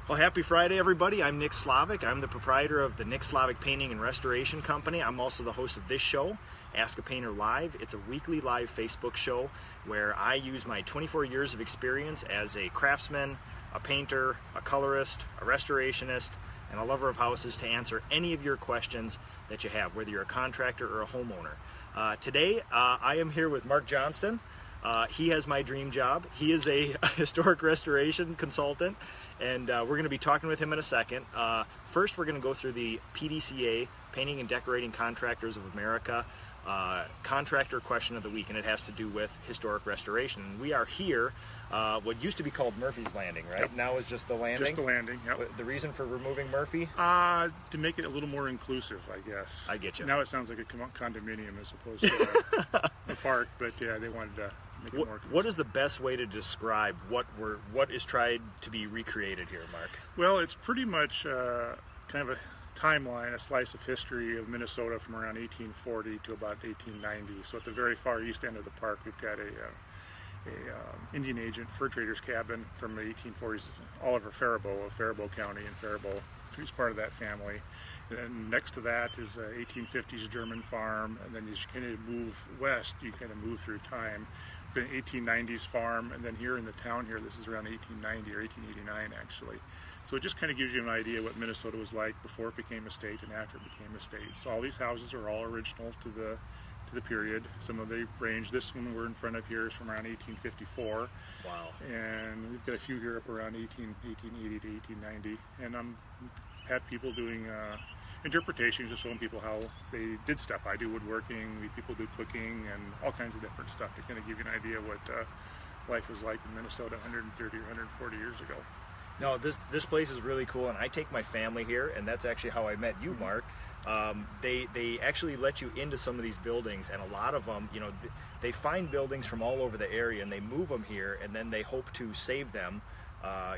Well, happy Friday, everybody. I'm Nick Slavik. I'm the proprietor of the Nick Slavik Painting and Restoration Company. I'm also the host of this show, Ask a Painter Live. It's a weekly live Facebook show where I use my 24 years of experience as a craftsman, a painter, a colorist, a restorationist, and a lover of houses to answer any of your questions that you have, whether you're a contractor or a homeowner. Today, I am here with Mark Johnston. He has my dream job. He is a historic restoration consultant, and we're going to be talking with him in a second. First, we're going to go through the PDCA, Painting and Decorating Contractors of America, contractor question of the week, and it has to do with historic restoration. And we are here, what used to be called Murphy's Landing, right? Yep. Now is just the landing? Just the landing, yep. The reason for removing Murphy? To make it a little more inclusive, I guess. I get you. Now it sounds like a condominium as opposed to a park, but yeah, they wanted to make it more inclusive. What is the best way to describe what is tried to be recreated here, Mark? Well, it's pretty much kind of a timeline, a slice of history of Minnesota from around 1840 to about 1890. So at the very far east end of the park, we've got a Indian agent fur trader's cabin from the 1840s, Oliver Faribault of Faribault County in Faribault. He's part of that family. And then next to that is a 1850s German farm, and then as you kind of move west, you kind of move through time. An 1890s farm, and then here in the town here, this is around 1890 or 1889 actually. So it just kind of gives you an idea what Minnesota was like before it became a state and after it became a state. So all these houses are all original to the period. Some of the range, this one we're in front of here is from around 1854. Wow. And we've got a few here up around 1880 to 1890. And have people doing interpretations, just showing people how they did stuff. I do woodworking, people do cooking, and all kinds of different stuff to kind of give you an idea what life was like in Minnesota 130 or 140 years ago. No, this place is really cool, and I take my family here, and that's actually how I met you, Mark. They actually let you into some of these buildings, and a lot of them, you know, they find buildings from all over the area, and they move them here, and then they hope to save them,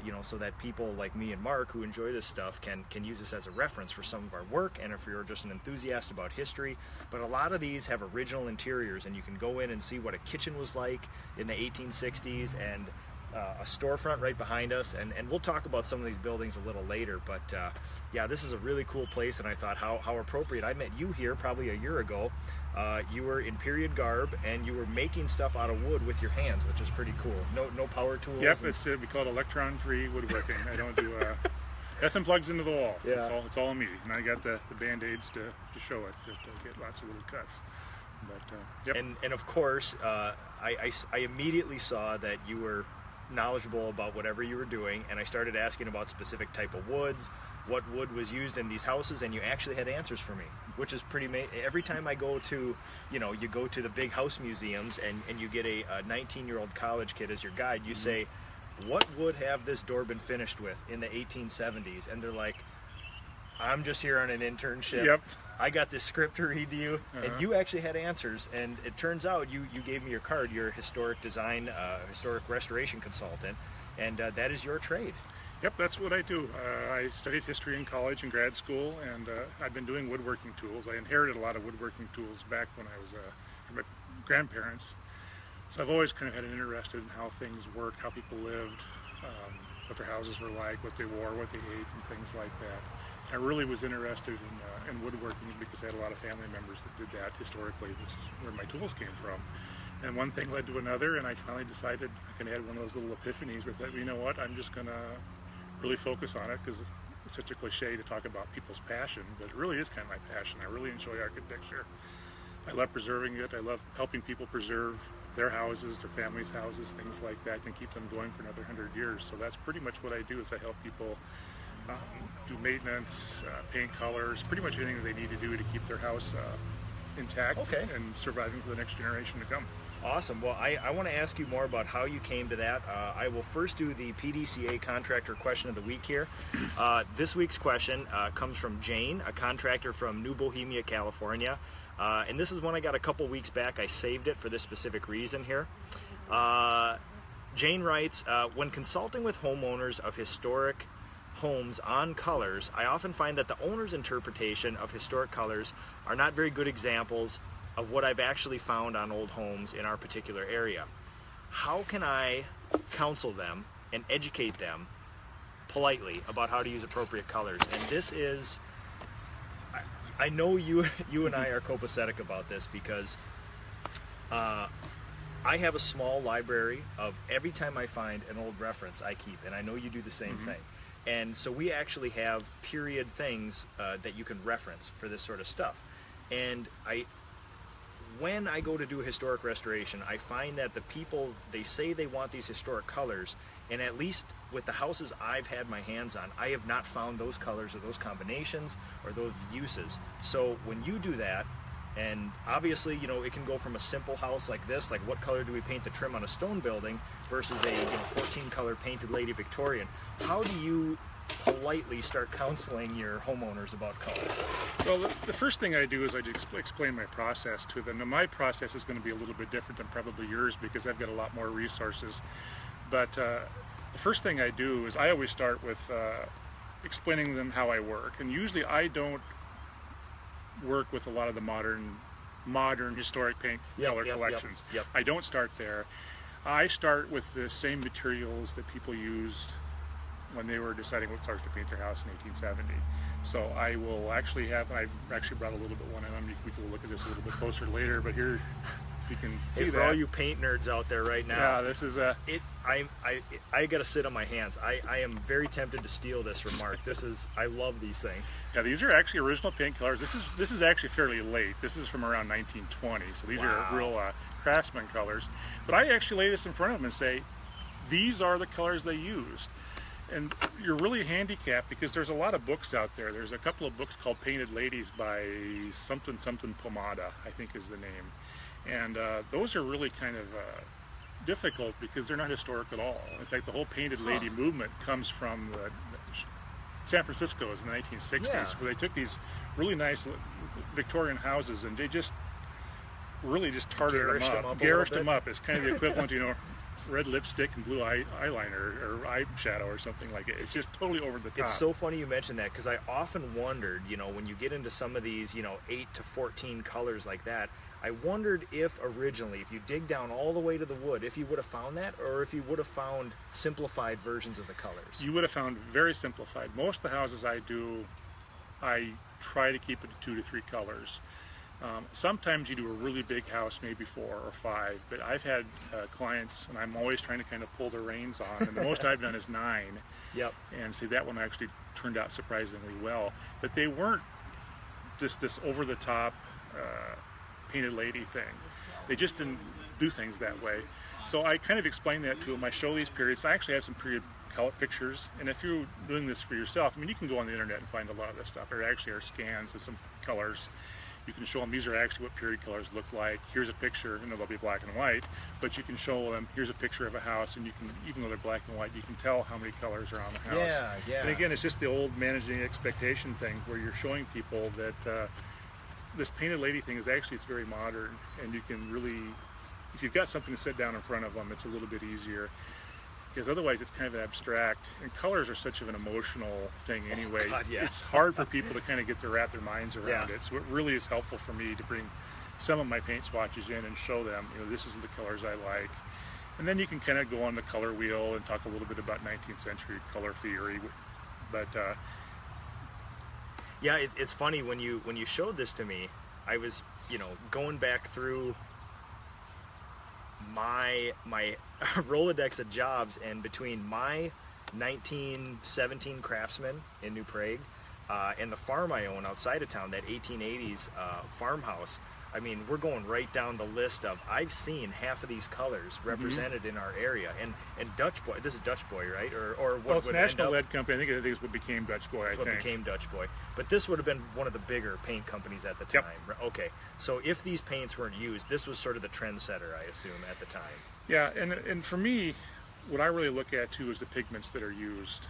you know, so that people like me and Mark who enjoy this stuff can use this as a reference for some of our work, and if you're just an enthusiast about history. But a lot of these have original interiors, and you can go in and see what a kitchen was like in the 1860s, and a storefront right behind us, and we'll talk about some of these buildings a little later. But yeah, this is a really cool place, and I thought how appropriate. I met you here probably a year ago. You were in period garb, and you were making stuff out of wood with your hands, which is pretty cool. No power tools. Yep, we call it electron-free woodworking. I don't do nothing plugs into the wall. Yeah. It's all me, and I got the band-aids to show it, to get lots of little cuts. But yep. And of course, I immediately saw that you were knowledgeable about whatever you were doing, and I started asking about specific type of woods, what wood was used in these houses, and you actually had answers for me, which is pretty every time I go to, you know, you go to the big house museums and you get a 19-year-old college kid as your guide, you say, what wood have this door been finished with in the 1870s? And they're like, I'm just here on an internship. Yep. I got this script to read to you, and you actually had answers, and it turns out you gave me your card. You're a historic design, historic restoration consultant, and that is your trade. Yep, that's what I do. I studied history in college and grad school, and I've been doing woodworking tools. I inherited a lot of woodworking tools back when I was from my grandparents. So I've always kind of had an interest in how things work, how people lived, what their houses were like, what they wore, what they ate, and things like that. I really was interested in woodworking because I had a lot of family members that did that historically, which is where my tools came from. And one thing led to another, and I finally decided, I kind of had one of those little epiphanies where I thought, you know what, I'm just going to really focus on it, because it's such a cliche to talk about people's passion, but it really is kind of my passion. I really enjoy architecture. I love preserving it. I love helping people preserve their houses, their families' houses, things like that, and keep them going for another 100 years. So that's pretty much what I do, is I help people do maintenance, paint colors, pretty much anything that they need to do to keep their house intact and surviving for the next generation to come. Awesome. Well, I want to ask you more about how you came to that. I will first do the PDCA contractor question of the week here. This week's question comes from Jane, a contractor from New Bohemia, California. And this is one I got a couple weeks back. I saved it for this specific reason here. Jane writes, when consulting with homeowners of historic homes on colors, I often find that the owner's interpretation of historic colors are not very good examples of what I've actually found on old homes in our particular area. How can I counsel them and educate them politely about how to use appropriate colors. And this is, I know you and I are copacetic about this because I have a small library of every time I find an old reference I keep, and I know you do the same thing. And so we actually have period things that you can reference for this sort of stuff. And when I go to do a historic restoration, I find that the people, they say they want these historic colors, and at least with the houses I've had my hands on, I have not found those colors or those combinations or those uses. So when you do that, and obviously, you know, it can go from a simple house like this, like what color do we paint the trim on a stone building, versus a 14 color painted Lady Victorian. How do you politely start counseling your homeowners about color? Well, the first thing I do is I explain my process to them. Now, my process is going to be a little bit different than probably yours because I've got a lot more resources. But the first thing I do is I always start with explaining to them how I work. And usually I don't work with a lot of the modern historic paint color collections. I don't start there. I start with the same materials that people used when they were deciding what colors to paint their house in 1870. So I will actually have, I've actually brought a little bit one of them. We can look at this a little bit closer later, but here you can see for all you paint nerds out there right now. Yeah, this is I gotta sit on my hands. I am very tempted to steal this from Mark. I love these things. Yeah, these are actually original paint colors. This is actually fairly late. This is from around 1920. So these are real craftsman colors. But I actually lay this in front of them and say, these are the colors they used. And you're really handicapped because there's a lot of books out there. There's a couple of books called Painted Ladies by something Pomada, I think is the name. And those are really kind of difficult because they're not historic at all. In fact, the whole painted lady movement comes from San Francisco's in the 1960s, where they took these really nice Victorian houses and they just really just tarted them up, garished them up. It's kind of the equivalent, you know, red lipstick and blue eyeliner or eyeshadow or something like it. It's just totally over the top. It's so funny you mentioned that because I often wondered, you know, when you get into some of these, you know, 8 to 14 colors like that, I wondered if originally, if you dig down all the way to the wood, if you would have found that, or if you would have found simplified versions of the colors. You would have found very simplified. Most of the houses I do, I try to keep it to 2 to 3 colors. Sometimes you do a really big house, maybe 4 or 5, but I've had clients, and I'm always trying to kind of pull the reins on, and the most I've done is 9. And see, that one actually turned out surprisingly well. But they weren't just this over-the-top painted lady thing. They just didn't do things that way. So I kind of explain that to them. I show these periods. I actually have some period color pictures, and if you're doing this for yourself, I mean, you can go on the internet and find a lot of this stuff. There actually are scans of some colors. You can show them these are actually what period colors look like. Here's a picture, you know, they'll be black and white, but you can show them, here's a picture of a house, and you can, even though they're black and white, you can tell how many colors are on the house. And again, it's just the old managing expectation thing where you're showing people that this painted lady thing is actually, it's very modern, and you can really, if you've got something to sit down in front of them, it's a little bit easier. Because otherwise it's kind of abstract, and colors are such of an emotional thing anyway. It's hard for people to kind of wrap their minds around it. So it really is helpful for me to bring some of my paint swatches in and show them, you know, this is the colors I like. And then you can kind of go on the color wheel and talk a little bit about 19th century color theory. But yeah, it's funny when you showed this to me, I was, you know, going back through my Rolodex of jobs, and between my 1917 Craftsman in New Prague and the farm I own outside of town, that 1880s farmhouse, I mean, we're going right down the list of, I've seen half of these colors represented in our area. And Dutch Boy, this is Dutch Boy, right? Or what? Well, it's National Lead Company. I think it's what became Dutch Boy, What became Dutch Boy. But this would have been one of the bigger paint companies at the time. Okay, so if these paints weren't used, this was sort of the trendsetter, I assume, at the time. Yeah, and for me, what I really look at too is the pigments that are used.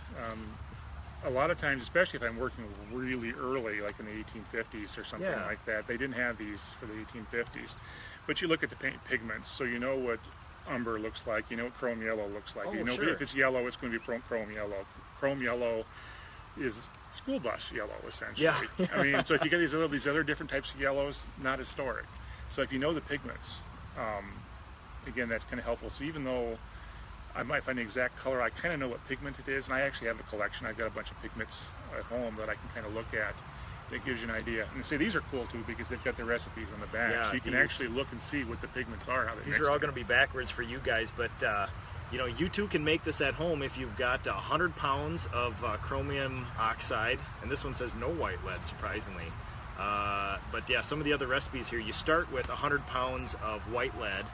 A lot of times, especially if I'm working really early, like in the 1850s or something like that, they didn't have these for the 1850s. But you look at the paint pigments, so you know what umber looks like, you know what chrome yellow looks like. You know if it's yellow, it's going to be chrome yellow. Chrome yellow is school bus yellow, essentially. I mean, so if you get these other different types of yellows, not historic. So if you know the pigments, again, that's kind of helpful. So even though I might find the exact color. I kind of know what pigment it is, and I actually have a collection. I've got a bunch of pigments at home that I can kind of look at. That gives you an idea. And say these are cool too because they've got the recipes on the back, Yeah, so you can actually look and see what the pigments are. How they These are all going to be backwards for you guys, but you know, you too can make this at home if you've got 100 pounds of chromium oxide, and this one says no white lead, surprisingly. But yeah, some of the other recipes here, you start with 100 pounds of white lead,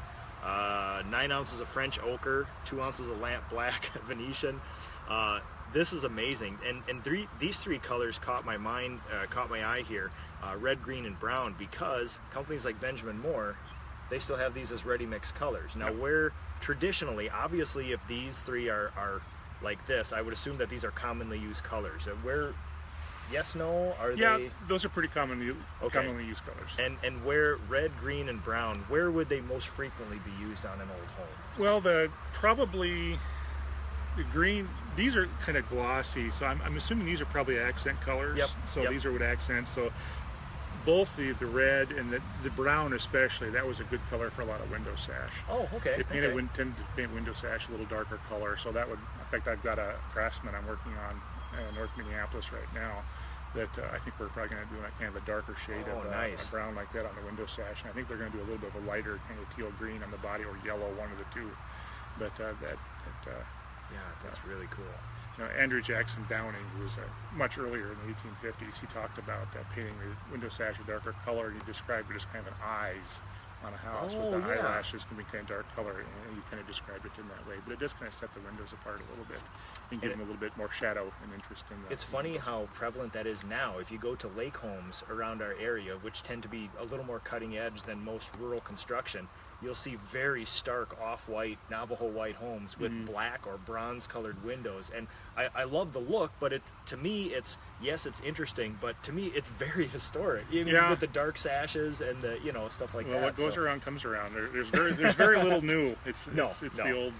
9 ounces of French ochre, 2 ounces of lamp black Venetian. This is amazing, and these three colors caught my eye here, red, green, and brown, because companies like Benjamin Moore, they still have these as ready mix colors. Now, where traditionally, obviously, if these three are like this, I would assume that these are commonly used colors. Where, yes, no, are they? Yeah, those are pretty commonly used colors. And where red, green, and brown, where would they most frequently be used on an old home? Well, probably the green, these are kind of glossy, so I'm assuming these are probably accent colors. Yep. So these are with accents. So both the red and the brown especially, that was a good color for a lot of window sash. Oh, okay. They tended to paint window sash a little darker color, so that would, in fact, I've got a craftsman I'm working on in North Minneapolis right now that I think we're probably going to do kind of a darker shade of a brown like that on the window sash, and I think they're going to do a little bit of a lighter kind of teal green on the body, or yellow, one of the two. But yeah, that's really cool. You know, Andrew Jackson Downing, who was much earlier in the 1850s, he talked about painting the window sash a darker color, and he described it as kind of an eyes on a house with the eyelashes can be kind of dark color, and he kind of described it in that way. But it does kind of set the windows apart a little bit and give them a little bit more shadow and interest in the. It's funny how prevalent that is now. If you go to lake homes around our area, which tend to be a little more cutting edge than most rural construction, you'll see very stark off-white Navajo white homes with black or bronze colored windows, and I love the look, but to me it's interesting, but to me it's very historic. I mean, with the dark sashes and the stuff like that. Well, what goes around comes around. There's very little new. It's the old.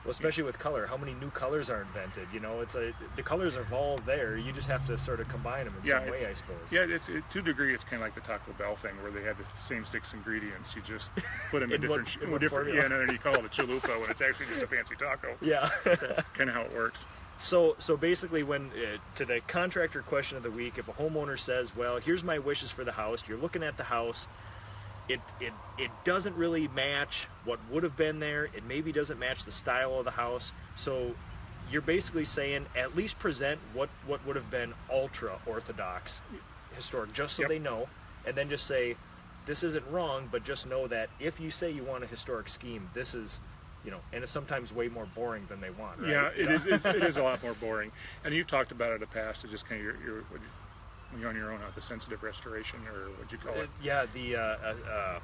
Well, especially with color, how many new colors are invented? You know, the colors are all there. You just have to sort of combine them in some way, I suppose. Yeah, to a degree, it's kind of like the Taco Bell thing, where they have the same 6 ingredients. You just put them in different. Yeah, and then you call it a chalupa when it's actually just a fancy taco. Yeah, that's kind of how it works. So basically, when to the contractor question of the week, if a homeowner says, "Well, here's my wishes for the house," you're looking at the house. It doesn't really match what would have been there. It maybe doesn't match the style of the house. So you're basically saying at least present what would have been ultra orthodox historic, just so they know, and then just say this isn't wrong, but just know that if you say you want a historic scheme, this is, and it's sometimes way more boring than they want, right? Yeah, it is a lot more boring. And you've talked about it in the past, it's just kind of when you're on your own, the sensitive restoration, or what'd you call it? Yeah, the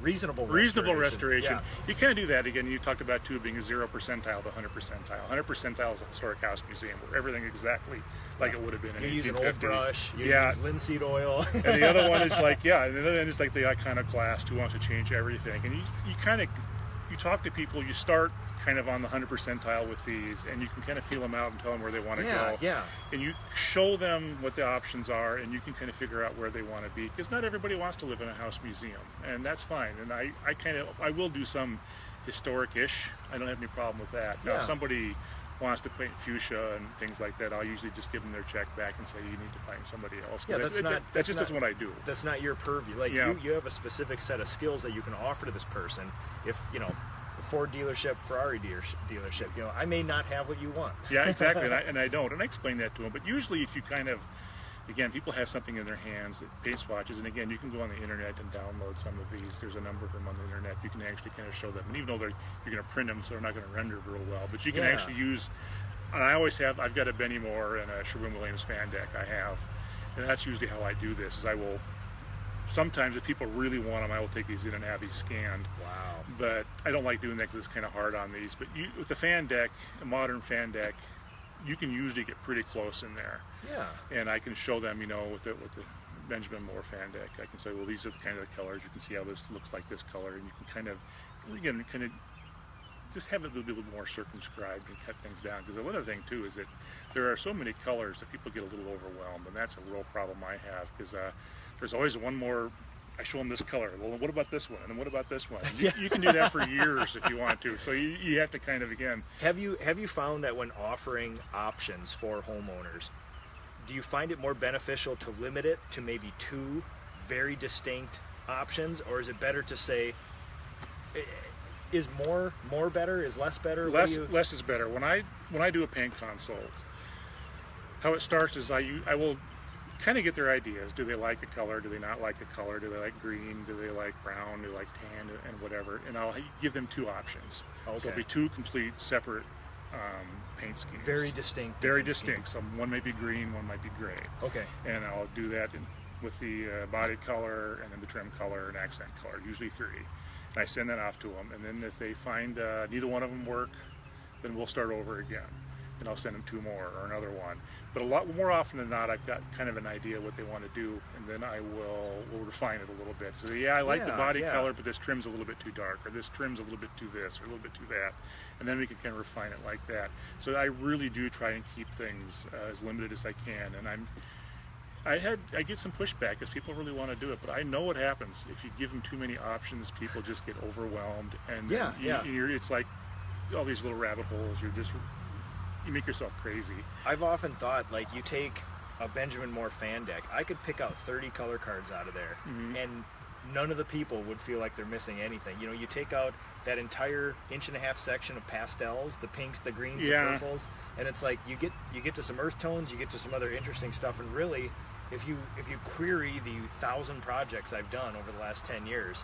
reasonable restoration. Yeah. You kind of do that again. You talked about too being a 0 percentile to 100 percentile. 100 percentile is a historic house museum where everything exactly like it would have been in 1850. You use an old brush. You use linseed oil. And the other one is like and the other one is like the iconoclast who wants to change everything. And you talk to people. You start kind of on the 100 percentile with these, and you can kind of feel them out and tell them where they want to go. Yeah. And you show them what the options are, and you can kind of figure out where they want to be, because not everybody wants to live in a house museum, and that's fine. And I will do some historic-ish. I don't have any problem with that. Now, if somebody wants to paint fuchsia and things like that, I'll usually just give them their check back and say, you need to find somebody else. Yeah, that just isn't what I do. That's not your purview. Like you have a specific set of skills that you can offer to this person. If Ford dealership, Ferrari dealership, I may not have what you want. Yeah, exactly, and I don't, and I explain that to them. But usually, if you again, people have something in their hands, paint swatches, and again, you can go on the internet and download some of these. There's a number of them on the internet. You can actually kind of show them, and even though you're going to print them, so they're not going to render real well, but you can actually use. And I've got a Benny Moore and a Sherwin-Williams fan deck I have, and that's usually how I do this. Is I will. Sometimes if people really want them, I will take these in and have these scanned. Wow. But I don't like doing that because it's kind of hard on these. But with the fan deck, a modern fan deck, you can usually get pretty close in there. Yeah. And I can show them, with the Benjamin Moore fan deck, I can say, well, these are the kind of the colors. You can see how this looks like this color, and you can kind of just have it a little bit more circumscribed and cut things down. Because the other thing too is that there are so many colors that people get a little overwhelmed, and that's a real problem I have, because there's always one more I show them this color. Well, what about this one? And then what about this one? Yeah. You can do that for years if you want to. So you have to kind of, again. Have you found that when offering options for homeowners, do you find it more beneficial to limit it to maybe 2 very distinct options, or is it better to say, is more better, is less better? Less is better. When I do a paint consult, how it starts is I will kind of get their ideas. Do they like a color? Do they not like a color? Do they like green? Do they like brown? Do they like tan? And whatever. And I'll give them 2 options. Okay. So it'll be 2 complete separate paint schemes. Very distinct. Very distinct. So one might be green, one might be gray. Okay. And I'll do that with the body color and then the trim color and accent color, usually 3. And I send that off to them. And then if they find neither one of them work, then we'll start over again. And I'll send them 2 more or another one. But a lot more often than not, I've got kind of an idea what they want to do, and then I will refine it a little bit. So yeah, I like the body color, but this trim's a little bit too dark, or this trim's a little bit too this, or a little bit too that, and then we can kind of refine it like that. So I really do try and keep things as limited as I can, and I get some pushback because people really want to do it, but I know what happens if you give them too many options. People just get overwhelmed, and it's like all these little rabbit holes. You make yourself crazy. I've often thought, like, you take a Benjamin Moore fan deck, I could pick out 30 color cards out of there, and none of the people would feel like they're missing anything. You know, you take out that entire 1.5-inch section of pastels, the pinks, the greens, the purples, and it's like you get to some earth tones, you get to some other interesting stuff, and really, if you query the 1,000 projects I've done over the last 10 years,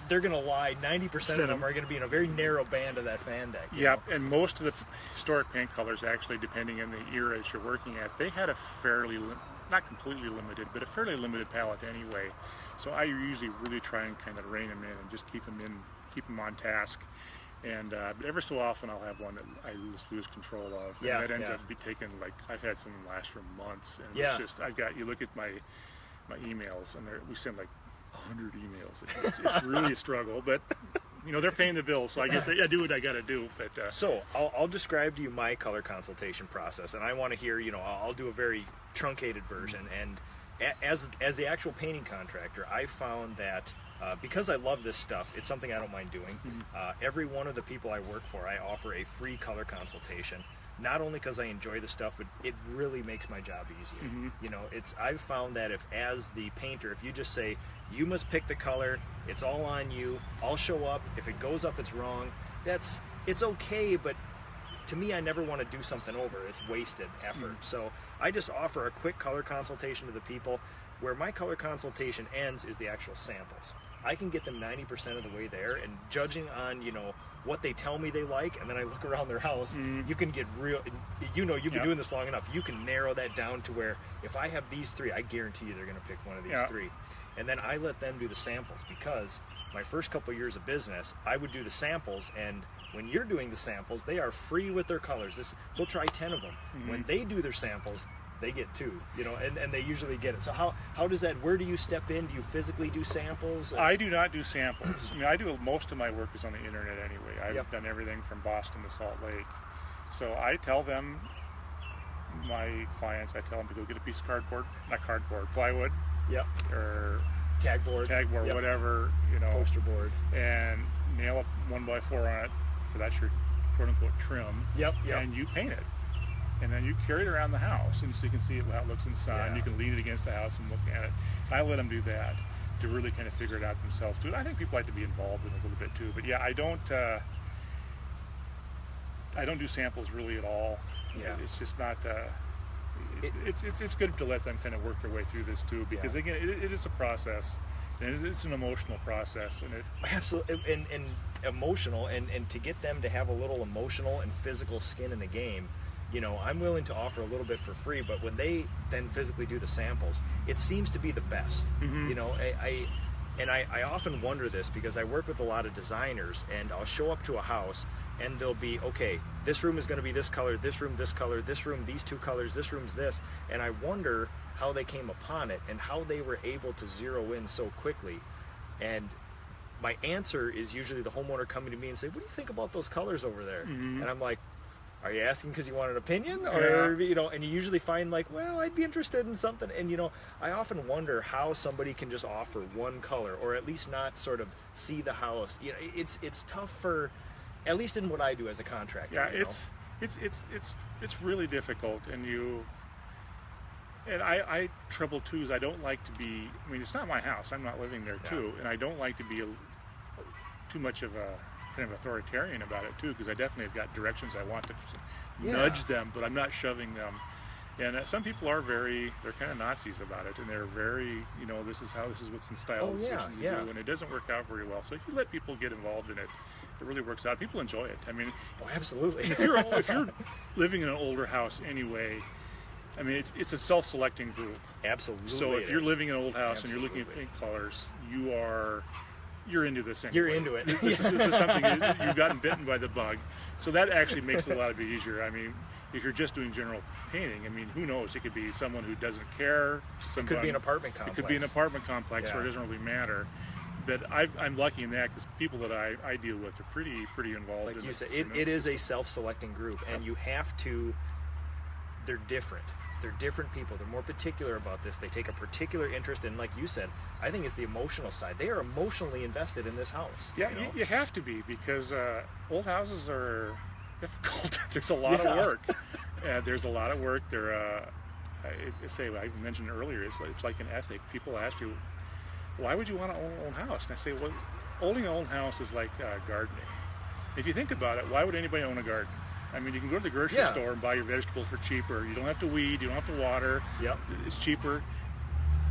they're going to lie. 90% of them are going to be in a very narrow band of that fan deck. Yeah, and most of the historic paint colors, actually, depending on the era that you're working at, they had a fairly, not completely limited, but a fairly limited palette anyway. So I usually really try and kind of rein them in and just keep them on task. And but every so often I'll have one that I just lose control of. And that ends up taking, like, I've had some last for months. And it's just, you look at my emails, and we send like 100 emails. It's really a struggle, but you know, they're paying the bills, so I guess I do what I got to do. But so I'll describe to you my color consultation process, and I want to hear, you know, I'll do a very truncated version. And as the actual painting contractor, I found that because I love this stuff, it's something I don't mind doing. Every one of the people I work for, I offer a free color consultation. Not only because I enjoy the stuff, but it really makes my job easier. You know, I've found that as the painter, if you just say, you must pick the color, it's all on you, I'll show up, if it goes up, it's wrong, it's okay, but to me, I never want to do something over. It's wasted effort. So I just offer a quick color consultation to the people. Where my color consultation ends is the actual samples. I can get them 90% of the way there, and judging on, you know, what they tell me they like, and then I look around their house, you can get real, you know, you've been doing this long enough, you can narrow that down to where if I have these 3, I guarantee you they're going to pick one of these 3. And then I let them do the samples, because my first couple of years of business, I would do the samples, and when you're doing the samples, they are free with their colors. They'll try 10 of them. When they do their samples, they get 2, you know, and they usually get it. So how does that, where do you step in? Do you physically do samples? I do not do samples. I mean, I do, most of my work is on the internet anyway. I've done everything from Boston to Salt Lake. So I tell them, my clients, I tell them to go get a piece of plywood. Or tag board, whatever, you know, poster board, and nail a 1x4 on it. So that's your quote unquote trim. And you paint it. And then you carry it around the house, and so you can see how it looks inside. You can lean it against the house and look at it. I let them do that to really kind of figure it out themselves too. I think people like to be involved in it a little bit too. But yeah, I don't do samples really at all. It's just not. It's good to let them kind of work their way through this too, because again, it is a process, and it's an emotional process, and it absolutely and emotional, and to get them to have a little emotional and physical skin in the game. You know, I'm willing to offer a little bit for free, but when they then physically do the samples, it seems to be the best. You know, I often wonder this because I work with a lot of designers, and I'll show up to a house and they'll be, okay, this room is going to be this color, this room these 2 colors, this room's this, and I wonder how they came upon it and how they were able to zero in so quickly. And my answer is usually the homeowner coming to me and say, what do you think about those colors over there? And I'm like, are you asking because you want an opinion, or you know? And you usually find like, well, I'd be interested in something. And you know, I often wonder how somebody can just offer one color, or at least not sort of see the house. You know, it's tough for, at least in what I do as a contractor. Yeah, you know? it's really difficult, and I trouble too is I don't like to be. I mean, it's not my house. I'm not living there too, and I don't like to be too much of a kind of authoritarian about it too, because I definitely have got directions I want to nudge them, but I'm not shoving them. And some people are they're kind of Nazis about it, and they're very, you know, this is what's in style, this is what you do, and it doesn't work out very well. So if you let people get involved in it, it really works out. People enjoy it. I mean, absolutely. if you're living in an older house anyway, I mean, it's a self-selecting group. Absolutely. So if you're living in an old house and you're looking at paint colors, you're into this anyway. You're into it. This is something you've gotten bitten by the bug. So that actually makes it a lot easier. I mean, if you're just doing general painting, I mean, who knows? It could be someone who doesn't care. It could be an apartment complex. It could be an apartment complex, so it doesn't really matter. But I'm lucky in that because people that I deal with are pretty involved. Like you said, it is a self-selecting group, and you have to. They're different. They're different people. They're more particular about this. They take a particular interest in, like you said, I think it's the emotional side. They are emotionally invested in this house. Yeah, you know? You have to be, because old houses are difficult. There's a lot of work. There's a lot of work. I mentioned earlier, it's like an ethic. People ask you, why would you want to own an old house? And I say, well, owning an old house is like gardening. If you think about it, why would anybody own a garden? I mean, you can go to the grocery store and buy your vegetables for cheaper. You don't have to weed, you don't have to water. Yep. It's cheaper.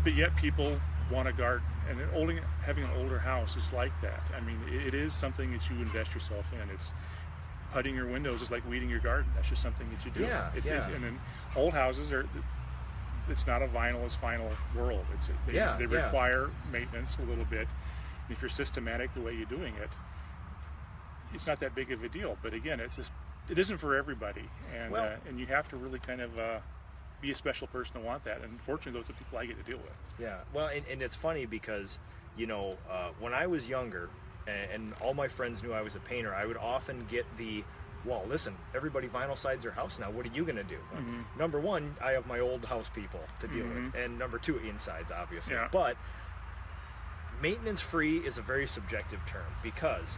But yet people want a garden. And having an older house is like that. I mean, it is something that you invest yourself in. It's putting your windows is like weeding your garden. That's just something that you do. And then old houses it's not a vinyl is final world. They require maintenance a little bit. And if you're systematic the way you're doing it, it's not that big of a deal. But again, it isn't for everybody, and you have to really kind of be a special person to want that. And unfortunately, those are the people I get to deal with. Yeah, well, and it's funny because, you know, when I was younger, and all my friends knew I was a painter, I would often get well, listen, everybody vinyl sides their house now. What are you going to do? Number one, I have my old house people to deal with, and number two, insides, obviously. Yeah. But maintenance-free is a very subjective term, because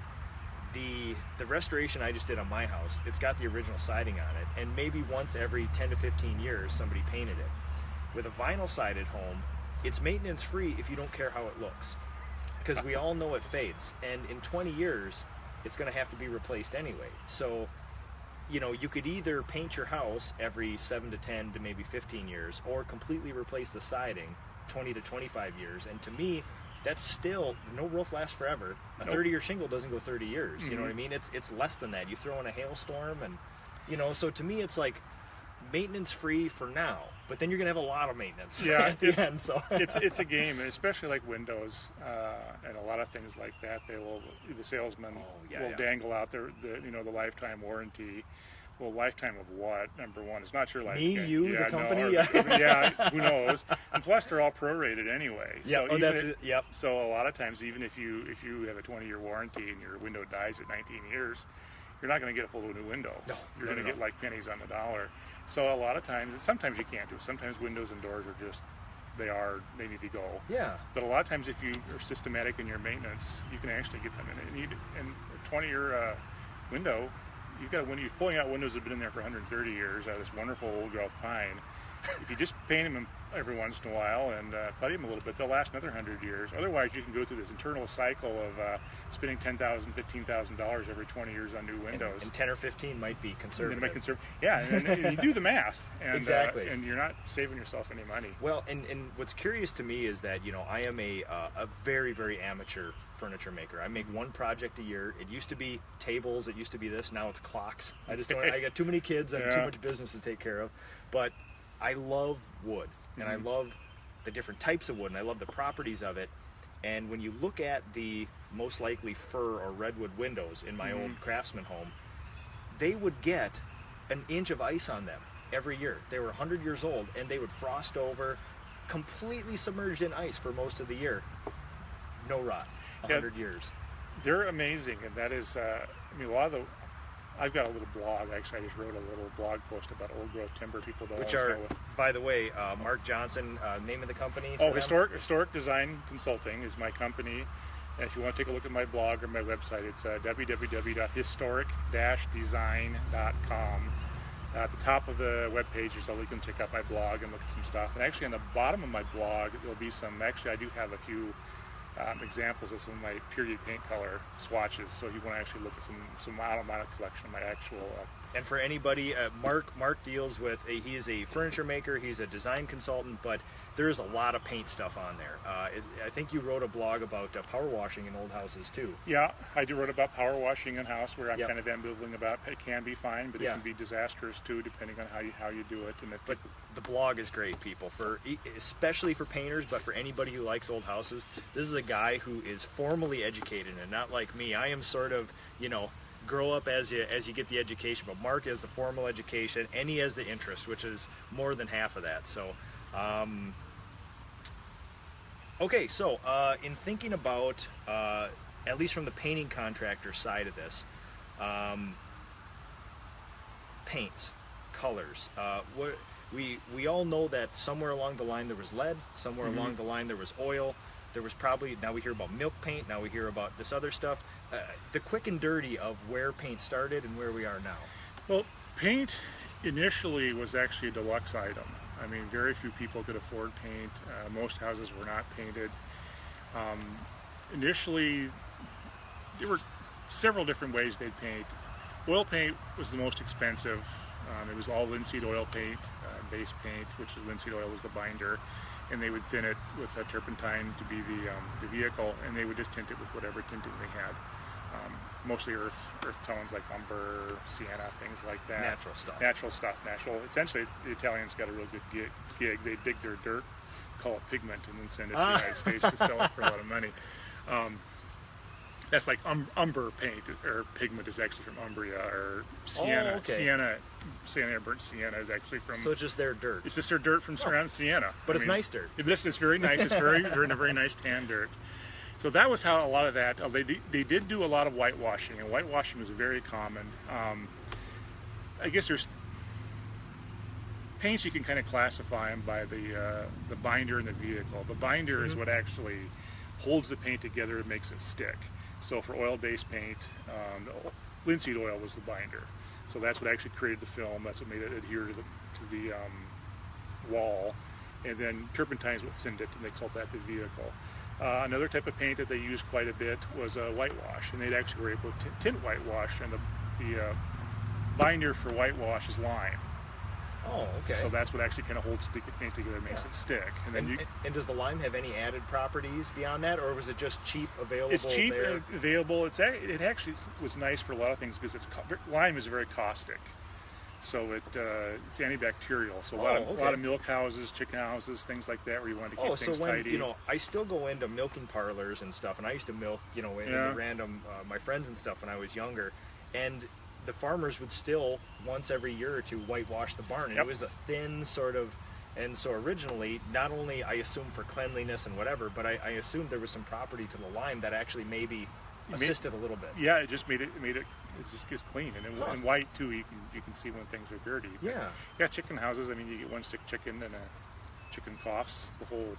the restoration I just did on my house, it's got the original siding on it, and maybe once every 10 to 15 years somebody painted it. With a vinyl sided home, it's maintenance free if you don't care how it looks, because we all know it fades, and in 20 years it's going to have to be replaced anyway. So, you know, you could either paint your house every 7 to 10 to maybe 15 years, or completely replace the siding 20 to 25 years. And to me, that's still, no roof lasts forever. A 30-year shingle doesn't go 30 years. You know what I mean? It's less than that. You throw in a hailstorm, and you know. So to me, it's like maintenance free for now, but then you're gonna have a lot of maintenance. Yeah, at the end. So it's a game, and especially like windows and a lot of things like that. The salesman will dangle out the lifetime warranty. Well, lifetime of what? Number one, it's not your lifetime. Me, you, the company. Yeah, who knows? And plus, they're all prorated anyway. Yeah, so that's it. Yep. So a lot of times, even if you have a 20-year warranty and your window dies at 19 years, you're not going to get a full new window. No, you're going to get like pennies on the dollar. So a lot of times, sometimes you can't do it. Sometimes windows and doors are just they need to go. Yeah. But a lot of times, if you are systematic in your maintenance, you can actually get them in. And a 20-year window. You're pulling out windows that have been in there for 130 years out of this wonderful old growth pine. If you just paint them every once in a while and putty them a little bit, they'll last another 100 years. Otherwise, you can go through this internal cycle of spending $10,000, $15,000 every 20 years on new windows. And 10 or 15 might be conservative. Yeah, and you do the math. And, exactly. And you're not saving yourself any money. Well, and what's curious to me is that, you know, I am a very, very amateur furniture maker. I make one project a year. It used to be tables. It used to be this. Now it's clocks. I got too many kids and too much business to take care of. But I love wood, and I love the different types of wood, and I love the properties of it. And when you look at the most likely fir or redwood windows in my old Craftsman home, they would get an inch of ice on them every year. They were 100 years old, and they would frost over, completely submerged in ice for most of the year. No rot. 100 years. They're amazing, and that is, a lot of I've got a little blog. Actually, I just wrote a little blog post about old growth timber. People don't Which always are, know what. by the way, Mark Johnston, name of the company? Oh, for them? Historic Design Consulting is my company. And if you want to take a look at my blog or my website, it's www.historic-design.com. At the top of the web page, you can check out my blog and look at some stuff. And actually, on the bottom of my blog, there'll be some. Actually, I do have a few examples of some of my period paint color swatches. So you want to actually look at some out of my collection, my actual. And for anybody, Mark deals with, he is a furniture maker, he's a design consultant, but there's a lot of paint stuff on there. I think you wrote a blog about power washing in old houses too. Yeah, I wrote about power washing in house, where I'm Yep. kind of ambivalent about. It can be fine, but Yeah. it can be disastrous too, depending on how you do it. And if But the blog is great, people, especially for painters, but for anybody who likes old houses. This is a guy who is formally educated and not like me. I am sort of, grow up as you get the education, but Mark has the formal education and he has the interest, which is more than half of that. So okay, so in thinking about at least from the painting contractor side of this, paints, colors, we all know that somewhere along the line there was lead, somewhere Mm-hmm. along the line there was oil. There was probably, now we hear about milk paint, now we hear about this other stuff. The quick and dirty of where paint started and where we are now. Well, paint initially was actually a deluxe item. I mean, very few people could afford paint. Most houses were not painted. Initially, there were several different ways they'd paint. Oil paint was the most expensive. It was all linseed oil paint, base paint, which is linseed oil was the binder, and they would thin it with a turpentine to be the vehicle, and they would just tint it with whatever tinting they had. Mostly earth tones like umber, sienna, things like that. Natural stuff. Essentially, the Italians got a real good gig. They dig their dirt, call it pigment, and then send it to the United States to sell it for a lot of money. That's like umber paint, or pigment is actually from Umbria, or sienna. Oh, okay. Sienna, burnt sienna is actually from. So it's just their dirt. It's just their dirt from around Sienna. But it's nice dirt. It's very nice. They're in a very nice tan dirt. So that was how a lot of that. They did do a lot of whitewashing, and whitewashing was very common. I guess there's paints, you can kind of classify them by the binder and the vehicle. The binder is what actually holds the paint together and makes it stick. So for oil-based paint, linseed oil was the binder. So that's what actually created the film. That's what made it adhere to the wall. And then turpentine is what thinned it, and they called that the vehicle. Another type of paint that they used quite a bit was whitewash, and they actually were able to tint whitewash, and the binder for whitewash is lime. Oh, okay. So that's what actually kind of holds the paint together and makes it stick. And then and does the lime have any added properties beyond that, or was it just cheap, available? it's cheap there? and available. It actually was nice for a lot of things because lime is very caustic. So it's antibacterial. So a lot of milk houses, chicken houses, things like that, where you want to keep things tidy. I still go into milking parlors and stuff, and I used to milk, in random my friends and stuff when I was younger, and the farmers would still once every year or two whitewash the barn, and it was a thin sort of. And so originally, not only I assume for cleanliness and whatever, but I assumed there was some property to the lime that actually maybe assisted a little bit. Yeah, it just made it just gets clean, and white too. You can see when things are dirty. But yeah, chicken houses. I mean, you get one sick chicken and a chicken coughs. The whole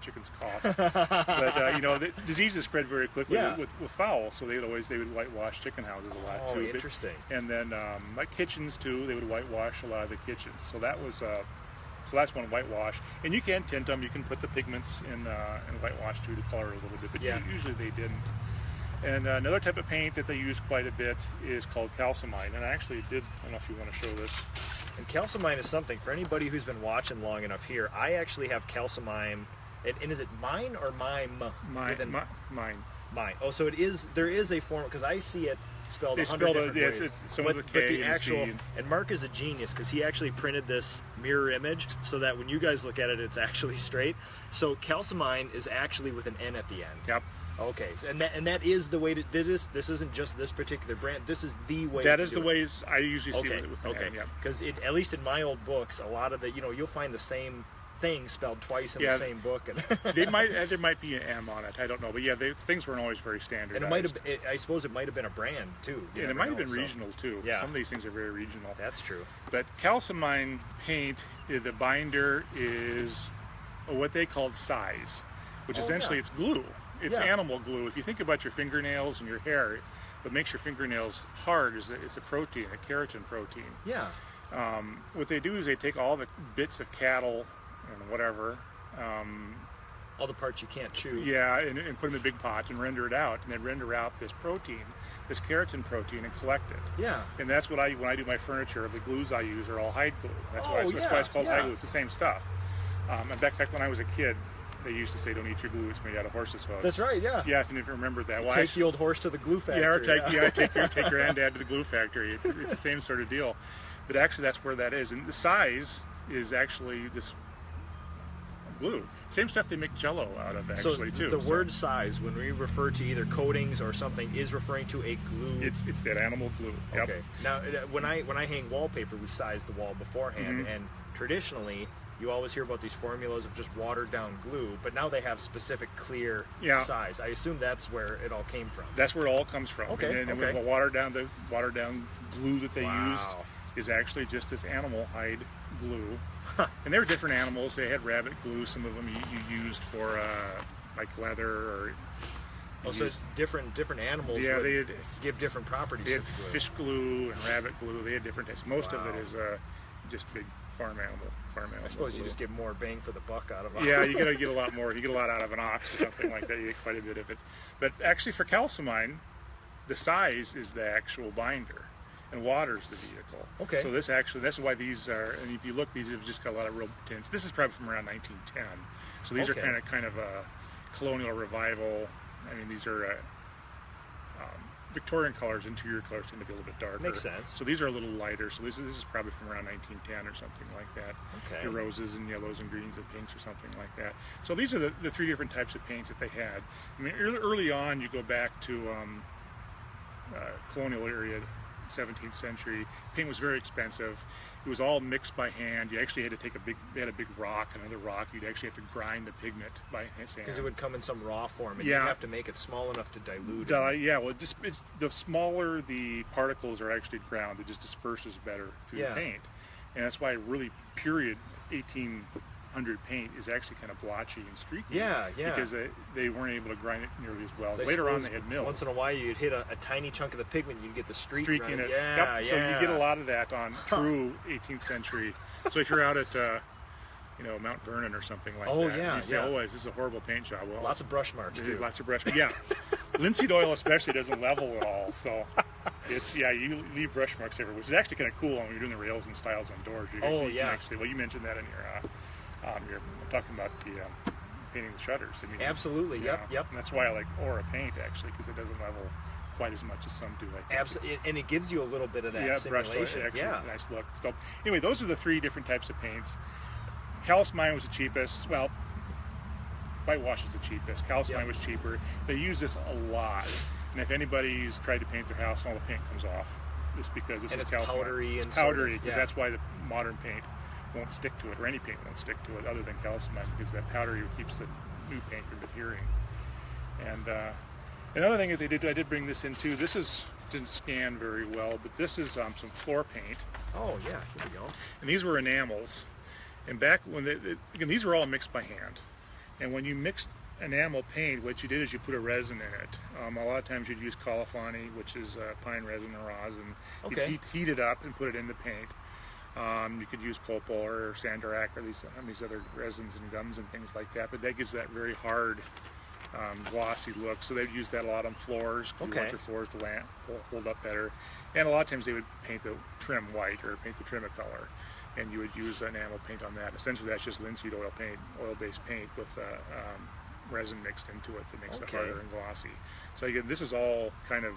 chickens cough. But the diseases spread very quickly with fowl, so they would whitewash chicken houses a lot too. Interesting. And then like kitchens too, they would whitewash a lot of the kitchens. So that was. So that's one whitewash, and you can tint them. You can put the pigments in whitewash too to color a little bit, but usually they didn't. And another type of paint that they use quite a bit is called calcimine, and I actually did. I don't know if you want to show this. And calcimine is something for anybody who's been watching long enough here. I actually have calcimine, and is it mine or mime? Mine. Mine. Oh, so it is. There is a form, because I see it spelled 100 different ways. It's some of the K and C. And Mark is a genius because he actually printed this mirror image so that when you guys look at it, it's actually straight. So calcimine is actually with an N at the end. Yep. Okay, so, and that is the way to do this. This isn't just this particular brand. This is the way. That is the way I usually see it with the okay. N. Because at least in my old books, a lot of the you'll find the same thing spelled twice in Yeah. the same book. And there might be an M on it. I don't know, but yeah, things weren't always very standardized. and it might have. I suppose it might have been a brand too. You And it never might have know, been so. regional too. Yeah. Some of these things are very regional. That's true. But calcimine paint, the binder is what they called size, which essentially it's glue. It's animal glue. If you think about your fingernails and your hair, what makes your fingernails hard is that it's a protein, a keratin protein. Yeah. What they do is they take all the bits of cattle and whatever, All the parts you can't chew. yeah, and put them in a big pot and render it out, and then render out this protein, this keratin protein, and collect it. Yeah. And that's what when I do my furniture, the glues I use are all hide glue. That's why it's called hide glue. It's the same stuff. In fact, when I was a kid, they used to say, "Don't eat your glue; it's made out of horse's hooves." That's right. Yeah. Yeah, if you remember that. Well, Take the old horse to the glue factory. Yeah, or take your granddad to the glue factory. It's the same sort of deal. But actually, that's where that is. And the size is actually this glue. Same stuff they make Jell-O out of, actually, so too. The word size, when we refer to either coatings or something, is referring to a glue. It's that animal glue. Yep. Okay. Now, when I hang wallpaper, we size the wall beforehand, and traditionally, you always hear about these formulas of just watered down glue, but now they have specific clear size. I assume that's where it all came from. That's where it all comes from. Okay. And the watered down glue that they used is actually just this animal hide glue. And there were different animals. They had rabbit glue. Some of them you used for like leather or. So different animals. Yeah, would they had, give different properties. They had to the glue. fish glue and rabbit glue. They had different types. Most of it is just big farm animal. I suppose glue. you just get more bang for the buck out of it. Yeah, you get a lot more. You get a lot out of an ox or something like that. You get quite a bit of it. But actually, for calcimine, the size is the actual binder, and water's the vehicle. Okay. So that's why these are. And if you look, these have just got a lot of real tints. This is probably from around 1910. So these are kind of a colonial revival. I mean, these are Victorian colors. Interior colors tend to be a little bit darker. Makes sense. So these are a little lighter. So this is probably from around 1910 or something like that. Okay. Your roses and yellows and greens and pinks or something like that. So these are the three different types of paints that they had. I mean, early on, you go back to colonial area, 17th century. Paint was very expensive. It was all mixed by hand. You actually had to take they had a big rock, another rock. You'd actually have to grind the pigment by hand. Because it would come in some raw form, and you'd have to make it small enough to dilute it. Yeah, well, the smaller the particles are actually ground, it just disperses better through the paint. And that's why really period 1800 paint is actually kind of blotchy and streaky. Yeah. Because they weren't able to grind it nearly as well. So Later on, they had mills. Once in a while, you'd hit a tiny chunk of the pigment, you'd get the streak in it. Yeah, So you get a lot of that on true 18th century. So if you're out at Mount Vernon or something like that, you say, "Oh, this is a horrible paint job." Well, lots of brush marks too. Lots of brush. Yeah, linseed oil especially doesn't level at all. So it's you leave brush marks everywhere, which is actually kind of cool when you're doing the rails and stiles on doors. You can actually, well, you mentioned that in your you're talking about the painting the shutters. I mean, absolutely. Yep. And that's why I like Aura paint actually, because it doesn't level quite as much as some do. Absolutely, and it gives you a little bit of that simulation. Nice look. So anyway, those are the three different types of paints. Calcimine was the cheapest. Well, whitewash is the cheapest. Calcimine was cheaper. They use this a lot, and if anybody's tried to paint their house, all the paint comes off. Just because this is calcimine. Powdery. It's powdery because that's why the modern paint won't stick to it, or any paint won't stick to it, other than calcimine, because that powdery keeps the new paint from adhering. And another thing that they did, I did bring this in too. This didn't scan very well, but this is some floor paint. Oh yeah, here we go. And these were enamels. And back when again, these were all mixed by hand. And when you mixed enamel paint, what you did is you put a resin in it. A lot of times you'd use Califani, which is pine resin or rosin. You'd heat it up and put it in the paint. You could use copal or sandarak or these other resins and gums and things like that. But that gives that very hard, glossy look. So they'd use that a lot on floors. You want your floors to hold up better. And a lot of times they would paint the trim white or paint the trim a color. And you would use enamel paint on that. Essentially, that's just linseed oil paint, oil-based paint with resin mixed into it that makes it harder and glossy. So again, this is all kind of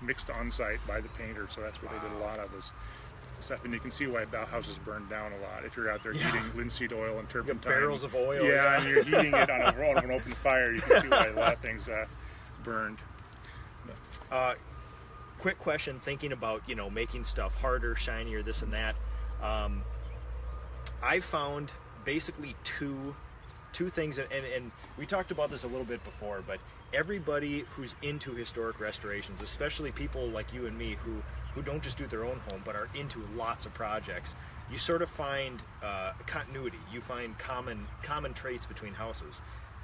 mixed on-site by the painter. So that's what they did a lot of, is stuff. And you can see why houses burn down a lot if you're out there heating linseed oil and turpentine. Barrels of oil. Yeah, and you're heating it on an open fire. You can see why a lot of things burned. Quick question, thinking about making stuff harder, shinier, this and that. I found basically two things, and we talked about this a little bit before, but everybody who's into historic restorations, especially people like you and me who don't just do their own home but are into lots of projects, you sort of find continuity. You find common traits between houses.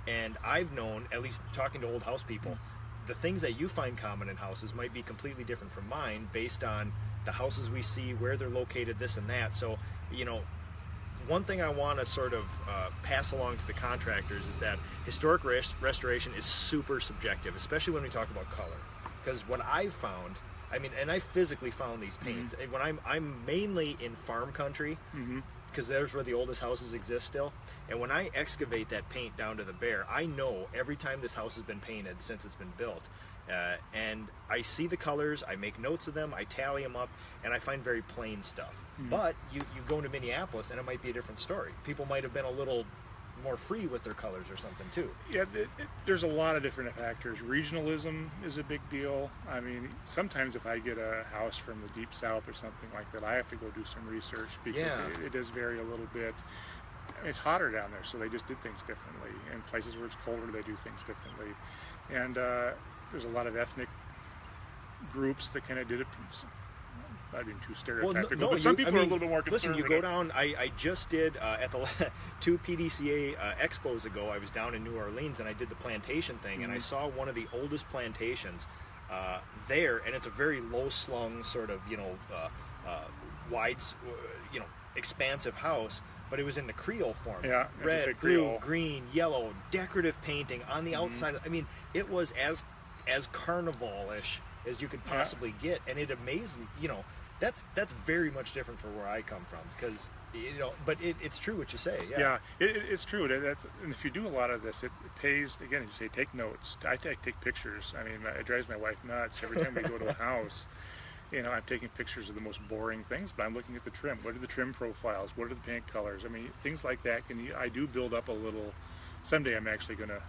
And I've known, at least talking to old house people, the things that you find common in houses might be completely different from mine based on the houses we see, where they're located, this and that. So, you know, one thing I want to sort of pass along to the contractors is that historic restoration is super subjective, especially when we talk about color. Because what I've found, I mean, and I physically found these paints. When I'm mainly in farm country, because there's where the oldest houses exist still. And when I excavate that paint down to the bare, I know every time this house has been painted since it's been built. And I see the colors, I make notes of them, I tally them up, and I find very plain stuff. But you go into Minneapolis and it might be a different story. People might have been a little more free with their colors or something too. Yeah, there's a lot of different factors. Regionalism is a big deal. I mean, sometimes if I get a house from the deep south or something like that, I have to go do some research because it does vary a little bit. It's hotter down there, so they just did things differently. And places where it's colder, they do things differently. And there's a lot of ethnic groups that kind of did it. Not being too stereotypical, but some people are a little bit more conservative. Listen, you go down, I just did, at the 2 PDCA expos ago, I was down in New Orleans and I did the plantation thing, and I saw one of the oldest plantations there, and it's a very low-slung sort of, wide, expansive house, but it was in the Creole form. Yeah, red, blue, green, yellow, decorative painting on the outside. I mean, it was as carnival-ish as you could possibly get, and it amazed me, that's very much different from where I come from, because but it's true what you say. It's true. And if you do a lot of this, it pays. Again, as you say, take notes. I take pictures. I mean, it drives my wife nuts every time we go to a house. I'm taking pictures of the most boring things, but I'm looking at the trim. What are the trim profiles? What are the paint colors? I mean, things like that. And I do build up a little. Someday I'm actually going to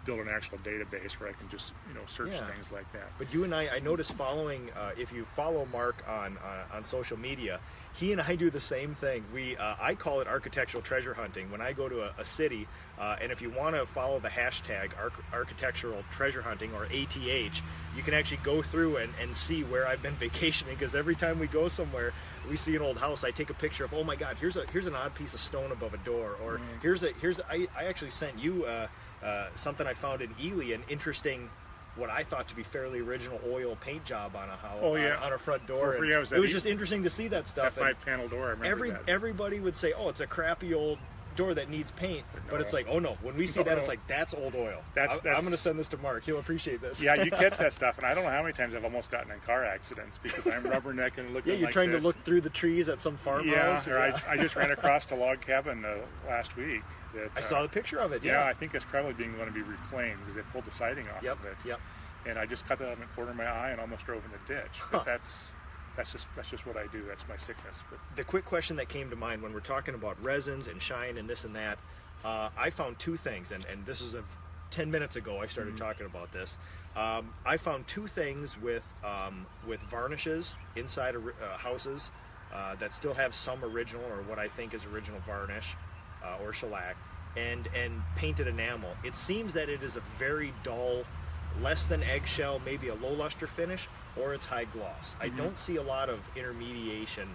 build an actual database where I can just search things like that. But you and I noticed following, if you follow Mark on social media, he and I do the same thing. I call it architectural treasure hunting. When I go to a city, and if you want to follow the hashtag architectural treasure hunting, or ATH, you can actually go through and see where I've been vacationing, because every time we go somewhere, we see an old house, I take a picture of, oh my God, here's an odd piece of stone above a door, or I actually sent you something I found in Ely, an interesting, what I thought to be fairly original oil paint job on a house, on a front door. It was just interesting to see that stuff. That 5-panel door, I remember that. Everybody would say, oh, it's a crappy old door that needs paint, but it's like, oh no, when we see that, it's like, that's old oil. I'm going to send this to Mark. He'll appreciate this. Yeah, you catch that stuff, and I don't know how many times I've almost gotten in car accidents because I'm rubbernecking and looking. Yeah, you're trying to look through the trees at some farmhouse. Yeah, I just ran across a log cabin last week. I saw the picture of it. Yeah, I think it's probably going to be reclaimed because they pulled the siding off of it. Yep. And I just cut that out in the corner of my eye and almost drove in the ditch. But that's just what I do. That's my sickness. But the quick question that came to mind when we're talking about resins and shine and this and that, I found two things, and this is 10 minutes ago I started talking about this. I found two things with varnishes inside of houses that still have some original, or what I think is original varnish, or shellac, and painted enamel. It seems that it is a very dull, less than eggshell, maybe a low luster finish, or it's high gloss. I don't see a lot of intermediation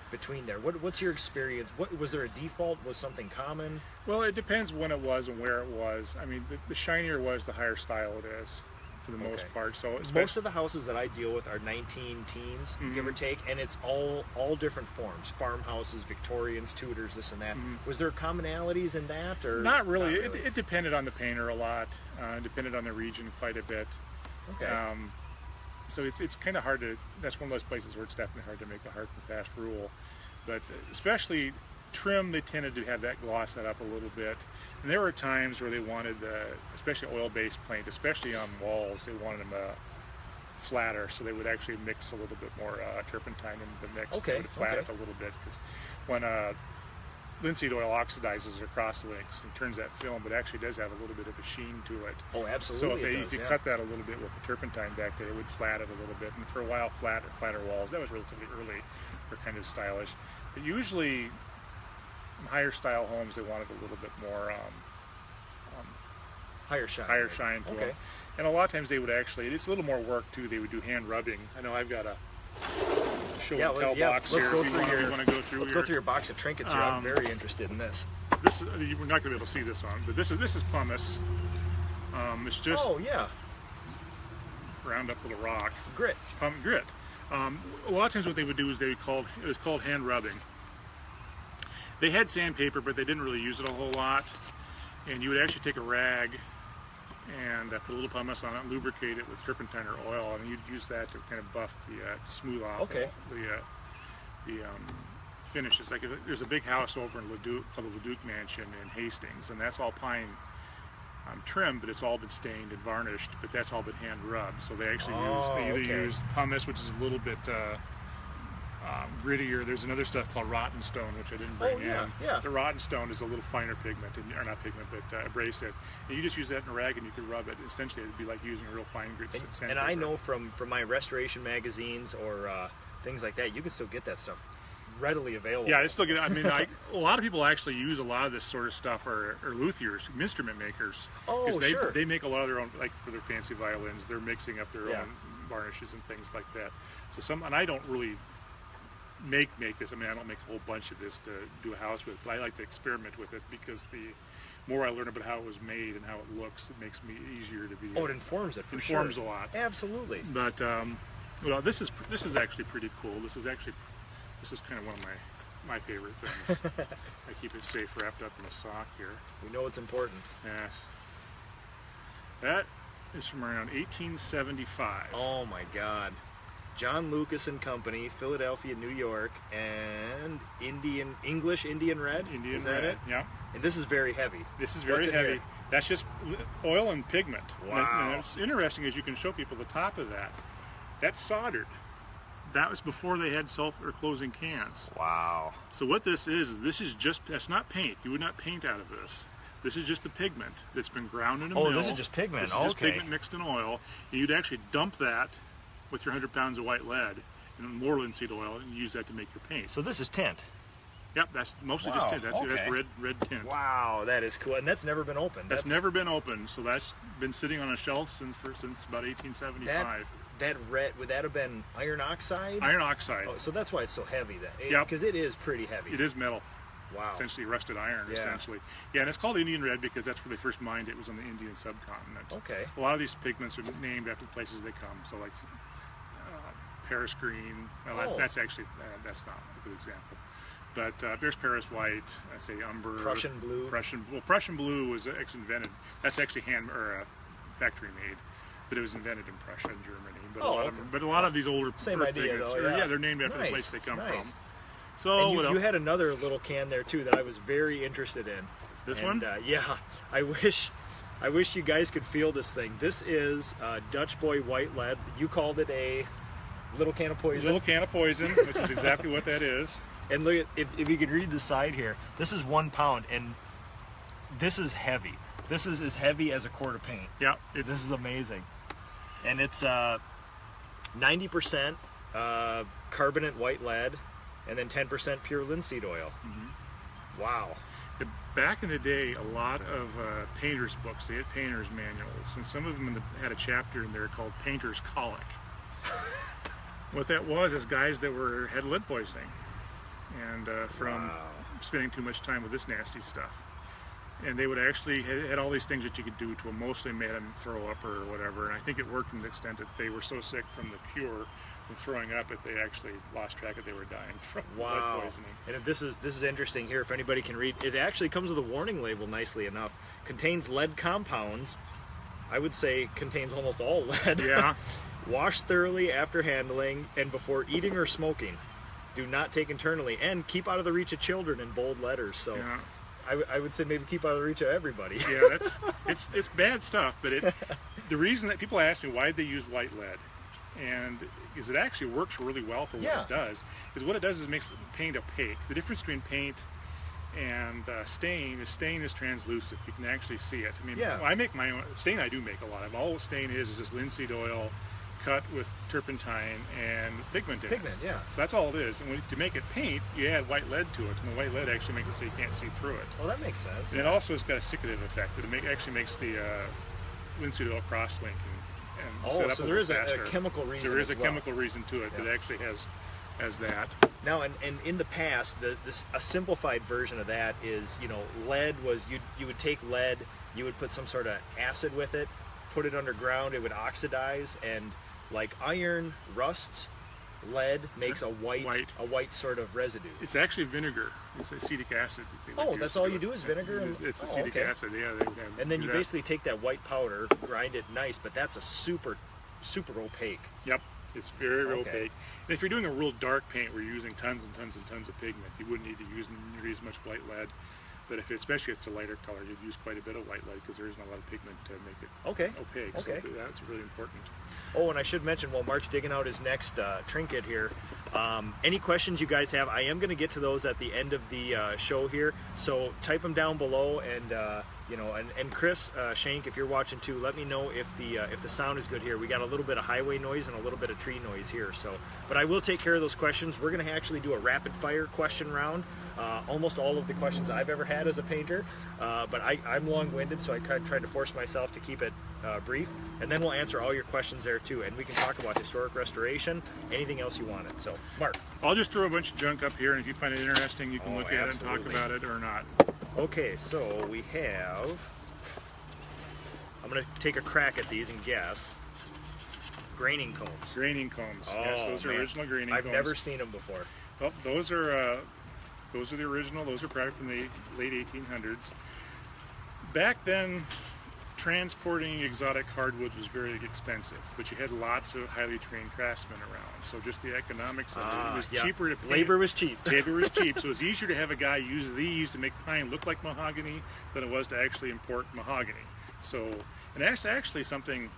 between there. What's your experience? Was there a default? Was something common? Well, it depends when it was and where it was. I mean, the shinier was, the higher style it is, for the most part. So most of the houses that I deal with are 19 teens, give or take, and it's all different forms: farmhouses, Victorians, Tudors, this and that. Was there commonalities in that, or not really? It depended on the painter a lot. Depended on the region quite a bit. Okay. So it's kind of hard to. That's one of those places where it's definitely hard to make a hard and fast rule. But especially trim, they tended to have that gloss set up a little bit. And there were times where they wanted, especially oil-based paint, especially on walls, they wanted them flatter, so they would actually mix a little bit more turpentine into the mix. They would flat it a little bit, because when linseed oil oxidizes across links and turns that film, it actually does have a little bit of a sheen to it. Oh, absolutely. So if you cut that a little bit with the turpentine back there, it would flat it a little bit. And for a while, flatter walls, that was relatively early, were kind of stylish. But usually, in higher style homes, they wanted a little bit more Higher shine. higher shine to them. And a lot of times they would actually, it's a little more work too, they would do hand rubbing. I know I've got a show and tell box here. Let's go through your box of trinkets here. I'm very interested in this. This is, we're not going to be able to see this on, but this is pumice. It's just ground up with a rock. Grit. Grit. A lot of times what they would do is it was called hand rubbing. They had sandpaper, but they didn't really use it a whole lot. And you would actually take a rag and put a little pumice on it, and lubricate it with turpentine or oil, and you'd use that to kind of buff the smooth off the finishes. Like there's a big house over in Leduc called the Leduc Mansion in Hastings, and that's all pine trim, but it's all been stained and varnished, but that's all been hand rubbed. So they actually used pumice, which is a little bit grittier. There's another stuff called rotten stone, which I didn't bring in. The rotten stone is a little finer pigment, or not pigment, but abrasive. And you just use that in a rag and you could rub it. Essentially, it'd be like using a real fine grit sandpaper. And I know from my restoration magazines or things like that, you can still get that stuff readily available. Yeah, it's still good. I mean, a lot of people actually use a lot of this sort of stuff, or luthiers, instrument makers. They make a lot of their own, like for their fancy violins, they're mixing up their own varnishes and things like that. So and I don't really make this. I mean, I don't make a whole bunch of this to do a house with, but I like to experiment with it, because the more I learn about how it was made and how it looks, it makes me easier to be. Oh, it informs it. Informs a lot. Absolutely. But well, this is actually pretty cool. This is kind of one of my favorite things. I keep it safe wrapped up in a sock here. We know it's important. Yes. That is from around 1875. Oh my God. John Lucas and Company, Philadelphia, New York, and English Indian Red. Is that it? Yeah. And this is very heavy. This is very heavy. Here? That's just oil and pigment. Wow. And what's interesting is you can show people the top of that. That's soldered. That was before they had self-closing cans. Wow. So what this is that's not paint. You would not paint out of this. This is just the pigment that's been ground in a mill. Oh, this is just pigment. This is just pigment mixed in oil. And you'd actually dump that with your 100 pounds of white lead and more linseed oil, and use that to make your paint. So this is tint. Yep, that's mostly just tint. That's red tint. Wow, that is cool. And that's never been opened. That's never been opened. So that's been sitting on a shelf since about 1875. That red, would that have been iron oxide? Iron oxide. Oh, so that's why it's so heavy then. Yeah, because it is pretty heavy. It is metal. Wow. Essentially rusted iron, essentially. Yeah, and it's called Indian red because that's where they first mined it, was on the Indian subcontinent. Okay. A lot of these pigments are named after the places they come. So like Paris green. Well, that's actually that's not a good example. But there's Paris white. I say umber. Prussian blue. Prussian blue was actually invented. That's actually factory made, but it was invented in Prussia and Germany. But a lot of these older pigments, they're named after the place they come from. So and you had another little can there too that I was very interested in. This one? Yeah, I wish you guys could feel this thing. This is Dutch Boy white lead. You called it a little can of poison. Little can of poison, which is exactly what that is. And look at, if you could read the side here, this is 1 pound, and this is heavy. This is as heavy as a quart of paint. Yeah, this is amazing. And it's 90% carbonate white lead, and then 10% pure linseed oil. Mm-hmm. Wow. Back in the day, a lot of painters' books, they had painters' manuals, and some of them had a chapter in there called Painter's Colic. What that was is guys that had lead poisoning, and from spending too much time with this nasty stuff. And they would actually had all these things that you could do to them, mostly made them throw up or whatever. And I think it worked to the extent that they were so sick from the cure, from throwing up, that they actually lost track that they were dying from lead poisoning. And this is interesting here. If anybody can read, it actually comes with a warning label. Nicely enough, contains lead compounds. I would say contains almost all lead. Yeah. Wash thoroughly after handling and before eating or smoking. Do not take internally, and keep out of the reach of children in bold letters. So. Yeah. I would say maybe keep out of the reach of everybody. Yeah, it's bad stuff, but the reason that people ask me why they use white lead, and is it actually works really well for what it does, is what it does is it makes paint opaque. The difference between paint and stain is translucent. You can actually see it. I mean, I make my own stain. I do make a lot of. All stain is just linseed oil, cut with turpentine and pigment in it. Pigment, yeah. So that's all it is. And to make it paint, you add white lead to it, and the white lead actually makes it so you can't see through it. Well, that makes sense. And it also has got a secretive effect. It actually makes the linseed oil cross-link and set up so there is a faster. chemical reason. So there is a as well. chemical reason to it that actually has that. Now, and in the past, a simplified version of that is, lead was, you would take lead, you would put some sort of acid with it, put it underground, it would oxidize, and like iron rusts, lead makes a white sort of residue. It's actually vinegar. It's acetic acid. Oh, that's all you do is vinegar? It's acetic acid, yeah. And then you basically take that white powder, grind it nice, but that's a super opaque. Yep. It's very opaque. And if you're doing a real dark paint where you're using tons and tons and tons of pigment, you wouldn't need to use nearly as much white lead. But especially if it's a lighter color, you'd use quite a bit of white lead because there isn't a lot of pigment to make it opaque. So that's really important. Oh, and I should mention, while Mark's digging out his next trinket here, any questions you guys have, I am going to get to those at the end of the show here. So type them down below, and and Chris Shank, if you're watching too, let me know if the sound is good here. We got a little bit of highway noise and a little bit of tree noise here. So, but I will take care of those questions. We're going to actually do a rapid fire question round. Almost all of the questions I've ever had as a painter, but I'm long-winded, so I tried to force myself to keep it brief, and then we'll answer all your questions there too, and we can talk about historic restoration, anything else you wanted. So, Mark. I'll just throw a bunch of junk up here, and if you find it interesting, you can look at it and talk about it or not. Okay, so we have, I'm going to take a crack at these and guess. Graining combs. Graining combs. Oh, yes, those are original graining combs. I've never seen them before. Well, those are the original. Those are probably from the late 1800s. Back then, transporting exotic hardwoods was very expensive, but you had lots of highly trained craftsmen around. So just the economics of it was cheaper to paint. Labor was cheap. Labor was cheap, so it was easier to have a guy use these to make pine look like mahogany than it was to actually import mahogany. So, and that's actually something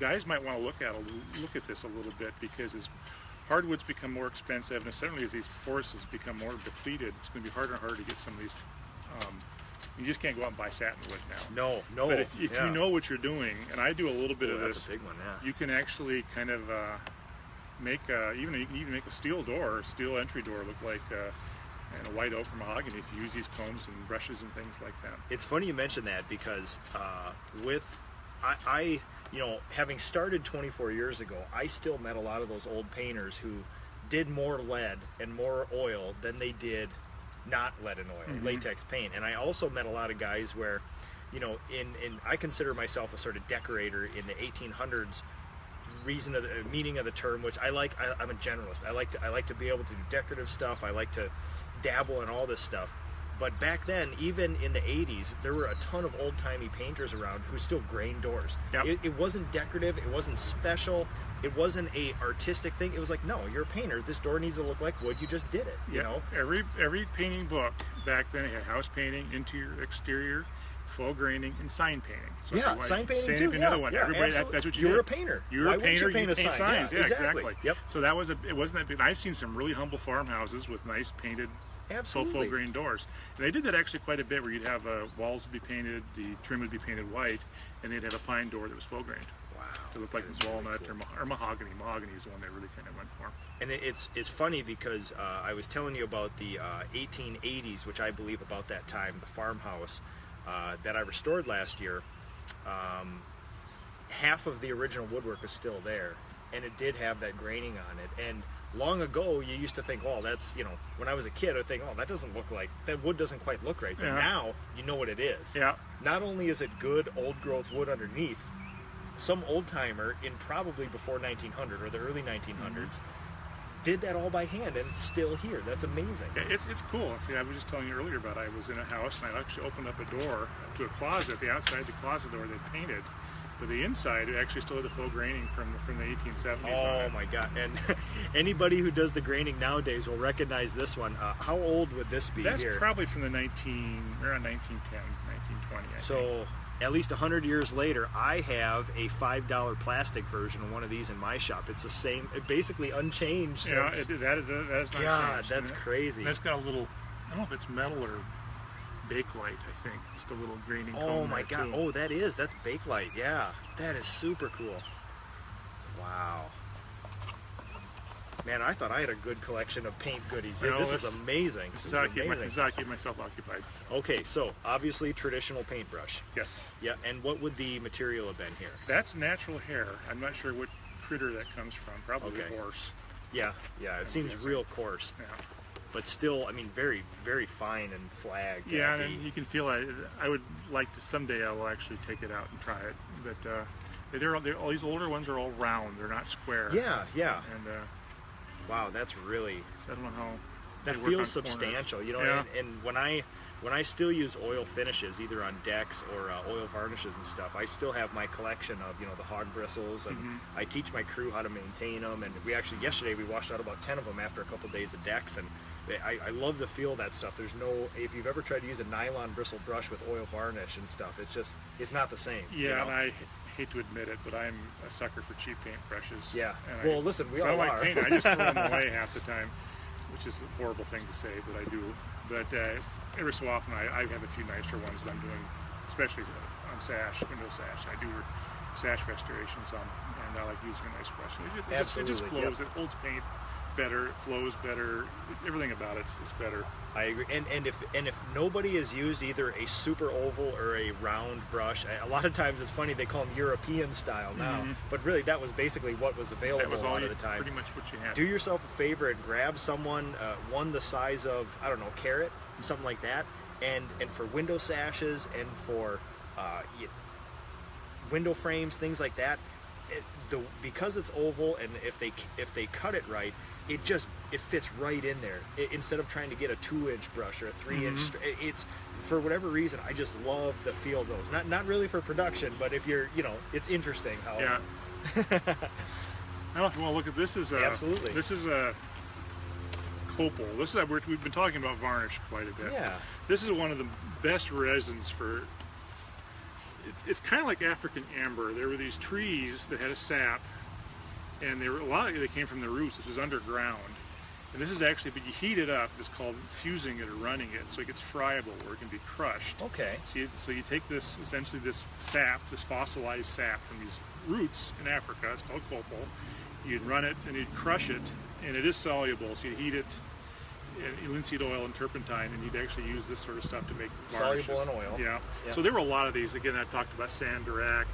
guys might want to look at this a little bit, because as hardwoods become more expensive, and certainly as these forests become more depleted, it's going to be harder and harder to get some of these. You just can't go out and buy satinwood now. No. But if you know what you're doing, and I do a little bit of this, that's a big one, yeah. you can actually kind of make you can even make a steel entry door look like a white oak or mahogany if you use these combs and brushes and things like that. It's funny you mention that, because I having started 24 years ago, I still met a lot of those old painters who did more lead and more oil than they did not lead and oil, latex paint. And I also met a lot of guys where, I consider myself a sort of decorator in the 1800s meaning of the term, which I'm a generalist. I like to be able to do decorative stuff. I like to dabble in all this stuff. But back then, even in the 80s, there were a ton of old-timey painters around who still grained doors. Yep. It wasn't decorative, it wasn't special, it wasn't a artistic thing. It was like, no, you're a painter, this door needs to look like wood, you just did it, you know? Every painting book back then had house painting, interior, exterior, faux graining, and sign painting. So sign painting too. Another one. Everybody, that's what you did. You're a painter. You're a painter, you paint signs. Yeah, exactly. Yep. So it wasn't that big. I've seen some really humble farmhouses with nice painted full grain doors. And they did that actually quite a bit, where you'd have walls would be painted, the trim would be painted white, and they'd have a pine door that was full grained. Wow. To look like it's walnut or mahogany. Mahogany is the one they really kind of went for. And it's funny because I was telling you about the 1880s, which I believe about that time, the farmhouse that I restored last year. Half of the original woodwork is still there, and it did have that graining on it. And long ago, you used to think, oh, that's, when I was a kid, I'd think, oh, that wood doesn't quite look right. But now, you know what it is. Yeah. Not only is it good old growth wood underneath, some old timer in probably before 1900 or the early 1900s did that all by hand, and it's still here. That's amazing. Yeah, it's cool. See, I was just telling you earlier about, I was in a house and I actually opened up a door to a closet. The outside the closet door they painted, but the inside it actually still had the full graining from the 1870s. Oh my God! And anybody who does the graining nowadays will recognize this one. How old would this be? That's here? Probably from the around 1910, 1920. I think. At least 100 years later, I have a $5 plastic version of one of these in my shop. It's the same, basically unchanged. Yeah, that is not God, changed. that's crazy. That's got a little, I don't know if it's metal or Bakelite, I think. Just a little graining comb. Oh my God! Too. That's Bakelite. Yeah, that is super cool. Wow. Man, I thought I had a good collection of paint goodies. No, This is amazing. This is how I keep myself occupied. Okay, so obviously traditional paintbrush. Yes. Yeah, and what would the material have been here? That's natural hair. I'm not sure what critter that comes from. Probably Okay. a horse. Yeah, it seems real coarse. Yeah. But still, I mean, very, very fine and flagged. Yeah, and you can feel it. I would like to someday. I will actually take it out and try it. But all these older ones are all round. They're not square. Yeah. And Wow, that's really. so I don't know how. That they work on feels substantial, you know. Yeah. And when I still use oil finishes, either on decks or oil varnishes and stuff, I still have my collection of the hog bristles, and I teach my crew how to maintain them. And yesterday we washed out about 10 of them after a couple days of decks, and I love the feel of that stuff. There's no, if you've ever tried to use a nylon bristle brush with oil varnish and stuff, it's not the same. Yeah, and I hate to admit it, but I'm a sucker for cheap paint brushes. Yeah. And Well, listen, we all I like are. paint. I just throw them away half the time, which is a horrible thing to say, but I do. But every so often, I have a few nicer ones that I'm doing, especially on window sash. I do sash restorations on, and I like using a nice brush. It just flows. It holds paint better. It flows better. Everything about it is better. I agree. And if nobody has used either a super oval or a round brush, a lot of times it's funny they call them European style now, but really that was basically what was available That was a lot all of the time. pretty much what you had. Do yourself a favor and grab someone one the size of, I don't know, carrot, something like that, and for window sashes and for window frames, things like that. Because it's oval, and if they cut it right, it fits right in there. Instead of trying to get a 2-inch brush or a 3-inch, it's, for whatever reason, I just love the feel of those. Not really for production, but if you're, it's interesting how. Yeah. I don't know if you want to look at this. Absolutely. This is a copal. We've been talking about varnish quite a bit. Yeah. This is one of the best resins for. It's kind of like African amber. There were these trees that had a sap, and a lot of it came from the roots. This was underground, and this is actually, but you heat it up. It's called fusing it or running it, so it gets friable, where it can be crushed. Okay. So you take essentially this sap, this fossilized sap from these roots in Africa. It's called copal. You'd run it and you'd crush it, and it is soluble. So you'd heat it in linseed oil and turpentine, and you'd actually use this sort of stuff to make varnishes. Soluble in oil. Yeah. So there were a lot of these. Again, I talked about Sandorak.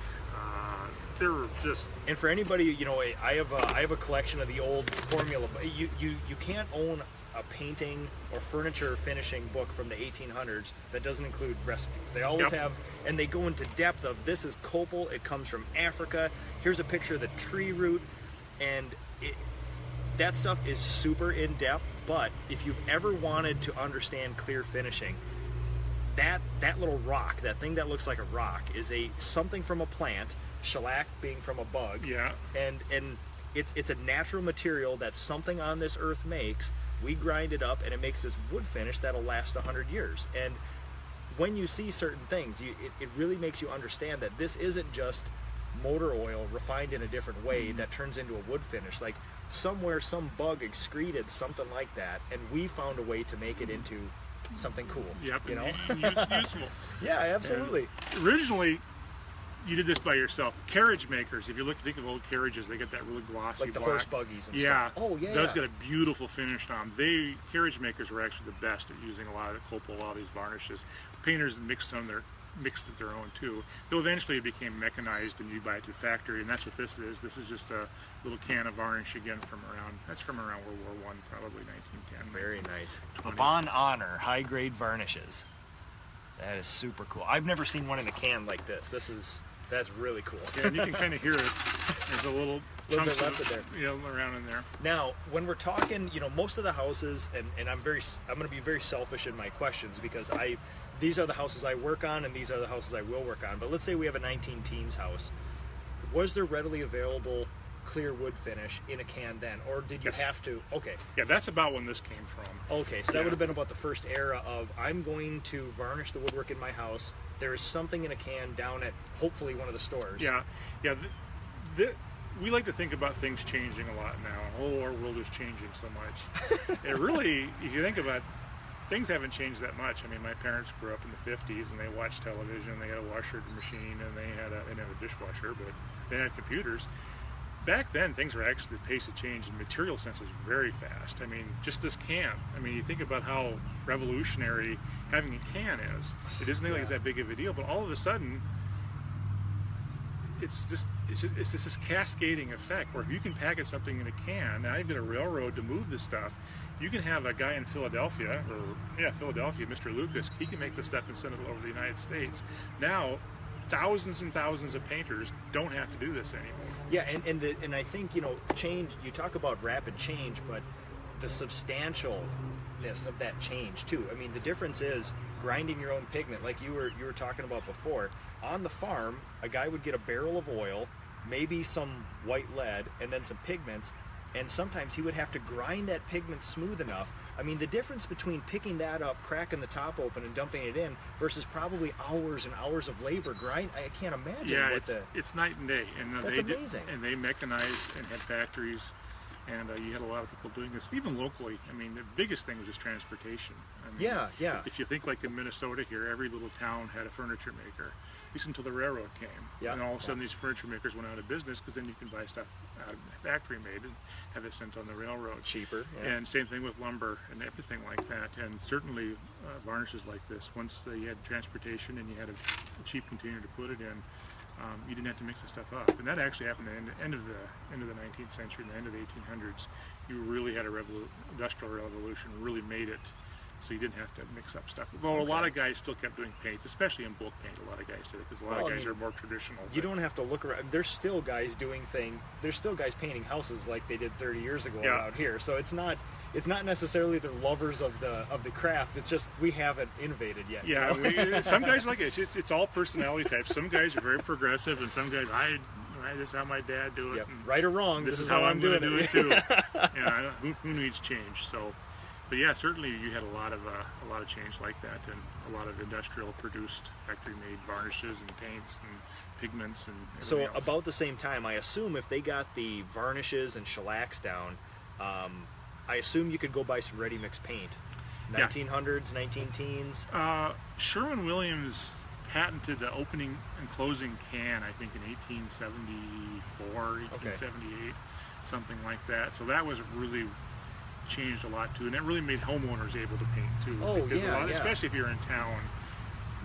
There were just. And for anybody, I have a collection of the old formula. You can't own a painting or furniture finishing book from the 1800s that doesn't include recipes. They always have, and they go into depth of, this is copal, it comes from Africa, here's a picture of the tree root, and that stuff is super in depth. But if you've ever wanted to understand clear finishing, that little rock, that thing that looks like a rock, is something from a plant, shellac being from a bug. Yeah. And it's a natural material that something on this earth makes. We grind it up, and it makes this wood finish that'll last 100 years. And when you see certain things, it really makes you understand that this isn't just motor oil refined in a different way that turns into a wood finish. Like, somewhere some bug excreted something like that, and we found a way to make it into something cool. Yep. Useful. Yeah, absolutely. And originally, you did this by yourself. Carriage makers, if you think of old carriages, they get that really glossy like the black. horse buggies and Yeah. stuff. Oh, yeah. Those get a beautiful finish on them. Carriage makers were actually the best at using a lot of copal, a lot of these varnishes. Painters mixed it their own too. Though eventually it became mechanized, and you buy it to the factory, and that's what this is. This is just a little can of varnish, again, from around World War I, probably 1910. Very nice. 20. Upon Honor, high-grade varnishes. That is super cool. I've never seen one in a can like this. That's really cool. Yeah, and you can kind of hear it. There's a little chunk bit left in there. Around in there. Now, when we're talking, most of the houses, and I'm going to be very selfish in my questions, because these are the houses I work on, and these are the houses I will work on. But let's say we have a 19-teens house. Was there readily available clear wood finish in a can then, or did you have to? Okay. Yeah, that's about when this came from. Okay, so that would have been about the first era of, I'm going to varnish the woodwork in my house. There is something in a can down at hopefully one of the stores. Yeah. We like to think about things changing a lot now. Oh, our world is changing so much. It really, if you think about it, things haven't changed that much. I mean, my parents grew up in the 50s, and they watched television. They had a washer machine, and they didn't have a dishwasher, but they had computers. back then things were actually, the pace of change in material sense was very fast. I mean, just this can. I mean, you think about how revolutionary having a can is. It doesn't think like it's that big of a deal, but all of a sudden, it's just this cascading effect where if you can package something in a can, now you've got a railroad to move this stuff. You can have a guy in Philadelphia, Philadelphia, Mr. Lucas, he can make this stuff and send it over the United States. Now, thousands and thousands of painters don't have to do this anymore. Yeah, and I think, you know, change, you talk about rapid change, but the substantialness of that change too. I mean, the difference is grinding your own pigment, like you were talking about before. On the farm, a guy would get a barrel of oil, maybe some white lead, and then some pigments, and sometimes he would have to grind that pigment smooth enough. I mean, the difference between picking that up, cracking the top open, and dumping it in versus probably hours and hours of labor grind, I can't imagine. Yeah, it's night and day. And that's amazing. And they mechanized and had factories, and you had a lot of people doing this, even locally. I mean, the biggest thing was just transportation. I mean, yeah. If you think like in Minnesota here, every little town had a furniture maker, at least until the railroad came. Yeah. And all of a sudden these furniture makers went out of business because then you can buy stuff out of factory made and have it sent on the railroad. Cheaper. Yeah. And same thing with lumber and everything like that. And certainly varnishes like this, once you had transportation and you had a cheap container to put it in, you didn't have to mix the stuff up. And that actually happened at the end of the 19th century and the end of the 1800s. You really had a industrial revolution, really made it so you didn't have to mix up stuff. Well, a lot of guys still kept doing paint, especially in bulk paint. A lot of guys did it because a lot of guys are more traditional. You don't have to look around. There's still guys there's still guys painting houses like they did 30 years ago out here. So it's not necessarily the lovers of the craft. It's just we haven't innovated yet. Yeah, you know? Some guys like it. It's all personality types. Some guys are very progressive, and some guys, this is how my dad do it. Yep. Right or wrong, this is how I'm going to do it too. Yeah, who needs change? So, but yeah, certainly you had a lot of change like that, and a lot of industrial produced, factory made varnishes and paints and pigments and everything else. About the same time, I assume if they got the varnishes and shellacks down, I assume you could go buy some ready mix paint. 1900s, 19-teens. Sherwin-Williams patented the opening and closing can, I think, in 1874, 1878, something like that. So that was really changed a lot too, and that really made homeowners able to paint too. Especially if you're in town,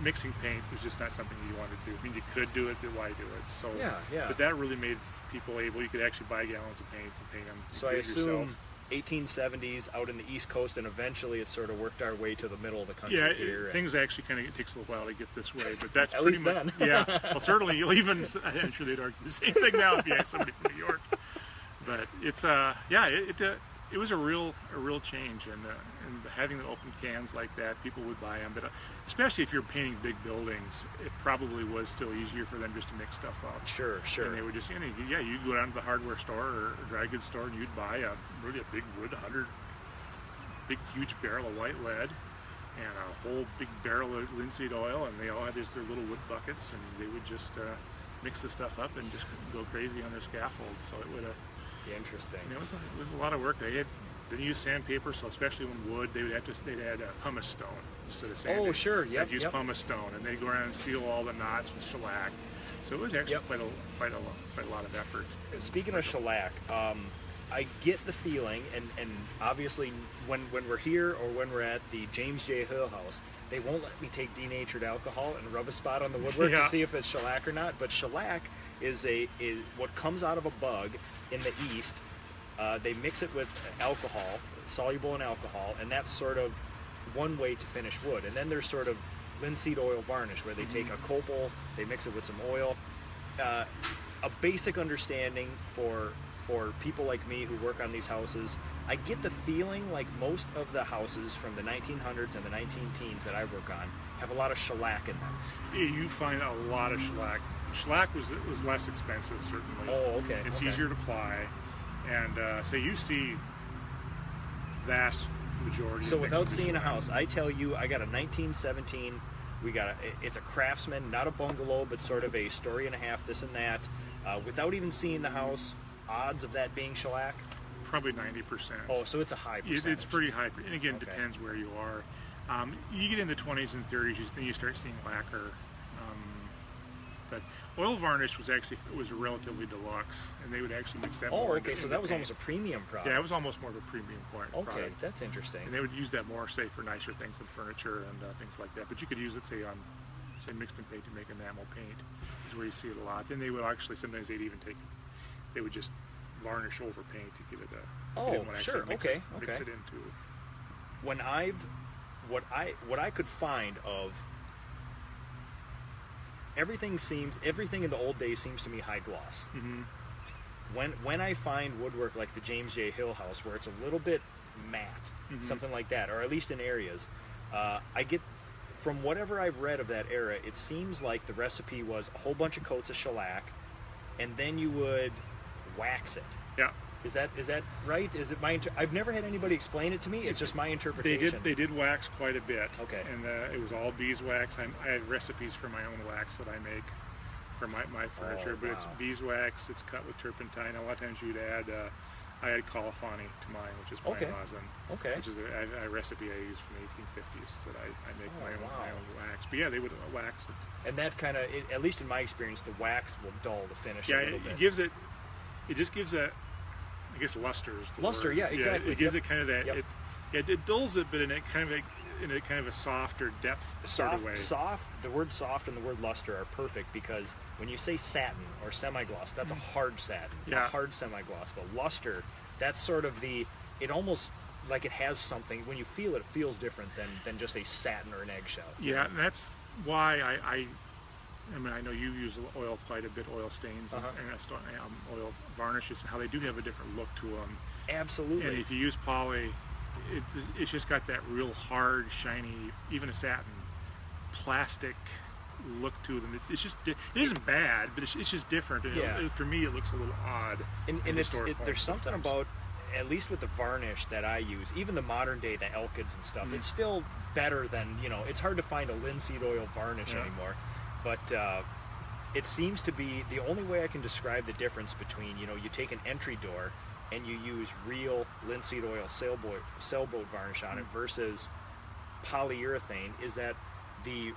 mixing paint was just not something you wanted to do. I mean, you could do it, but why do it? So, but that really made people able. You could actually buy gallons of paint and paint them. So I assume 1870s out in the East Coast, and eventually it sort of worked our way to the middle of the country here. Things actually it takes a little while to get this way, but that's at pretty least much. Then. Yeah, well, certainly you'll even. I'm sure they'd argue the same thing now if you ask somebody from New York. But it's it was a real change, and having the open cans like that, people would buy them. But especially if you're painting big buildings, it probably was still easier for them just to mix stuff up. Sure. And they would just, you'd go down to the hardware store or dry goods store, and you'd buy a big wood, huge barrel of white lead, and a whole big barrel of linseed oil, and they all had their little wood buckets, and they would just mix the stuff up and just go crazy on their scaffolds. So it would interesting. And it was a lot of work. They used sandpaper, so especially when wood, they'd add pumice stone instead of sandpaper. Oh, sure, They'd use pumice stone, and they'd go around and seal all the knots with shellac. So it was actually quite a lot of effort. Speaking of shellac, I get the feeling, and obviously when we're here or when we're at the James J. Hill house, they won't let me take denatured alcohol and rub a spot on the woodwork to see if it's shellac or not. But shellac is what comes out of a bug in the East. They mix it with alcohol, soluble in alcohol, and that's sort of one way to finish wood. And then there's sort of linseed oil varnish, where they take a copal, they mix it with some oil. A basic understanding for people like me who work on these houses, I get the feeling like most of the houses from the 1900s and the 19-teens that I work on have a lot of shellac in them. You find a lot of shellac. Shellac was less expensive, certainly. Oh, okay. It's easier to apply, and so you see vast majority. So without seeing a house, I tell you, I got a 1917. It's a Craftsman, not a bungalow, but sort of a story and a half, this and that. Without even seeing the house, odds of that being shellac? Probably 90%. Oh, so it's a high percentage. It's pretty high, and again, depends where you are. You get in the 20s and 30s, then you start seeing lacquer. But oil varnish was relatively deluxe, and they would actually mix that. Oh, more okay, so that was almost a premium product. Yeah, it was almost more of a premium product. Okay, that's interesting. And they would use that more, say, for nicer things like furniture and things like that. But you could use it, say, on mixed and paint to make enamel paint, is where you see it a lot. And they would actually sometimes they would just varnish over paint to get it. Sure. Mix it into. When what I could find of everything in the old days seems to me high gloss. Mm-hmm. When I find woodwork like the James J. Hill house where it's a little bit matte, mm-hmm. something like that, or at least in areas, I get, from whatever I've read of that era, it seems like the recipe was a whole bunch of coats of shellac, and then you would wax it. Yeah. Is that right? Is it my? I've never had anybody explain it to me. It's just my interpretation. They did wax quite a bit. Okay. And it was all beeswax. I have recipes for my own wax that I make for my furniture, but it's beeswax. It's cut with turpentine. A lot of times you'd add. I add colophony to mine, which is pine rosin. Okay. Which is a recipe I use from the 1850s that I make my own wax. But yeah, they would wax it. And that kind of, at least in my experience, the wax will dull the finish a little bit. It just gives that, I guess, luster. Luster, yeah, exactly. Yeah, it gives it kind of that. Yep. It dulls it, but in a kind of a softer depth sort of way. Soft. The word soft and the word luster are perfect, because when you say satin or semi-gloss, that's a hard satin, a hard semi-gloss. But luster, that's sort of it almost like it has something. When you feel it, it feels different than just a satin or an eggshell. Yeah, and that's why I mean, I know you use oil quite a bit, oil stains and oil varnishes, how they do have a different look to them. Absolutely. And if you use poly, it's just got that real hard, shiny, even a satin, plastic look to them. It isn't bad, but it's just different. For me, it looks a little odd. And there's something about, at least with the varnish that I use, even the modern day, the Elkids and stuff, it's still better than, it's hard to find a linseed oil varnish anymore. But it seems to be the only way I can describe the difference between, you take an entry door and you use real linseed oil sailboat varnish on it versus polyurethane, is that the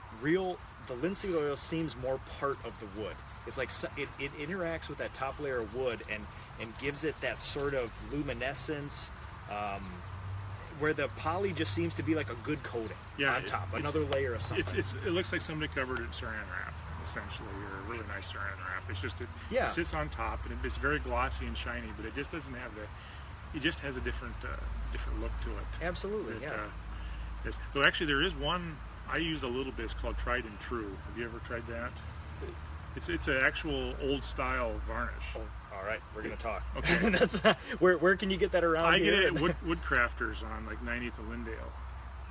linseed oil seems more part of the wood. It's like it interacts with that top layer of wood and gives it that sort of luminescence, where the poly just seems to be like a good coating on top, another layer of something. It looks like somebody covered it in saran wrap, essentially, or a really nice saran wrap. It's just it sits on top, and it's very glossy and shiny, but it just doesn't have it just has a different look to it. Absolutely, So actually, there is one I used a little bit. It's called Tried and True. Have you ever tried that? It's an actual old style varnish. Oh, all right, we're gonna talk. Okay. That's where can you get that around? I get it at Woodcrafters on like 90th and Lindale.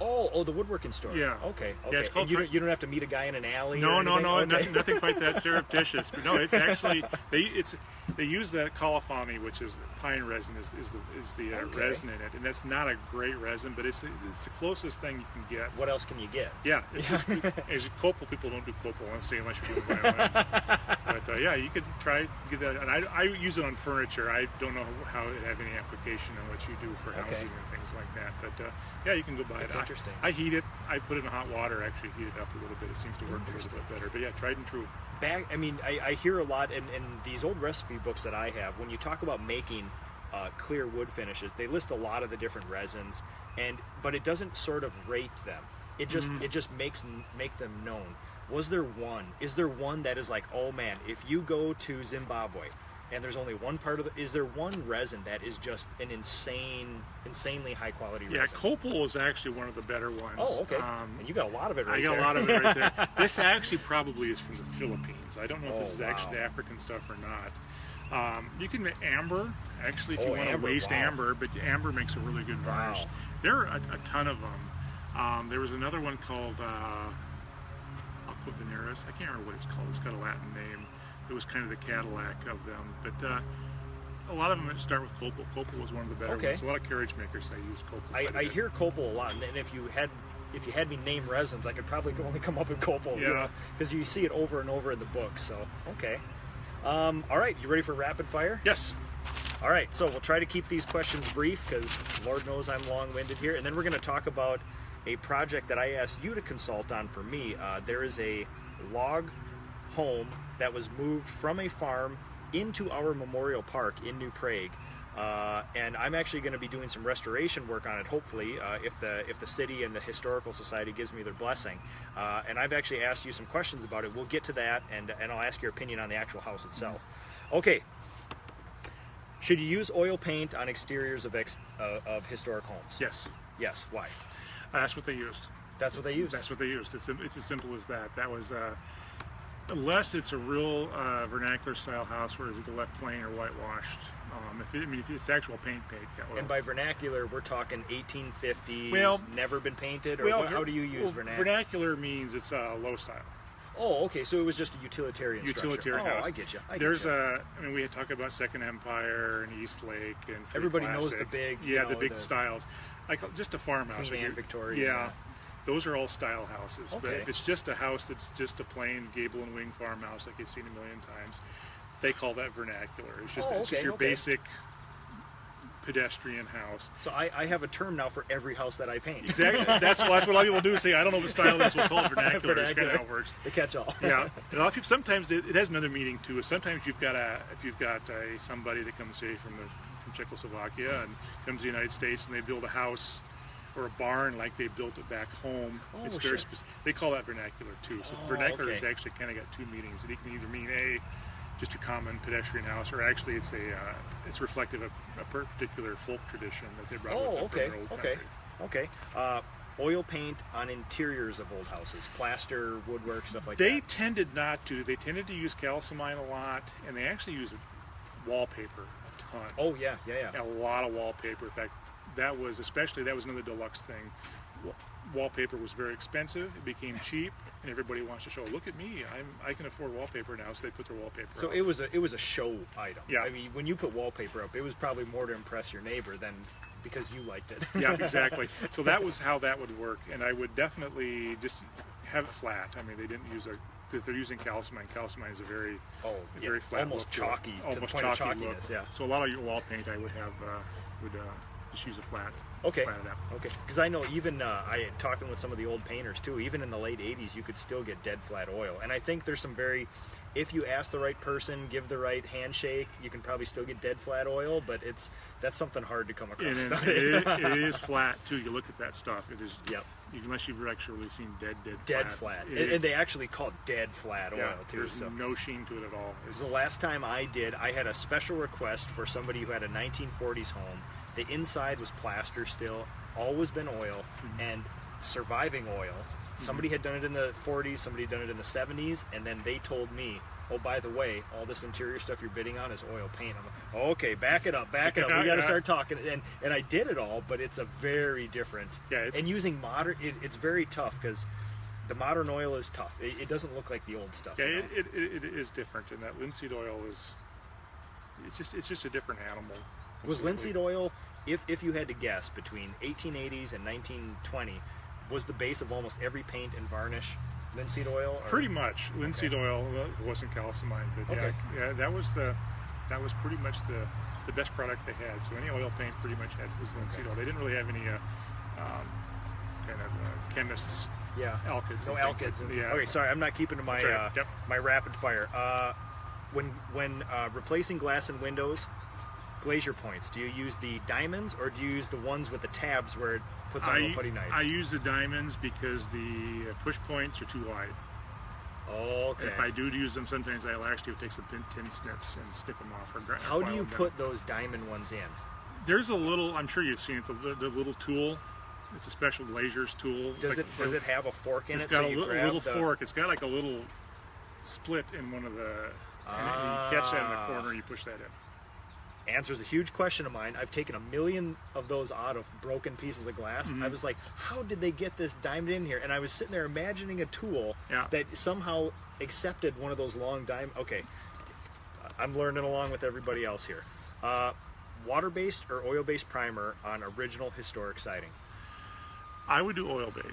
Oh, the woodworking store. Yeah. Okay. Yeah, it's called you don't have to meet a guy in an alley. No, Okay. nothing quite that surreptitious. But no, it's actually they use that colophony, which is pine resin, is the resin in it, and that's not a great resin, but it's the closest thing you can get. What else can you get? Yeah, it's just as copal, people don't do copal unless you're doing violins. But you could try to get that. And I use it on furniture. I don't know how it have any application on what you do for housing and things like that. But you can go buy it. Interesting. I heat it. I put it in hot water. Actually, heat it up a little bit. It seems to work a little bit better. But yeah, Tried and True. I hear a lot in these old recipe books that I have, when you talk about making clear wood finishes, they list a lot of the different resins, but it doesn't sort of rate them. It just make them known. Is there one that is like, oh man, if you go to Zimbabwe and there's only one part of is there one resin that is just an insanely high quality resin? Yeah, copal is actually one of the better ones. Oh, okay. And you got a lot of it right there. I got a lot of it right there. This actually probably is from the Philippines. I don't know if this is actually African stuff or not. You can make amber, actually, if you want to waste amber, but amber makes a really good varnish. There are a ton of them. There was another one called Aqua Veneris. I can't remember what it's called. It's got a Latin name. It was kind of the Cadillac of them, but a lot of them start with copal. Copal was one of the better ones. A lot of carriage makers use copal. I hear copal a lot, and if you had me name resins, I could probably only come up with copal. Yeah, because you see it over and over in the book. So okay, all right, you ready for rapid fire? Yes. All right, so we'll try to keep these questions brief, because Lord knows I'm long-winded here, and then we're going to talk about a project that I asked you to consult on for me. There is a log home that was moved from a farm into our memorial park in New Prague. And I'm actually going to be doing some restoration work on it, hopefully, if the city and the Historical Society gives me their blessing. And I've actually asked you some questions about it. We'll get to that, and I'll ask your opinion on the actual house itself. Okay. Should you use oil paint on exteriors of historic homes? Yes. Yes. Why? That's what they used. That's what they used? That's what they used. It's as simple as that. That was, unless it's a real vernacular style house where it's left plain or whitewashed. If it's actual paint, yeah, oil. And by vernacular, we're talking 1850s, well, never been painted, or how do you use vernacular? Vernacular means it's low style. Oh, okay, so it was just a utilitarian structure. House. Oh, I get you. We had talked about Second Empire and East Lake and everybody Classic. knows the big, the big styles. Like just a farmhouse. Queen Anne Victoria. Yeah, those are all style houses. Okay. But if it's just a house that's just a plain gable and wing farmhouse like you've seen a million times, they call that vernacular. It's just, your basic pedestrian house. So I have a term now for every house that I paint. Exactly. That's what a lot of people do. Say, I don't know what style this. We'll call it vernacular. It's kind of how it works. The catch-all. Yeah. And a lot of people, sometimes it has another meaning too. Sometimes if you've got somebody that comes, say, from Czechoslovakia and comes to the United States and they build a house or a barn like they built it back home. It's very specific. They call that vernacular too. So vernacular has actually kind of got two meanings. It can either mean just a common pedestrian house, or actually it's reflective of a particular folk tradition that they brought with them from their old country. Okay. Oil paint on interiors of old houses, plaster, woodwork, stuff like that. They tended not to. They tended to use calcimine a lot, and they actually use wallpaper a ton. Oh yeah. A lot of wallpaper. In fact, that was another deluxe thing. Wallpaper was very expensive. It became cheap, and everybody wants to show, look at me, I can afford wallpaper now. So they put their wallpaper So up. it was a show item. Yeah. I mean, when you put wallpaper up, it was probably more to impress your neighbor than because you liked it. Yeah, exactly. So that was how that would work, and I would definitely just have it flat. I mean, they didn't use if they're using calcimine. Calcimine is a very flat, almost chalky, to the point of chalkiness. Yeah. So a lot of your wall paint, I would have just use a flat. Okay. Flat it up. Okay. Because I know even talking with some of the old painters too. Even in the late '80s, you could still get dead flat oil, and I think there's some if you ask the right person, give the right handshake, you can probably still get dead flat oil. But that's something hard to come across. And it is flat too. You look at that stuff. It is. Yep. Unless you've actually seen dead flat. And they actually call it dead flat oil too. There's no sheen to it at all. The last time I had a special request for somebody who had a 1940s home. The inside was plaster still, always been oil, and surviving oil. Somebody had done it in the 40s, somebody had done it in the 70s, and then they told me, oh, by the way, all this interior stuff you're bidding on is oil paint. I'm like, okay, back it up. We got to start talking. And I did it all, but it's a very different. Yeah. And using modern, it's very tough because the modern oil is tough. It doesn't look like the old stuff. Yeah, it is different, and that linseed oil it's just a different animal. Was linseed oil, if you had to guess, between 1880s and 1920, was the base of almost every paint and varnish linseed oil? Or? Pretty much. Linseed oil wasn't calcimine, but that was pretty much the best product they had. So any oil paint pretty much was linseed oil. They didn't really have any chemists. Yeah. Alkyds. No alkyds. Okay, sorry, I'm not keeping to my my rapid fire. When replacing glass and windows, glazier points, do you use the diamonds or do you use the ones with the tabs where it puts on a putty knife? I use the diamonds because the push points are too wide. Okay. If I do use them, sometimes I'll actually take some tin snips and snip them off. How do you put those diamond ones in? There's a little, I'm sure you've seen it, the little tool. It's a special glazier's tool. Does it have a fork in it? It's got a little fork. It's got like a little split in one of the, and you catch that in the corner and you push that in. Answers a huge question of mine. I've taken 1 million of those out of broken pieces of glass. I was like, how did they get this diamond in here? And I was sitting there imagining a tool that somehow accepted one of those long diamond. Okay, I'm learning along with everybody else here. Water-based or oil-based primer on original historic siding? I would do oil-based.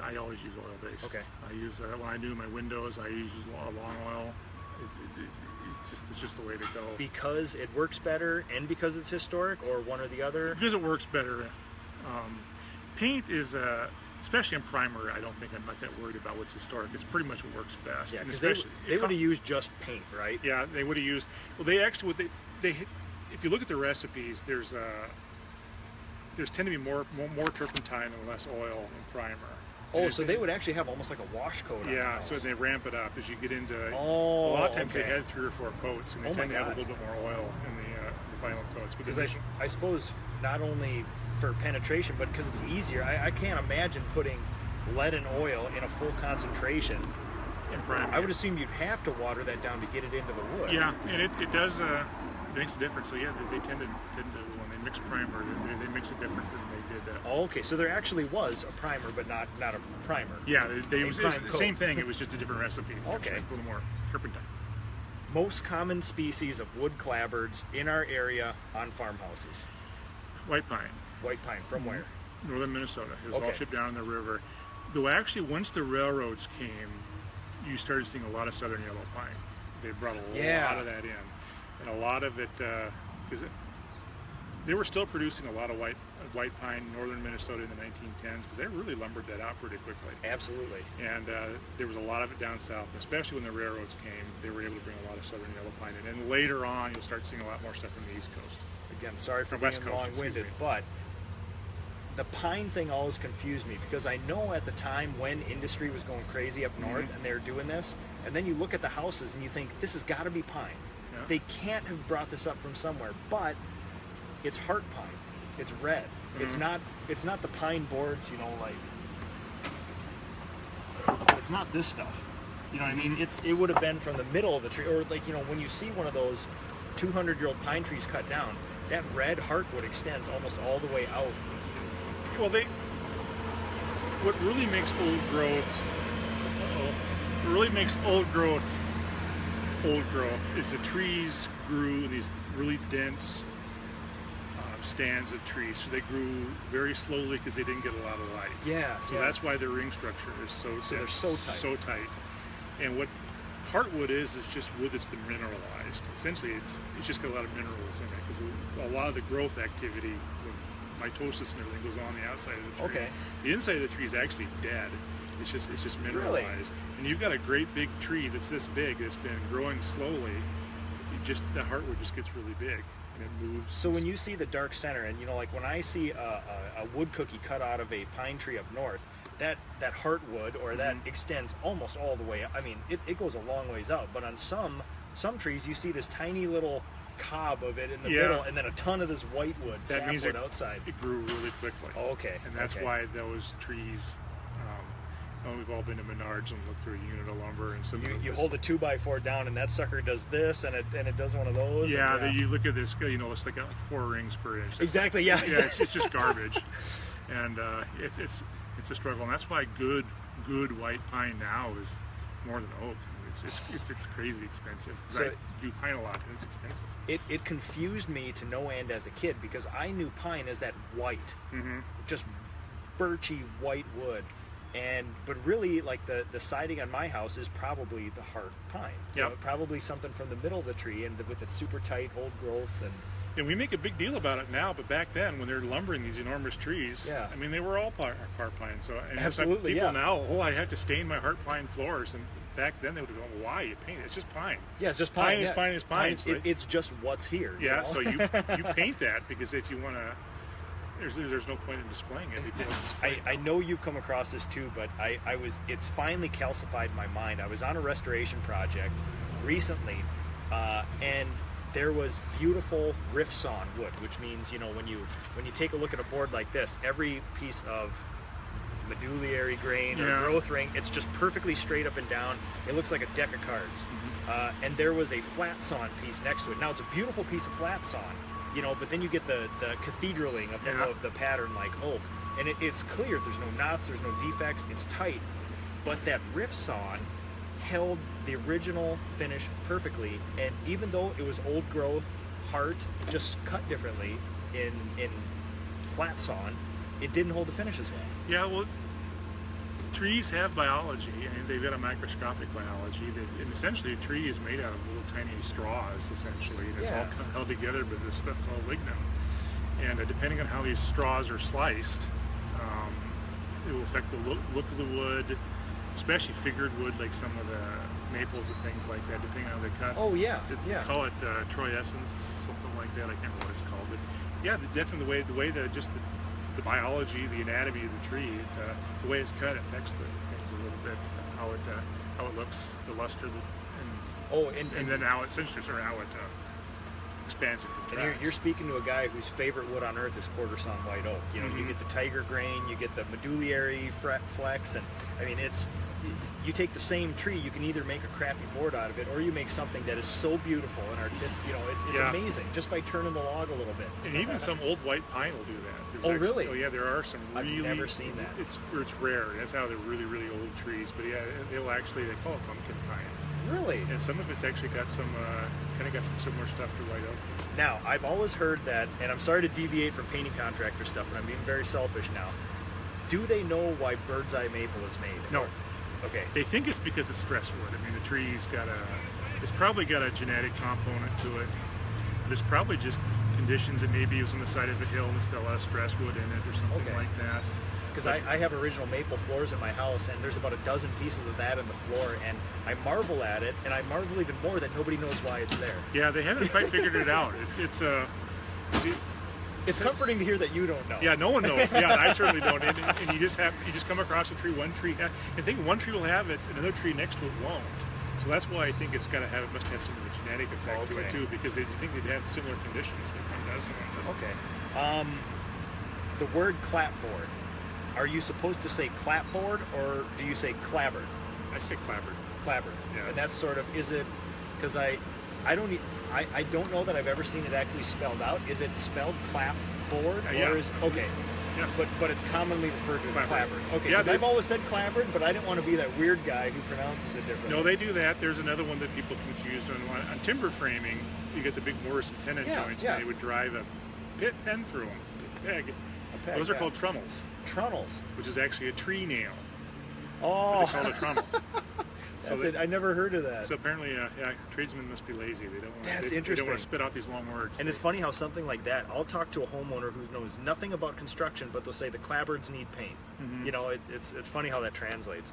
I always use oil-based. Okay. I use when I do my windows, I use long oil. It's just the way to go. Because it works better and because it's historic, or one or the other? Because it works better. Paint is especially in primer, I don't think I'm not that worried about what's historic. It's pretty much what works best. Yeah, and because especially they would have used just paint, right? Yeah, they would have used. Well, they actually they if you look at the recipes, there's tend to be more turpentine and less oil in primer. Oh, so they would actually have almost like a wash coat on Yeah, the so house. they ramp it up as you get into. Oh, a lot of times okay. they had 3 or 4 coats, and they tend to have a little bit more oil in the final coats. Because I suppose not only for penetration, but because it's easier. I can't imagine putting lead and oil in a full concentration. in primer. I would assume you'd have to water that down to get it into the wood. Yeah, and it does. It makes a difference. So yeah, they tend to when they mix primer, they mix it different than they did. Oh, okay, so there actually was a primer, but not a primer. Yeah, it was prime the coat. same thing. It was just a different recipe. So Okay. a little more turpentine. Most common species of wood clapboards in our area on farmhouses. White pine, White pine, from where? northern Minnesota. It was all Okay. shipped down the river. Though actually, once the railroads came, you started seeing a lot of southern yellow pine. They brought a lot of that in, and a lot of it because they were still producing a lot of white pine in northern Minnesota in the 1910s, but they really lumbered that out pretty quickly. Absolutely. And there was a lot of it down south, especially when the railroads came. They were able to bring a lot of southern yellow pine in, and later on, you'll start seeing a lot more stuff from the East Coast. Again, sorry for Or being West Coast, long-winded, excuse me. but the pine thing always confused me because I know at the time when industry was going crazy up north and they were doing this, and then you look at the houses and you think this has got to be pine. Yeah. They can't have brought this up from somewhere, but it's heart pine. It's red. It's not the pine boards, you know, like it's not this stuff. You know what I mean? It would have been from the middle of the tree, or like, you know, when you see one of those 200-year-old pine trees cut down, that red heartwood extends almost all the way out. Well, what really makes old growth is the trees grew in these really dense stands of trees. So they grew very slowly because they didn't get a lot of light. Yeah. So that's why their ring structure is so they're so tight. So tight. And what heartwood is just wood that's been mineralized. Essentially, it's just got a lot of minerals in it because a lot of the growth activity, the mitosis and everything, goes on the outside of the tree. Okay. The inside of the tree is actually dead. It's just mineralized. Really? And you've got a great big tree that's this big that's been growing slowly. The heartwood just gets really big and it moves. So when you see the dark center, and you know, like when I see a wood cookie cut out of a pine tree up north, that heartwood or that extends almost all the way. I mean, it goes a long ways out. But on some trees, you see this tiny little cob of it in the middle, and then a ton of this whitewood, that means sapwood outside. It grew really quickly. Oh, okay. And that's why those trees. We've all been to Menards and looked through a unit of lumber, and some you hold a 2x4 down, and that sucker does this, and it does one of those. Yeah, you look at this. You know, it's like 4 rings per inch. Exactly. Yeah. Yeah, it's just garbage, and it's a struggle, and that's why good white pine now is more than oak. It's crazy expensive. So, I do pine a lot, and it's expensive. It confused me to no end as a kid because I knew pine as that white, just birchy white wood. But really, like the siding on my house is probably the heart pine. You know, probably something from the middle of the tree, and with its super tight old growth. And we make a big deal about it now, but back then when they're lumbering these enormous trees, I mean, they were all heart pine. So absolutely, people now, I had to stain my heart pine floors, and back then they would have gone, why you paint it? It's just pine. Yeah, it's just pine. Pine is pine is pine. It's just what's here. Yeah, you know? so you paint that because if you want to. There's no point in displaying it. I know you've come across this too, but it's finally calcified my mind. I was on a restoration project recently, and there was beautiful rift sawn wood, which means, you know, when you take a look at a board like this, every piece of medullary grain or growth ring, it's just perfectly straight up and down. It looks like a deck of cards. And there was a flat sawn piece next to it. Now it's a beautiful piece of flat sawn. You know, but then you get the cathedraling of the pattern like oak, and it's clear. There's no knots, there's no defects. It's tight, but that rift sawn held the original finish perfectly. And even though it was old growth, heart, just cut differently in flat sawn, it didn't hold the finish as well. Yeah, well, trees have biology, and they've got a microscopic biology. And essentially, a tree is made out of little tiny straws, essentially, and it's all held together by this stuff called lignum. And depending on how these straws are sliced, it will affect the look of the wood, especially figured wood, like some of the maples and things like that, depending on how they cut. Oh yeah, They call it Troy Essence, something like that. I can't remember what it's called, but yeah, definitely the way that just the biology, the anatomy of the tree, the way it's cut affects the things a little bit. How it looks, the luster, and then how it centers or how it expands and contracts. And you're speaking to a guy whose favorite wood on earth is quarter sawn white oak. You know, you get the tiger grain, you get the medullary flex, and I mean you take the same tree, you can either make a crappy board out of it, or you make something that is so beautiful and artistic. You know, it's amazing just by turning the log a little bit. And even some old white pine will do that. Oh, really? Oh, yeah, there are some really. I've never seen that. It's rare. That's how they're really, really old trees. But yeah, they call it pumpkin pine. Really? And some of it's actually got some similar stuff to white oak. Now, I've always heard that, and I'm sorry to deviate from painting contractor stuff, but I'm being very selfish now. Do they know why bird's eye maple is made? No. Okay. They think it's because it's stress wood. I mean, the tree's it's probably got a genetic component to it. There's probably just conditions that maybe it was on the side of a hill and it's got a lot of stress wood in it or something like that. Because I have original maple floors in my house, and there's about a dozen pieces of that in the floor, and I marvel at it, and I marvel even more that nobody knows why it's there. Yeah, they haven't quite figured it out. It's comforting to hear that you don't know. Yeah, no one knows. Yeah, I certainly don't. And you just come across a tree, one tree, and think one tree will have it, another tree next to it won't. So that's why I think it must have some of the genetic effect to it too, because they think they'd have similar conditions, but one doesn't. Okay. The word clapboard. Are you supposed to say clapboard or do you say clabbered? I say clabbered. Clabbered. Yeah. And that's sort of, is it, because I don't know that I've ever seen it actually spelled out. Is it spelled clapboard? Yeah. Or is, okay. Yes. But it's commonly referred to as clabbered. Okay, yeah, because I've always said clabbered, but I didn't want to be that weird guy who pronounces it differently. No, they do that. There's another one that people confused on timber framing. You get the big Morrison tenon joints, and they would drive a pen through them, peg. Those are called trunnels. Trunnels. Which is actually a tree nail. Oh. But they call it a trunnel. That's it. I never heard of that. So apparently, tradesmen must be lazy. They don't want. That's interesting. They don't want to spit out these long words. And it's funny how something like that. I'll talk to a homeowner who knows nothing about construction, but they'll say the clapboards need paint. Mm-hmm. You know, it's funny how that translates.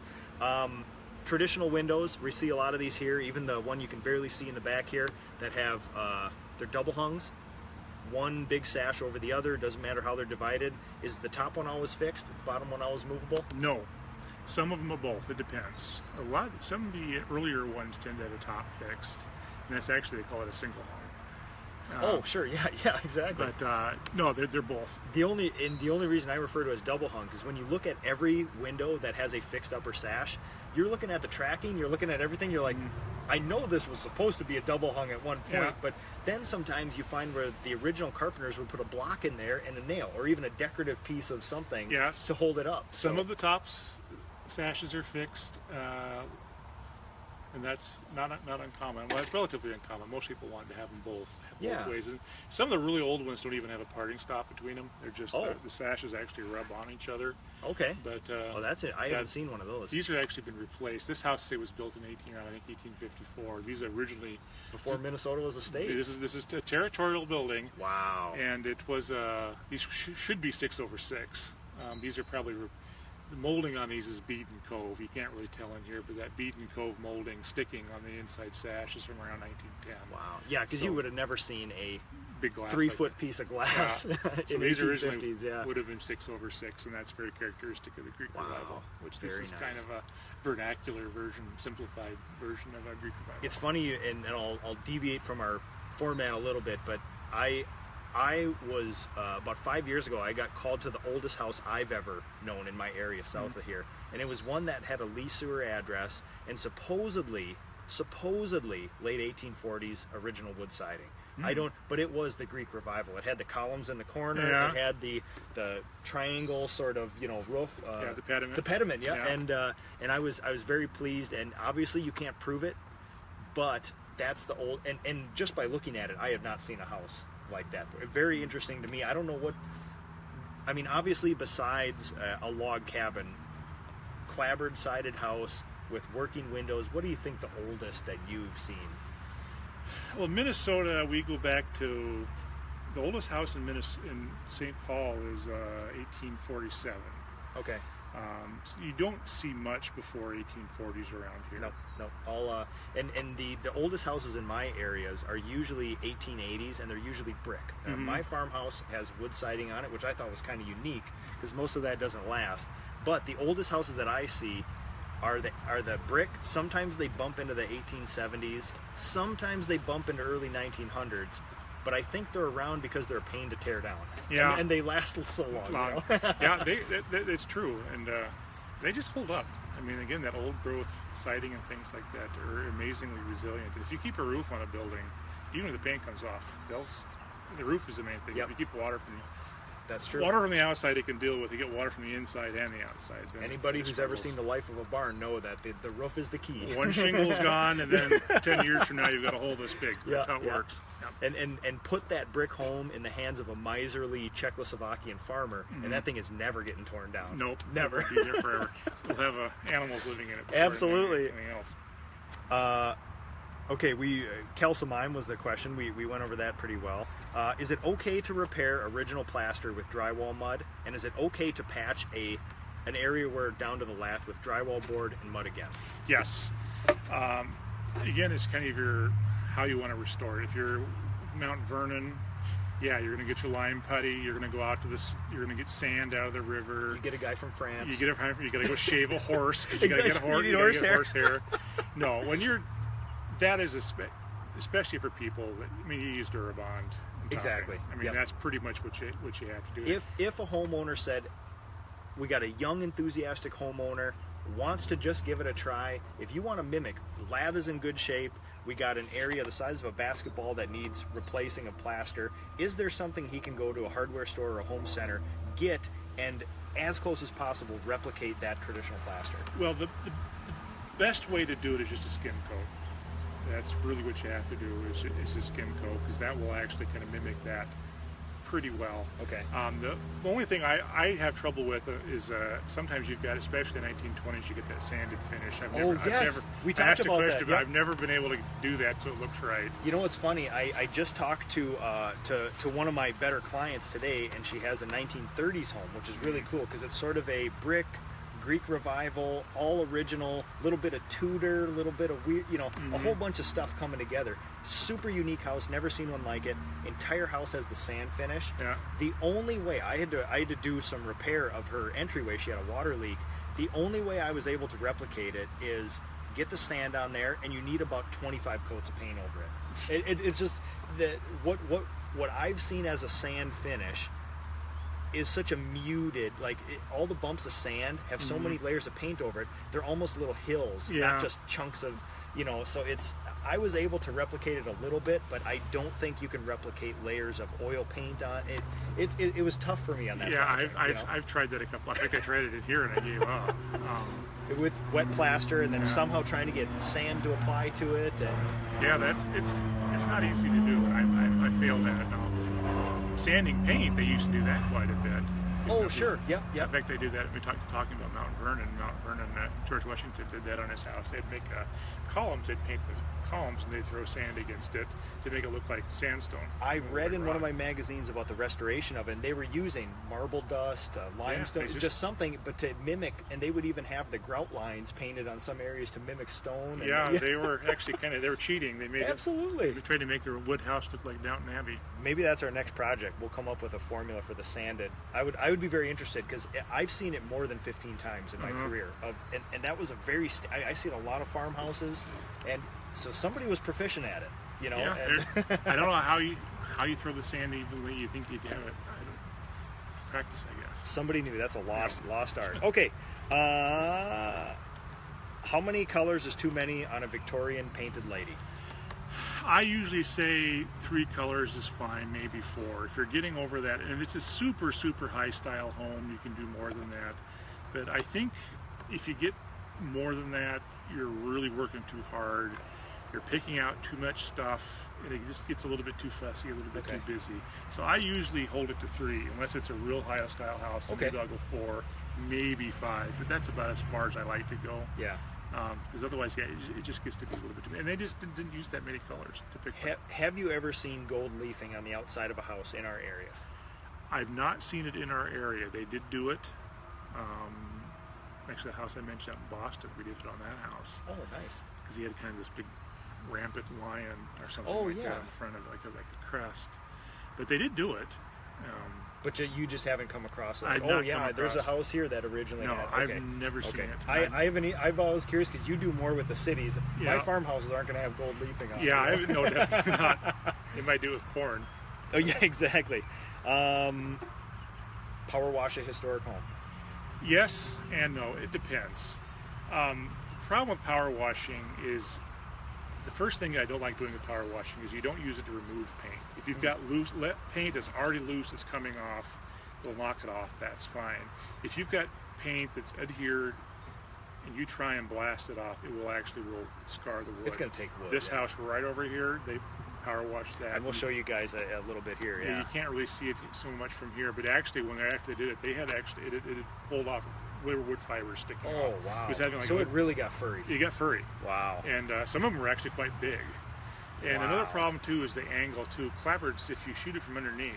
Traditional windows, we see a lot of these here. Even the one you can barely see in the back here that have they're double hungs. One big sash over the other. Doesn't matter how they're divided. Is the top one always fixed? The bottom one always movable? No. Some of them are both. It depends. Some of the earlier ones tend to have the top fixed, and that's actually, they call it a single hung. Oh, sure, yeah, exactly. But no, they're both. The only reason I refer to it as double hung is when you look at every window that has a fixed upper sash, you're looking at the tracking, you're looking at everything. You're like, I know this was supposed to be a double hung at one point, but then sometimes you find where the original carpenters would put a block in there and a nail, or even a decorative piece of something to hold it up. Some of the tops sashes are fixed, and that's not uncommon. Well, it's relatively uncommon. Most people want to have them both ways. And some of the really old ones don't even have a parting stop between them. They're just the sashes actually rub on each other. Okay. But that's it. I haven't seen one of those. These have actually been replaced. This house was built in 1854. These are originally before Minnesota was a state. This is a territorial building. Wow. And it was these should be 6/6. These are probably. The molding on these is beaten cove. You can't really tell in here, but that beaten cove molding sticking on the inside sash is from around 1910. Wow. Yeah, because you would have never seen a big glass 3-foot piece of glass in so these originally would have been 6/6, and that's very characteristic of the Greek Revival, which this is kind of a vernacular version, simplified version of a Greek Revival. It's funny, and I'll deviate from our format a little bit, but I was, about 5 years ago, I got called to the oldest house I've ever known in my area south of here. And it was one that had a Lee Sewer address and supposedly late 1840s original wood siding. But it was the Greek Revival. It had the columns in the corner. Yeah. It had the triangle sort of, roof. The pediment. The pediment, yeah. And I was very pleased. And obviously you can't prove it, but that's the old, and just by looking at it, I have not seen a house like that. Very interesting to me. I don't know what, I mean, obviously besides a log cabin, clapboard sided house with working windows, what do you think the oldest that you've seen? Well, Minnesota, we go back to, the oldest house in St. Paul is 1847. Okay. So you don't see much before 1840s around here. No. All and the oldest houses in my areas are usually 1880s, and they're usually brick. My farmhouse has wood siding on it, which I thought was kind of unique because most of that doesn't last. But the oldest houses that I see are the brick. Sometimes they bump into the 1870s. Sometimes they bump into early 1900s. But I think they're around because they're a pain to tear down. Yeah, and they last so long. You know? Yeah, it's true, and they just hold up. I mean, again, that old growth siding and things like that are amazingly resilient. If you keep a roof on a building, even if the paint comes off, the roof is the main thing. Yep. If you keep water from That's true. water from the outside, they can deal with. You get water from the inside and the outside. Anybody who's ever seen the life of a barn know that the roof is the key. One shingle's gone, and then 10 years from now, you've got a hole this big. That's how it works. Yep. And put that brick home in the hands of a miserly Czechoslovakian farmer, and that thing is never getting torn down. Nope. Never. It'll be there forever. We'll have animals living in it. Absolutely. Anything else. Okay, calcimine was the question. We went over that pretty well. Is it okay to repair original plaster with drywall mud? And is it okay to patch an area where down to the lath with drywall board and mud again? Yes. Again, it's kind of how you want to restore it. If you're Mount Vernon, yeah, you're going to get your lime putty. You're going to go out to this. You're going to get sand out of the river. You get a guy from France. You got to go shave a horse because you got to get a horse. You gotta get horse hair. No, that is especially for people that, I mean, you use Durabond. Exactly. I mean, that's pretty much what you have to do. If a homeowner said, we got a young enthusiastic homeowner wants to just give it a try, if you want to mimic, lath is in good shape, we got an area the size of a basketball that needs replacing of plaster, is there something he can go to a hardware store or a home center, get, and as close as possible replicate that traditional plaster? Well, the best way to do it is just a skim coat. That's really what you have to do is a skim coat, because that will actually kind of mimic that pretty well. Okay. The only thing I have trouble with is sometimes you've got, especially in the 1920s, you get that sanded finish. We talked about that. But I've never been able to do that so it looks right. You know what's funny? I just talked to one of my better clients today, and she has a 1930s home, which is really cool because it's sort of a brick Greek Revival, all original, little bit of Tudor, little bit of weird, a whole bunch of stuff coming together. Super unique house, never seen one like it. Entire house has the sand finish. Yeah. The only way I had to do some repair of her entryway. She had a water leak. The only way I was able to replicate it is get the sand on there, and you need about 25 coats of paint over it. It's just that what I've seen as a sand finish is such a muted, all the bumps of sand have so many layers of paint over it, they're almost little hills, not just chunks of, so I was able to replicate it a little bit, but I don't think you can replicate layers of oil paint on it. It was tough for me on that project. I've tried that a couple, I think I tried it in here and I gave up. With wet plaster and then somehow trying to get sand to apply to it. And yeah, it's not easy to do. I failed at it now. Sanding paint, they used to do that quite a bit. Oh, sure. Yep. In fact, they do that. We talking about Mount Vernon. George Washington did that on his house. They'd make columns. They'd paint the columns and they'd throw sand against it to make it look like sandstone. I read in one of my magazines about the restoration of it, and they were using marble dust, limestone, just something, but to mimic, and they would even have the grout lines painted on some areas to mimic stone. They were actually they were cheating. They made absolutely. They tried to make their wood house look like Downton Abbey. Maybe that's our next project. We'll come up with a formula for the sanded. I would be very interested because I've seen it more than 15 times in my career. And that was I see it in a lot of farmhouses, and so somebody was proficient at it, Yeah, I don't know how you throw the sand evenly. You think you'd have it. I don't practice, I guess. Somebody knew. That's a lost art. Okay. How many colors is too many on a Victorian painted lady? I usually say 3 colors is fine, maybe 4. If you're getting over that, and it's a super, super high style home, you can do more than that. But I think if you get more than that, you're really working too hard. You're picking out too much stuff, and it just gets a little bit too fussy, a little bit too busy. So I usually hold it to 3, unless it's a real high style house. Maybe I'll go 4, maybe 5, but that's about as far as I like to go. Yeah. Because otherwise, it just gets to be a little bit too many. And they just didn't use that many colors to pick from. Have you ever seen gold leafing on the outside of a house in our area? I've not seen it in our area. They did do it. actually the house I mentioned out in Boston, we did it on that house. Oh, nice. Because he had kind of this big rampant lion or something Oh, like yeah. that in front of like a crest. But they did do it. But you just haven't come across it. I've Oh not yeah, come there's a across- house here that originally No, had. Okay. I've never seen Okay. it. I've always curious because you do more with the cities. My Yeah. farmhouses aren't going to have gold leafing on Yeah, them. no, definitely not. They might do it with corn. Oh yeah, exactly. Power wash a historic home. Yes and no, it depends. Problem with power washing is the first thing I don't like doing with power washing is you don't use it to remove paint. If you've got loose paint that's already loose that's coming off, it'll knock it off, that's fine. If you've got paint that's adhered and you try and blast it off, it will scar the wood. It's going to take wood. This yeah. house right over here, they power washed that. And we'll show you guys a little bit here. Yeah, Yeah. you can't really see it so much from here, but actually when they did it, they had it had pulled off wood fibers sticking Oh off. wow. It was having like So it really got furry. it got furry. Wow. And some of them were actually quite big. And another Wow. problem too is the angle too. Clapboards, if you shoot it from underneath,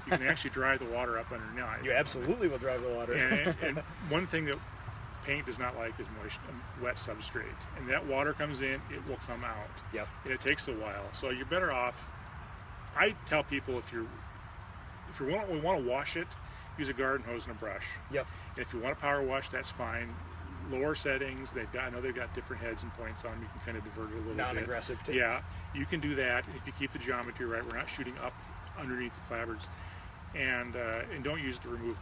you can actually drive the water up underneath. You absolutely will drive the water. And one thing that paint does not like is wet substrate. And that water comes in, it will come out. Yep. And it takes a while. So you're better off. I tell people if you want to wash it, use a garden hose and a brush. Yep. And if you want to power wash, that's fine. Lower settings, I know they've got different heads and points on them. You can kind of divert it a little bit. Non-aggressive too. Yeah, you can do that if you keep the geometry right. We're not shooting up underneath the clapboards, and don't use it to remove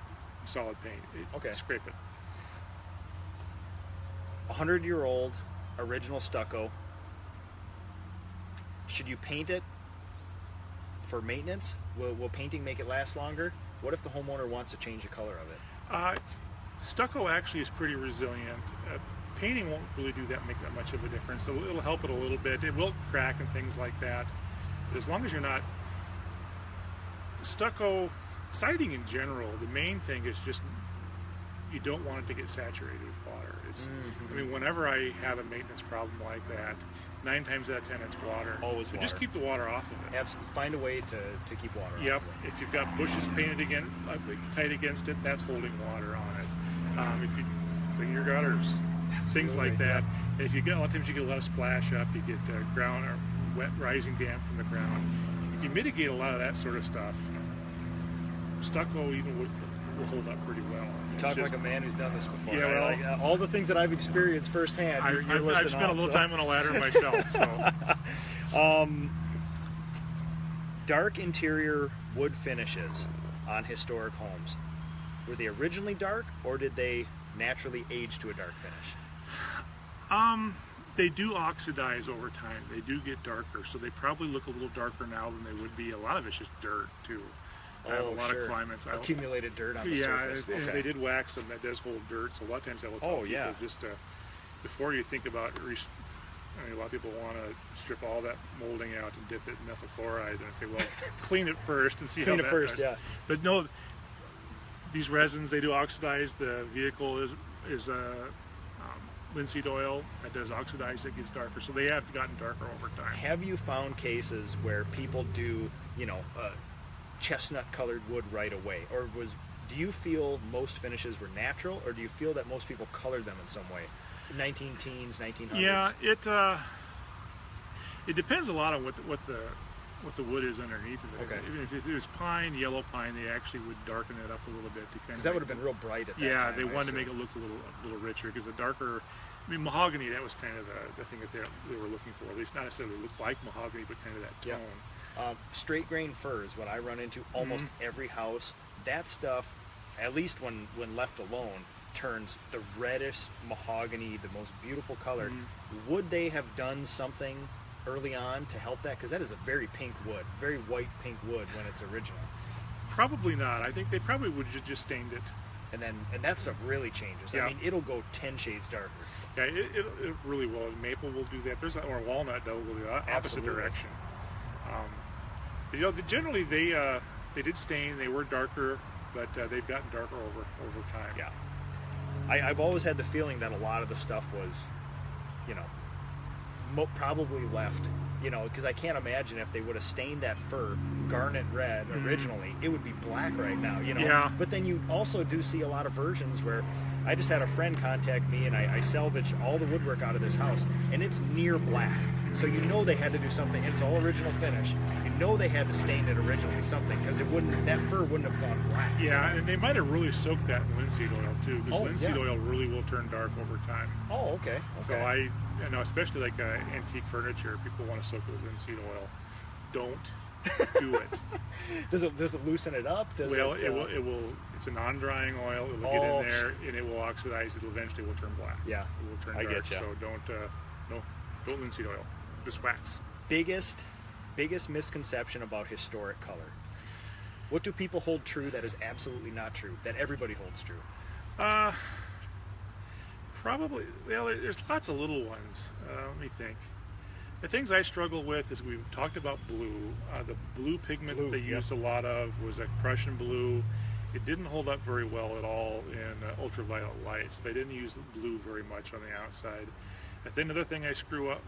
solid paint. Okay. Scrape it. 100-year-old original stucco. Should you paint it for maintenance? Will painting make it last longer? What if the homeowner wants to change the color of it? Stucco actually is pretty resilient. Painting won't really make that much of a difference. So it'll help it a little bit. It will crack and things like that. But as long as you're not stucco siding in general, the main thing is just you don't want it to get saturated with water. I mean, whenever I have a maintenance problem like that, 9 times out of 10 it's water. Always So water. just keep the water off of it. Absolutely. Find a way to keep water off Yep. of it. If you've got bushes painted again, tight against it, that's holding water on it. If you clean your gutters, things like Absolutely, that. And if you get, a lot of times you get a lot of splash up, you get ground or wet rising damp from the ground. If you mitigate a lot of that sort of stuff, stucco even will hold up pretty well. You talk like a man who's done this before. Yeah, right? well, like, all the things that I've experienced firsthand. I've spent a little time on a ladder myself. So. Dark interior wood finishes on historic homes. Were they originally dark, or did they naturally age to a dark finish? They do oxidize over time. They do get darker, so they probably look a little darker now than they would be. A lot of it's just dirt too. I have a lot of climates. Accumulated dirt on the surface. And Okay. they did wax them. That does hold dirt. So a lot of times I will tell people yeah. just before you think about. A lot of people want to strip all that molding out and dip it in methyl chloride, and I say, well, clean it first and see how Clean it that first, does. yeah. But no, these resins, they do oxidize. The vehicle is linseed oil that does oxidize. It gets darker, so they have gotten darker over time. Have you found cases where people do, chestnut colored wood right away, or do you feel most finishes were natural, or do you feel that most people colored them in some way? 19-teens, 1900s. Yeah, it depends a lot on what the wood is underneath of it. Okay. Even if it was pine, yellow pine, they actually would darken it up a little bit to kind of. Because that would have been real bright at that Yeah, time. they I wanted to see. make it look a little richer because the darker. I mean, mahogany. That was kind of the thing that they were looking for. At least not necessarily look like mahogany, but kind of that tone. Yep. Straight grain firs, what I run into almost every house, that stuff, at least when left alone, turns the reddish mahogany, the most beautiful color. Would they have done something early on to help that? Because that is a very pink wood, very white pink wood when it's original. Probably not. I think they probably would have just stained it. And that stuff really changes. Yeah. I mean, it'll go 10 shades darker. Yeah, it really will. Maple will do that. Or walnut will go the opposite Absolutely. direction. Generally they did stain. They were darker, but they've gotten darker over time. Yeah. I've always had the feeling that a lot of the stuff was, probably left You know, because I can't imagine if they would have stained that fur garnet red originally, it would be black right now, you know? Yeah. But then you also do see a lot of versions where I just had a friend contact me and I salvaged all the woodwork out of this house and it's near black. So you know they had to do something. It's all original finish. You know they had to stain it originally something because that fur wouldn't have gone black. Yeah, and they might have really soaked that in linseed oil too, because Oh, linseed yeah. oil really will turn dark over time. Oh, okay. So I know, especially like antique furniture, people want to soak it with linseed oil. Don't do it. Does it loosen it up? It will. It's a non-drying oil. It will get in there and it will oxidize. It eventually will turn black. Yeah, it will turn I dark. get ya. So don't linseed oil. Just wax. Biggest misconception about historic color. What do people hold true that is absolutely not true, that everybody holds true? Probably, well, there's lots of little ones. Let me think. The things I struggle with is we've talked about blue. The blue pigment that they used a lot of was a Prussian blue. It didn't hold up very well at all in ultraviolet lights. They didn't use blue very much on the outside. Another thing they screw up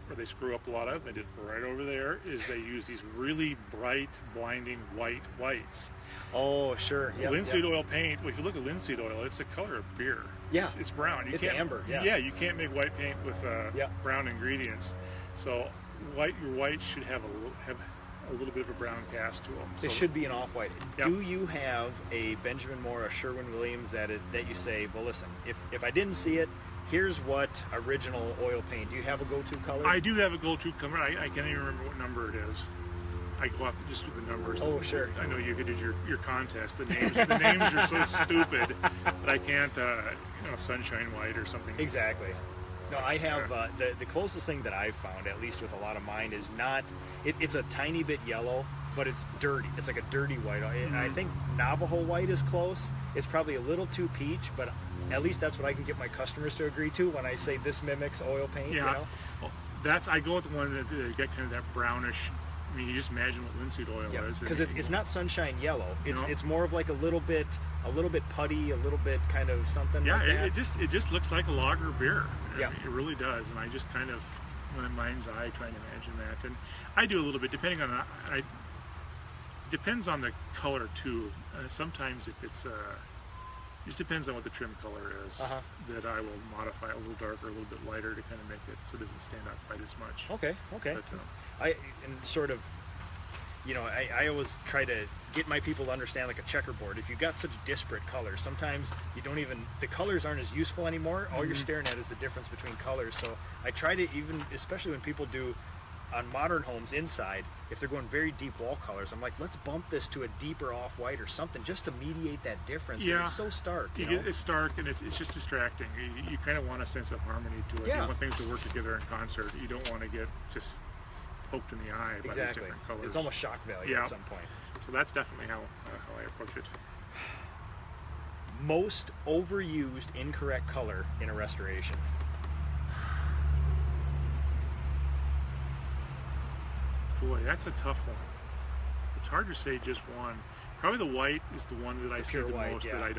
a lot of, they did right over there, is they use these really bright, blinding white whites. Oh, sure. Yep, Linseed oil paint, well, if you look at linseed oil, it's the color of beer. Yeah. It's brown. It's amber, yeah. Yeah, you can't make white paint with brown ingredients. So your white should have a little bit of a brown cast to them. It should be an off-white. Yep. Do you have a Benjamin Moore, a Sherwin-Williams that you say, well, listen, if I didn't see it, here's what original oil paint. Do you have a go-to color? I do have a go-to color. I can't even remember what number it is. I go off to just do the numbers. Oh, sure. I know you could do your contest. The names are so stupid that I can't, sunshine white or something. Exactly. No, I have the closest thing that I've found, at least with a lot of mine, is not. It's a tiny bit yellow, but it's dirty. It's like a dirty white. And I think Navajo white is close. It's probably a little too peach, but at least that's what I can get my customers to agree to when I say this mimics oil paint. Yeah. You know? Well, I go with the one that get kind of that brownish. I mean, you just imagine what linseed oil is. Because it's not sunshine yellow. No. It's more of like a little bit putty, a little bit kind of something. Yeah, like that. it just looks like a lager beer. Yeah, I mean, it really does. And I just kind of, in my mind's eye, trying to imagine that. And I do a little bit, depending on depends on the color too. Sometimes if it's just depends on what the trim color is. That I will modify a little darker, a little bit lighter to kind of make it so it doesn't stand out quite as much. Okay. But, I always try to get my people to understand, like a checkerboard. If you've got such disparate colors, sometimes the colors aren't as useful anymore. All you're staring at is the difference between colors. So I try to especially when people do on modern homes inside, if they're going very deep wall colors, I'm like, let's bump this to a deeper off-white or something just to mediate that difference. Yeah. It's so stark. It's stark and it's just distracting. You kind of want a sense of harmony to it. Yeah. You want things to work together in concert. You don't want to get just poked in the eye by these different colors. It's almost shock value at some point. So that's definitely how I approach it. Most overused incorrect color in a restoration. Boy, that's a tough one. It's hard to say just one. Probably the white is the one that I see the white, most that I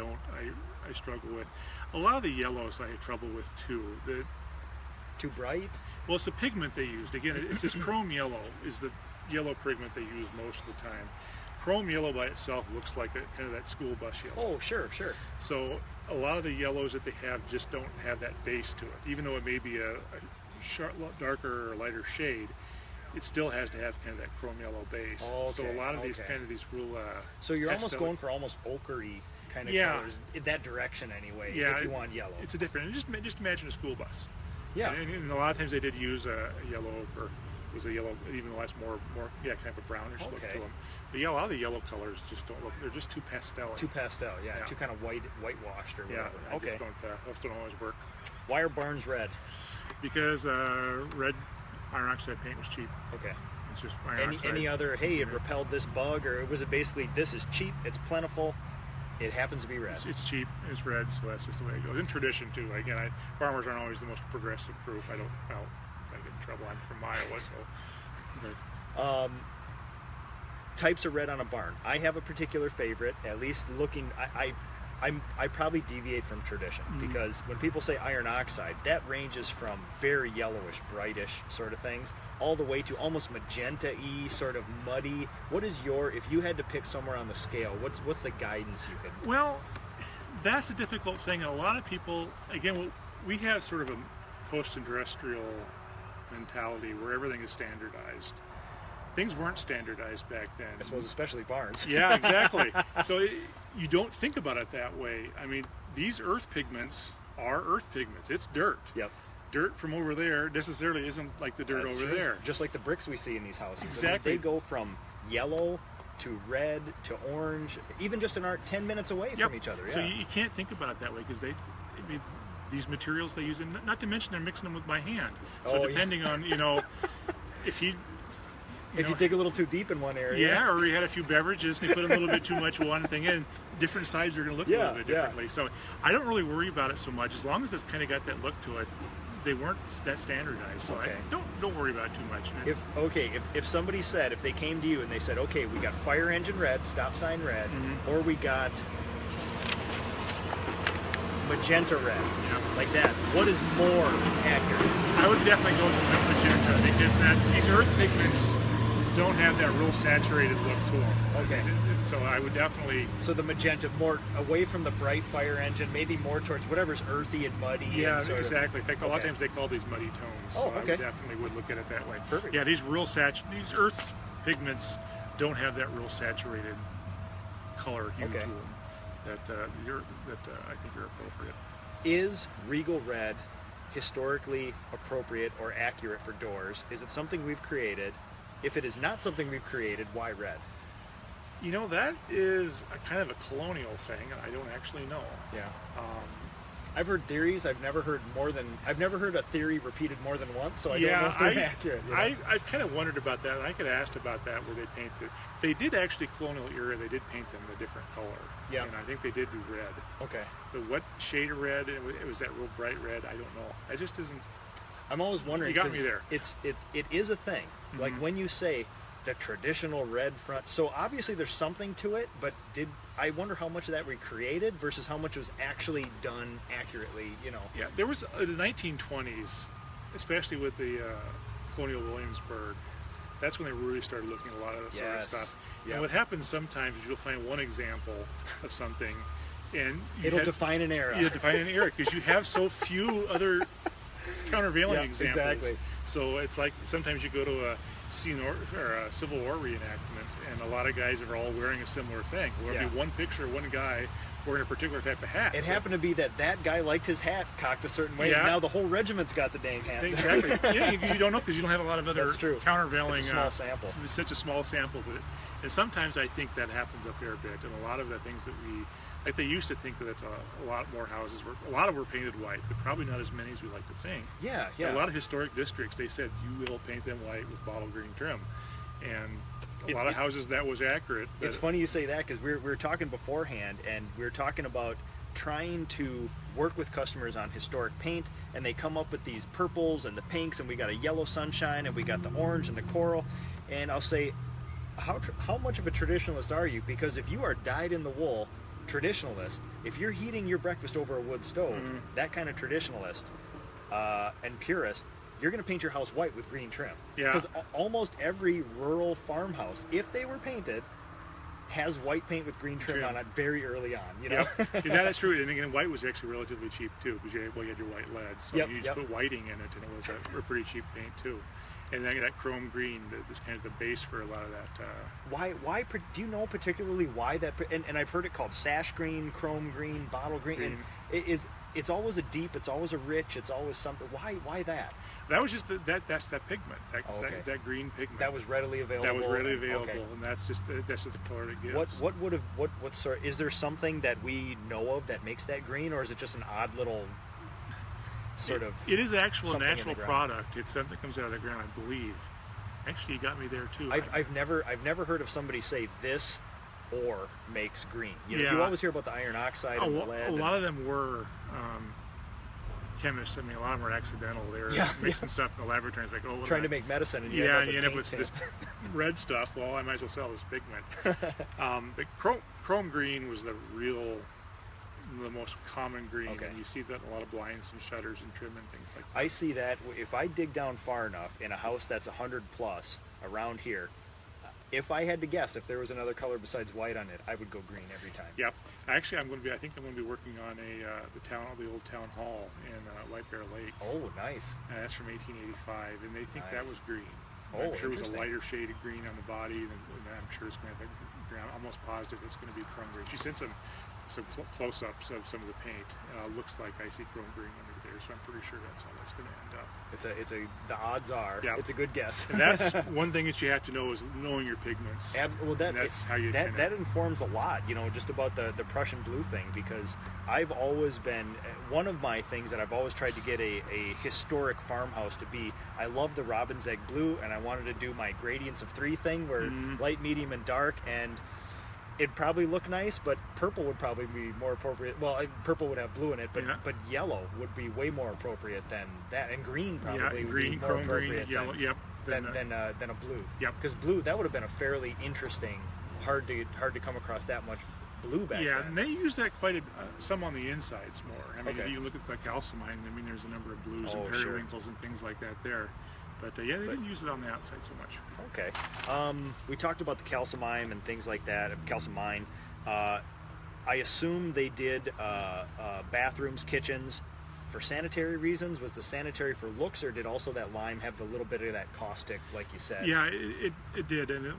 struggle with. A lot of the yellows I have trouble with too. Too bright? Well, it's the pigment they used. Again, it's this chrome yellow is the yellow pigment they use most of the time. Chrome yellow by itself looks like kind of that school bus yellow. Oh, sure. So a lot of the yellows that they have just don't have that base to it. Even though it may be a darker or lighter shade, it still has to have kind of that chrome yellow base. Oh, okay. So a lot of these kind of these real so you're almost going for almost ochre-y kind of colors in that direction anyway. Yeah, if you want yellow. It's a different. Just imagine a school bus. Yeah. And a lot of times they did use a yellow ochre. It was a yellow, even though that's more kind of a brownish look to them. But yeah, a lot of the yellow colors just don't look. They're just too pastel. Too pastel, yeah. Too kind of whitewashed or whatever. Yeah. Those don't always work. Why are barns red? Because red iron oxide paint was cheap. Okay. It's just iron oxide. Any other? Hey, it repelled this bug, or was it basically this is cheap, it's plentiful, it happens to be red? It's cheap, it's red, so that's just the way it goes. In tradition too. Again, farmers aren't always the most progressive group. I get in trouble. I'm from Iowa, so. Types of red on a barn. I have a particular favorite. At least looking, I probably deviate from tradition because when people say iron oxide, that ranges from very yellowish, brightish sort of things, all the way to almost magenta-y, sort of muddy. What is if you had to pick somewhere on the scale, what's the guidance you could? Well, that's a difficult thing. A lot of people, again, we have sort of a post-industrial mentality where everything is standardized. Things weren't standardized back then. I suppose especially barns. Yeah, exactly. So you don't think about it that way. I mean, these earth pigments are earth pigments. It's dirt. Yep. Dirt from over there necessarily isn't like the dirt over there. Just like the bricks we see in these houses. Exactly. I mean, they go from yellow to red to orange, even just 10 minutes away from each other. Yeah. So you can't think about it that way because these materials they use, and not to mention they're mixing them with by hand. So depending on, if you dig a little too deep in one area. Yeah, or you had a few beverages and you put a little bit too much of one thing in, different sides are going to look a little bit differently. So I don't really worry about it so much. As long as it's kind of got that look to it, they weren't that standardized. So I don't worry about it too much. If somebody said, if they came to you and they said, okay, we got fire engine red, stop sign red, or we got magenta red, like that, what is more accurate? I would definitely go with the magenta because these earth pigments don't have that real saturated look to them. Okay. So I would definitely... So the magenta, more away from the bright fire engine, maybe more towards whatever's earthy and muddy. Yeah, and exactly. In fact, a lot of times they call these muddy tones. So I definitely would look at it that way. Perfect. Yeah, these earth pigments don't have that real saturated color hue to them that I think are appropriate. Is Regal Red historically appropriate or accurate for doors? Is it something we've created? If it is not something we've created, why red? That is a kind of a colonial thing. I don't actually know. Yeah. I've heard theories. I've never heard a theory repeated more than once, so I don't know if they're accurate. I've kind of wondered about that, and I could have asked about that where they painted. They did actually, colonial era, they did paint them a different color. Yeah. And I think they did do red. Okay. But what shade of red, it was that real bright red, I don't know. I just isn't... I'm always wondering. You got me there. It is a thing. Like when you say the traditional red front, so obviously there's something to it, but I wonder how much of that we created versus how much was actually done accurately, Yeah, there was the 1920s, especially with the Colonial Williamsburg, that's when they really started looking at a lot of that sort of stuff. Yep. And what happens sometimes is you'll find one example of something, and it'll define an era. Yeah, define an era, because you have so few other countervailing examples. Exactly. So it's like sometimes you go to a Civil War reenactment, and a lot of guys are all wearing a similar thing. There'll be one picture of one guy wearing a particular type of hat. It happened to be that guy liked his hat cocked a certain way, and now the whole regiment's got the dang hat. Exactly. Yeah, you don't know because you don't have a lot of other countervailing. It's a small sample. It's such a small sample, and sometimes I think that happens a fair bit. And a lot of the things that like they used to think that a lot more houses were painted white, but probably not as many as we like to think. Yeah. A lot of historic districts, they said you will paint them white with bottle green trim, and a lot of houses that was accurate. It's funny you say that because we were talking beforehand, and we were talking about trying to work with customers on historic paint, and they come up with these purples and the pinks, and we got a yellow sunshine, and we got the orange and the coral, and I'll say, how much of a traditionalist are you? Because if you are dyed-in-the-wool traditionalist, if you're heating your breakfast over a wood stove, that kind of traditionalist and purist, you're going to paint your house white with green trim. Yeah. Because almost every rural farmhouse, if they were painted, has white paint with green trim on it very early on. Yeah, that's true. And again, white was actually relatively cheap too, because you had your white lead, so you just put whiting in it, and it was a pretty cheap paint too. And then that chrome green is kind of the base for a lot of that. Why? Do you know particularly why that? And I've heard it called sash green, chrome green, bottle green. And it's always a deep, it's always a rich, it's always something. Why that? That was just that's that pigment, that green pigment. That was readily available. And that's just the color it gives. What sort? Is there something that we know of that makes that green, or is it just an odd little? It is actual natural product. It's something that comes out of the ground, I believe. Actually, you got me there too. I've never heard of somebody say this ore makes green. You always hear about the iron oxide and the lead. A lot of them were chemists. I mean, a lot of them were accidental. They were mixing stuff in the laboratory. It's like, trying to make medicine, and you end up with this red stuff. Well, I might as well sell this pigment. But chrome green was the real the most common green. Okay. And you see that in a lot of blinds and shutters and trim and things like that. I see that if I dig down far enough in a house that's 100 plus around here, if I had to guess if there was another color besides white on it, I would go green every time. Yep. Actually, I think I'm going to be working on the old town hall in White Bear Lake. Oh, nice. That's from 1885, and they think that Nice. was green. Oh, I'm sure it was a interesting. lighter shade of green on the body, and I'm sure it's going to have green. I'm almost positive it's going to be chrome green. She sent some close-ups of some of the paint. Looks like I see chrome green under there, so I'm pretty sure that's how that's going to end up. The odds are, Yeah. it's a good guess. And that's one thing that you have to know is knowing your pigments. Well, That's how you kind of- that informs a lot, just about the Prussian blue thing, because I've always been, one of my things that I've always tried to get a historic farmhouse to be, I love the robin's egg blue, and I wanted to do my gradients of 3 thing where light, medium, and dark, and it'd probably look nice, but purple would probably be more appropriate. Well, purple would have blue in it, but yellow would be way more appropriate than that, and green probably would be more chrome appropriate green, yellow, yep. than a blue. Yep. Because blue, that would have been a fairly interesting, hard to come across that much blue back Yeah, then. and they use that quite some on the insides more. I mean, Okay. if you look at the calcimine, there's a number of blues and sure. periwinkles and things like that there. But they didn't use it on the outside so much. Okay. We talked about the calcimine and things like that. Calcimine. I assume they did bathrooms, kitchens for sanitary reasons. Was the sanitary for looks, or did also that lime have the little bit of that caustic, like you said? Yeah, it did, and it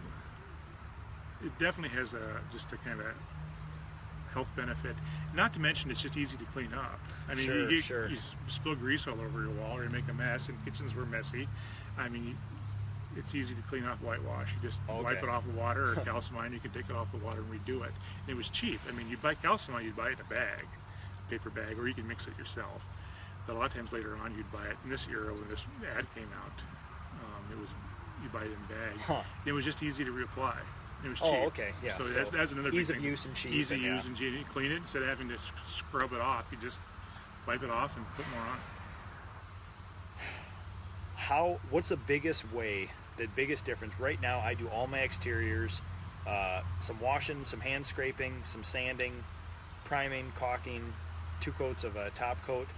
definitely has just a kind of health benefit. Not to mention, it's just easy to clean up. I mean, you spill grease all over your wall, or you make a mess, and kitchens were messy. I mean, it's easy to clean off whitewash. You just wipe it off with water, or calcimine, you can take it off with water and redo it. And it was cheap. I mean, you buy calcimine, you'd buy it in a bag, paper bag, or you can mix it yourself. But a lot of times later on, you'd buy it. In this era, when this ad came out, you buy it in bags. It was just easy to reapply. It was cheap. Oh, okay, yeah. So that's another ease big of thing. use and cheap. Easy use and cheap. You clean it instead of having to scrub it off. You just wipe it off and put more on. What's the biggest difference? Right now, I do all my exteriors, some washing, some hand scraping, some sanding, priming, caulking, 2 coats of a top coat.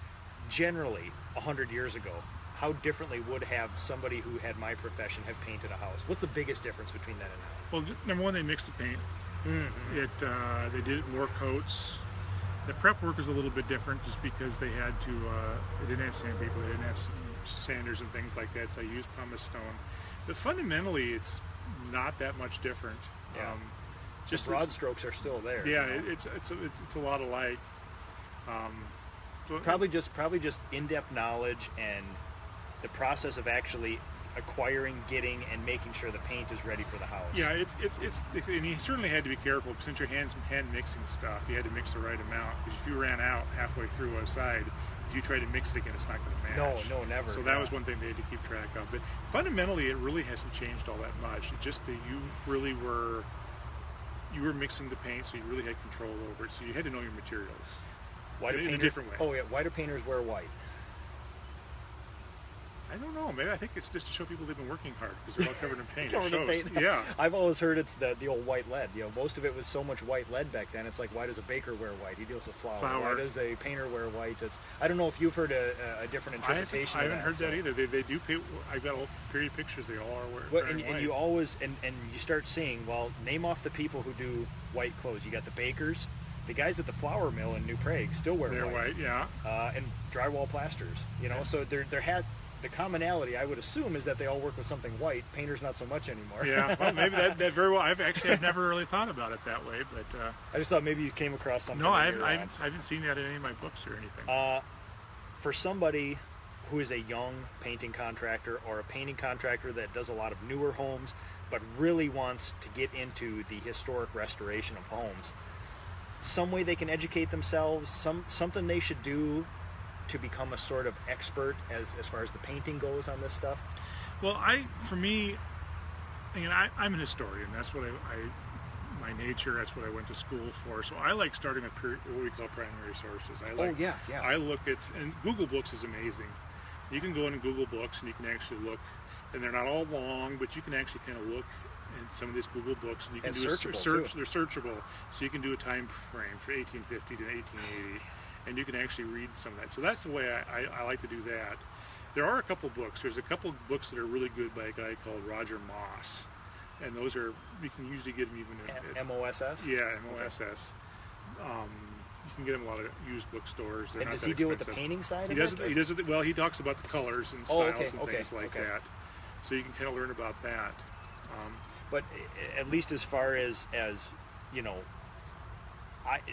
Generally, 100 years ago, how differently would have somebody who had my profession have painted a house? What's the biggest difference between that and now? Well, number one, they mixed the paint. Mm-hmm. They did more coats. The prep work was a little bit different just because they had to, they didn't have sandpaper, they didn't have sanders and things like that, so I used pumice stone. But fundamentally, it's not that much different. Yeah. Just the broad strokes are still there. Yeah, it's a lot alike. Probably just in-depth knowledge and the process of actually acquiring, getting, and making sure the paint is ready for the house. Yeah, and you certainly had to be careful since you're hand mixing stuff. You had to mix the right amount, because if you ran out halfway through a side, if you try to mix it again, it's not going to match. No, never. So that was one thing they had to keep track of. But fundamentally, it really hasn't changed all that much. It's just that you really were mixing the paint, so you really had control over it. So you had to know your materials. In a different way. Oh yeah, why do painters wear white? I don't know. Maybe I think it's just to show people they've been working hard because they're all covered in paint. Covered in paint. Yeah. I've always heard it's the old white lead. Most of it was so much white lead back then. It's like, why does a baker wear white? He deals with flour. Why does a painter wear white? I don't know if you've heard a different interpretation. I haven't heard that either. They do paint. I've got old period pictures. They all are wearing white. And you always and you start seeing. Well, name off the people who do white clothes. You got the bakers. The guys at the flour mill in New Prague still wear white. They're white, yeah. And drywall plasters. So there had. The commonality, I would assume, is that they all work with something white. Painters, not so much anymore. Yeah, well, maybe that very well. I've never really thought about it that way, but I just thought maybe you came across something. No, I haven't seen that in any of my books or anything. For somebody who is a young painting contractor or a painting contractor that does a lot of newer homes, but really wants to get into the historic restoration of homes, some way they can educate themselves, something they should do to become a sort of expert as far as the painting goes on this stuff? Well, for me, I'm an historian. That's what my nature. That's what I went to school for. So I like starting with what we call primary sources. I look at, and Google Books is amazing. You can go into Google Books and you can actually look, and they're not all long, but you can actually kind of look in some of these Google books. And you can And do searchable, a search. too. They're searchable, so you can do a time frame for 1850 to 1880, and you can actually read some of that. So that's the way I like to do that. There are a couple books. There's a couple books that are really good by a guy called Roger Moss, and those are, you can usually get them even at MOSS? Yeah, MOSS. You can get them a lot of used bookstores. They're And not does that he deal with the expensive. painting side He of does. it? He does it. Well, he talks about the colors and Oh, styles okay, and things like okay. that. So you can kind of learn about that. But at least as far as you know,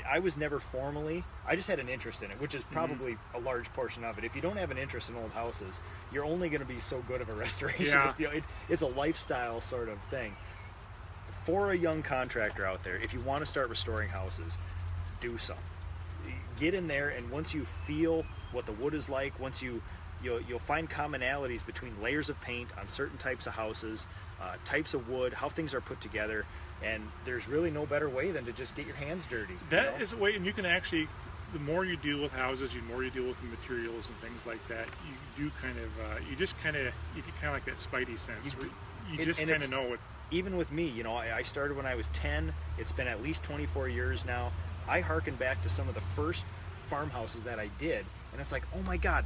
I was never formally, I just had an interest in it, which is probably a large portion of it. If you don't have an interest in old houses, you're only going to be so good of a restorationist. Yeah. You know, it's a lifestyle sort of thing. For a young contractor out there, if you want to start restoring houses, do some. Get in there, and once you feel what the wood is like, once you'll find commonalities between layers of paint on certain types of houses, types of wood, how things are put together, and there's really no better way than to just get your hands dirty. That is a way, and you can actually, the more you deal with houses, the more you deal with the materials and things like that, you do kind of, you get kind of like that spidey sense. You just kind of know what. Even with me, you know, I started when I was 10. It's been at least 24 years now. I hearken back to some of the first farmhouses that I did, and it's like, oh my God,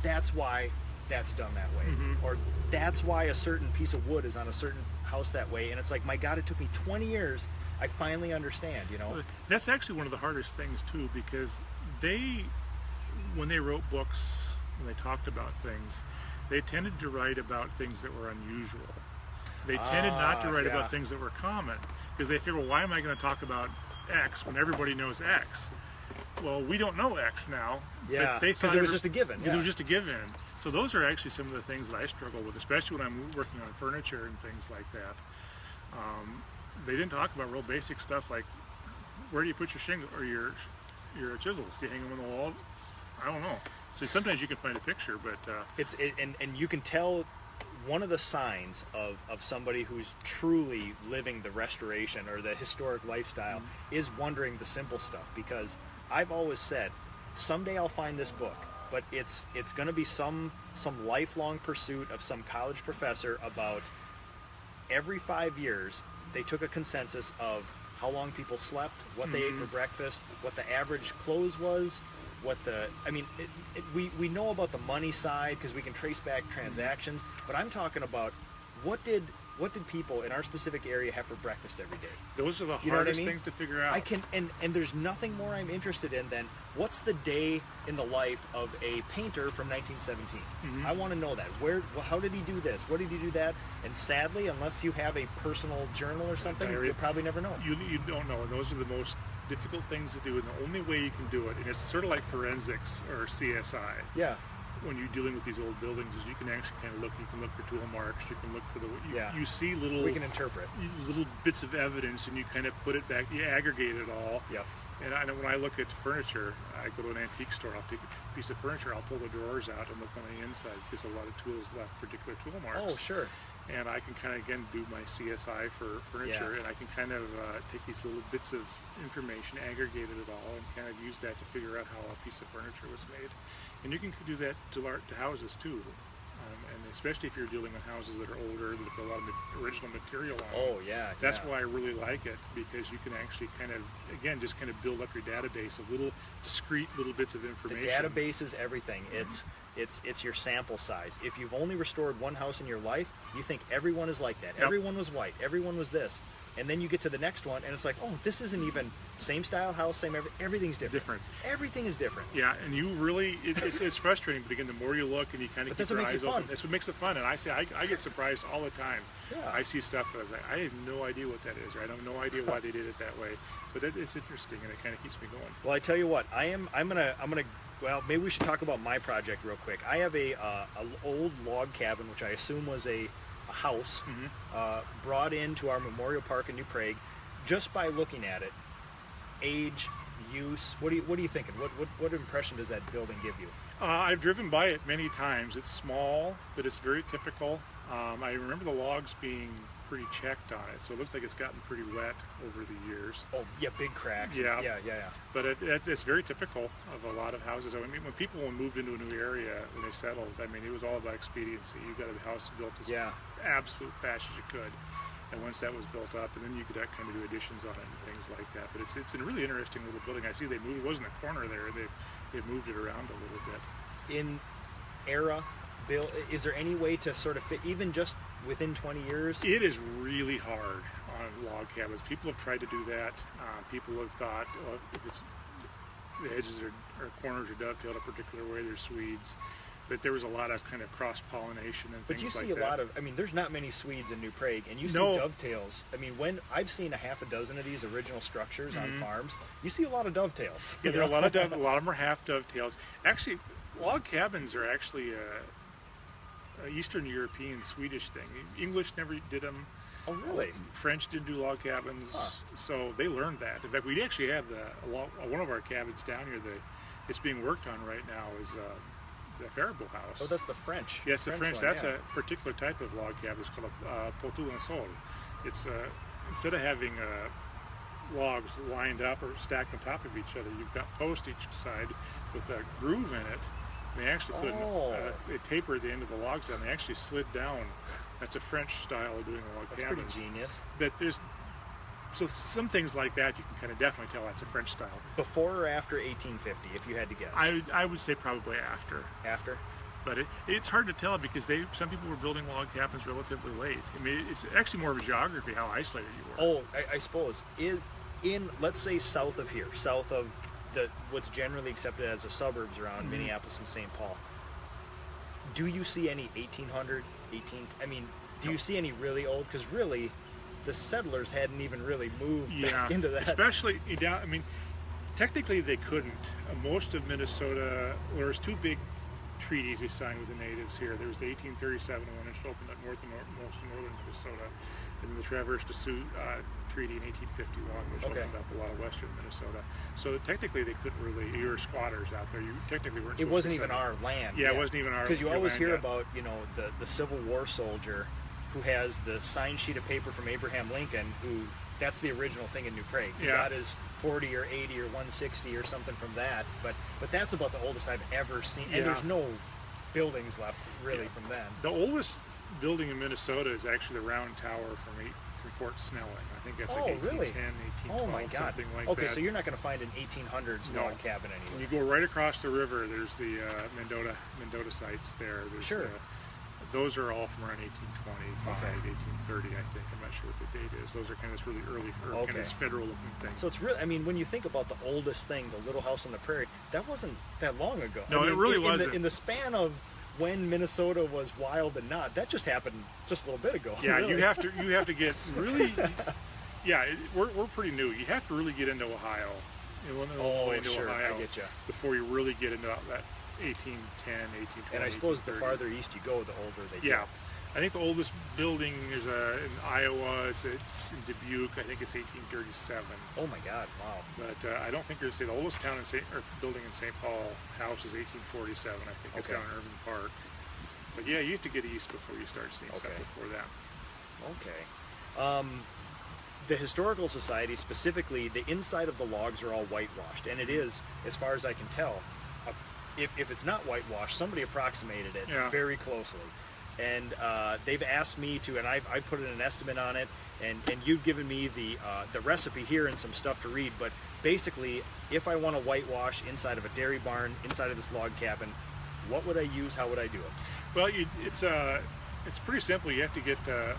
that's why that's done that way. Or that's why a certain piece of wood is on a certain house that way. And it's like, my God, it took me 20 years. I finally understand, you know. That's actually one of the hardest things too, because when they wrote books, when they talked about things, they tended to write about things that were unusual. They tended not to write about things that were common, because they figured, well, why am I going to talk about X when everybody knows X? Well, we don't know X now. Yeah, because it was just a given. Because it was just a given. So those are actually some of the things that I struggle with, especially when I'm working on furniture and things like that. They didn't talk about real basic stuff like, where do you put your shingle or your chisels? Do you hang them on the wall? I don't know. So sometimes you can find a picture, but and you can tell one of the signs of somebody who's truly living the restoration or the historic lifestyle is wondering the simple stuff. Because I've always said, someday I'll find this book, but it's going to be some lifelong pursuit of some college professor about every 5 years they took a consensus of how long people slept, what they ate for breakfast, what the average clothes was, we know about the money side because we can trace back transactions, but I'm talking about what did people in our specific area have for breakfast every day? Those are the hardest things to figure out. And there's nothing more I'm interested in than what's the day in the life of a painter from 1917. I want to know that. How did he do this? What did he do that? And sadly, unless you have a personal journal or something, you'll probably never know. You don't know, and those are the most difficult things to do, and the only way you can do it, and it's sort of like forensics or CSI. Yeah. When you're dealing with these old buildings, is you can actually kind of look. You can look for tool marks. You can look for you see little. We can interpret little bits of evidence, and you kind of put it back. You aggregate it all. Yep. And I know when I look at furniture, I go to an antique store. I'll take a piece of furniture. I'll pull the drawers out and look on the inside because a lot of tools left particular tool marks. Oh, sure. And I can kind of again do my CSI for furniture, and I can kind of take these little bits of information, aggregate it all, and kind of use that to figure out how a piece of furniture was made. And you can do that to houses too, and especially if you're dealing with houses that are older with a lot of original material on them. Oh yeah. That's why I really like it, because you can actually kind of again just kind of build up your database of little discrete little bits of information. The database is everything. It's your sample size. If you've only restored one house in your life, you think everyone is like that. Yep. Everyone was white. Everyone was this. And then you get to the next one, and it's like, oh, this isn't even same style house, everything's different. Everything is different. Yeah, and you really, it's frustrating, but again, the more you look and you kind of keep your eyes open, that's what makes it fun. And I get surprised all the time. Yeah. I see stuff that I have no idea what that is, right? I have no idea why they did it that way, but it's interesting, and it kind of keeps me going. Well, I tell you what, I'm gonna. Well, maybe we should talk about my project real quick. I have an old log cabin, which I assume was a house brought into our memorial park in New Prague. Just by looking at it, age, use, what are you thinking? What impression does that building give you? I've driven by it many times. It's small, but it's very typical. I remember the logs being pretty checked on it, so it looks like it's gotten pretty wet over the years. Oh yeah, big cracks. Yeah. Yeah. But it's very typical of a lot of houses. I mean, when people moved into a new area, when they settled, I mean, it was all about expediency. You got a house built as absolute fast as you could. And once that was built up, and then you could kind of do additions on it and things like that. But it's a really interesting little building. I see they moved. It wasn't a corner there. They've moved it around a little bit. In era, Bill, is there any way to sort of fit, even just within 20 years? It is really hard on log cabins. People have tried to do that. People have thought, if it's the edges or corners are dovetailed a particular way, there's Swedes. But there was a lot of kind of cross-pollination and things like that. But you see a lot of, I mean, there's not many Swedes in New Prague, and you see dovetails. I mean, when I've seen a half a dozen of these original structures on farms, you see a lot of dovetails. Yeah, there are a lot of them are half dovetails. Actually, log cabins are actually a Eastern European, Swedish thing. English never did them. Oh, really? French didn't do log cabins, so they learned that. In fact, we actually have one of our cabins down here that it's being worked on right now is the Faribault house. Oh, that's the French. Yes, the French. One, that's a particular type of log cabin. It's called a poteau en sol. It's instead of having logs lined up or stacked on top of each other, you've got posts each side with a groove in it. They actually put a taper at the end of the logs down. They actually slid down. That's a French style of doing log cabins. That's pretty genius. But so some things like that you can kind of definitely tell that's a French style. Before or after 1850, if you had to guess? I would say probably after. After? But it's hard to tell because some people were building log cabins relatively late. I mean, it's actually more of a geography how isolated you were. Oh, I suppose. In let's say south of here, south of what's generally accepted as the suburbs around Minneapolis and St. Paul, do you see any 1800, do you see any really old? Because really, the settlers hadn't even really moved back into that. Especially down. I mean, technically they couldn't. Most of Minnesota, there was two big treaties they signed with the natives here. There was the 1837 one, which opened up most of northern Minnesota, and the Traverse des Sioux Treaty in 1851, which opened up a lot of western Minnesota. So technically they couldn't really. You were squatters out there. You technically weren't. It wasn't even our land. Yeah, it wasn't even our. Because you always hear about the Civil War soldier who has the signed sheet of paper from Abraham Lincoln, who that's the original thing in New Prague. He got his 40 or 80 or 160 or something from that, but that's about the oldest I've ever seen, and there's no buildings left really from then. The oldest building in Minnesota is actually the round tower from Fort Snelling. I think that's like 1810, 1812, oh my God. Something like that. Okay, so you're not going to find an 1800s log cabin anywhere. You go right across the river, there's the Mendota sites there. There's, those are all from around 1825, 1830, I think. I'm not sure what the date is. Those are kind of this really early, kind of federal looking thing. So it's really, I mean, when you think about the oldest thing, the Little House on the Prairie, that wasn't that long ago. No, it really wasn't. In the span of when Minnesota was wild and not, that just happened just a little bit ago. Yeah, really. you have to get really, we're pretty new. You have to really get into Ohio, Ohio, I get you. Before you really get into that 1810, 1820. And I suppose the farther east you go, the older they get. I think the oldest building is in Iowa. It's in Dubuque. I think it's 1837. Oh my God! Wow. But I don't think there's the oldest town building in St. Paul house is 1847. I think it's down in Irving Park. But yeah, you have to get east before you start seeing stuff before that. Okay. The Historical Society, specifically, the inside of the logs are all whitewashed, and it is, as far as I can tell, if it's not whitewashed, somebody approximated it very closely. And they've asked me to, and I put in an estimate on it, and you've given me the recipe here and some stuff to read. But basically, if I want to whitewash inside of a dairy barn, inside of this log cabin, what would I use? How would I do it? Well, it's pretty simple. You have to get the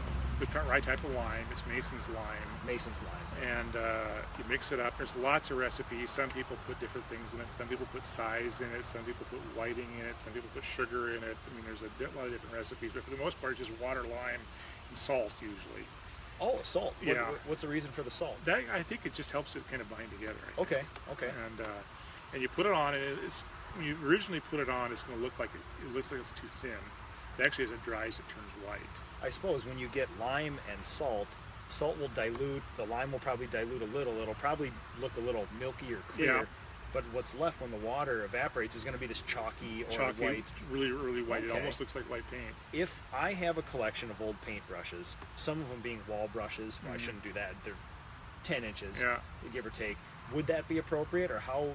right type of lime. It's Mason's lime. Mason's lime. And you mix it up. There's lots of recipes. Some people put different things in it. Some people put size in it. Some people put whiting in it. Some people put sugar in it. I mean, there's a lot of different recipes. But for the most part, it's just water, lime, and salt usually. Oh, salt. What's the reason for the salt? I think it just helps it kind of bind together. Okay. And you put it on, and when you originally put it on, it's going to look like it's too thin. But actually, as it dries, it turns white. I suppose when you get lime and salt will dilute, the lime will probably dilute a little, it'll probably look a little milky or clear, but what's left when the water evaporates is going to be this chalky white. Really, really white. It almost looks like white paint. If I have a collection of old paint brushes, some of them being wall brushes, well, I shouldn't do that, they're 10 inches, give or take, would that be appropriate, or how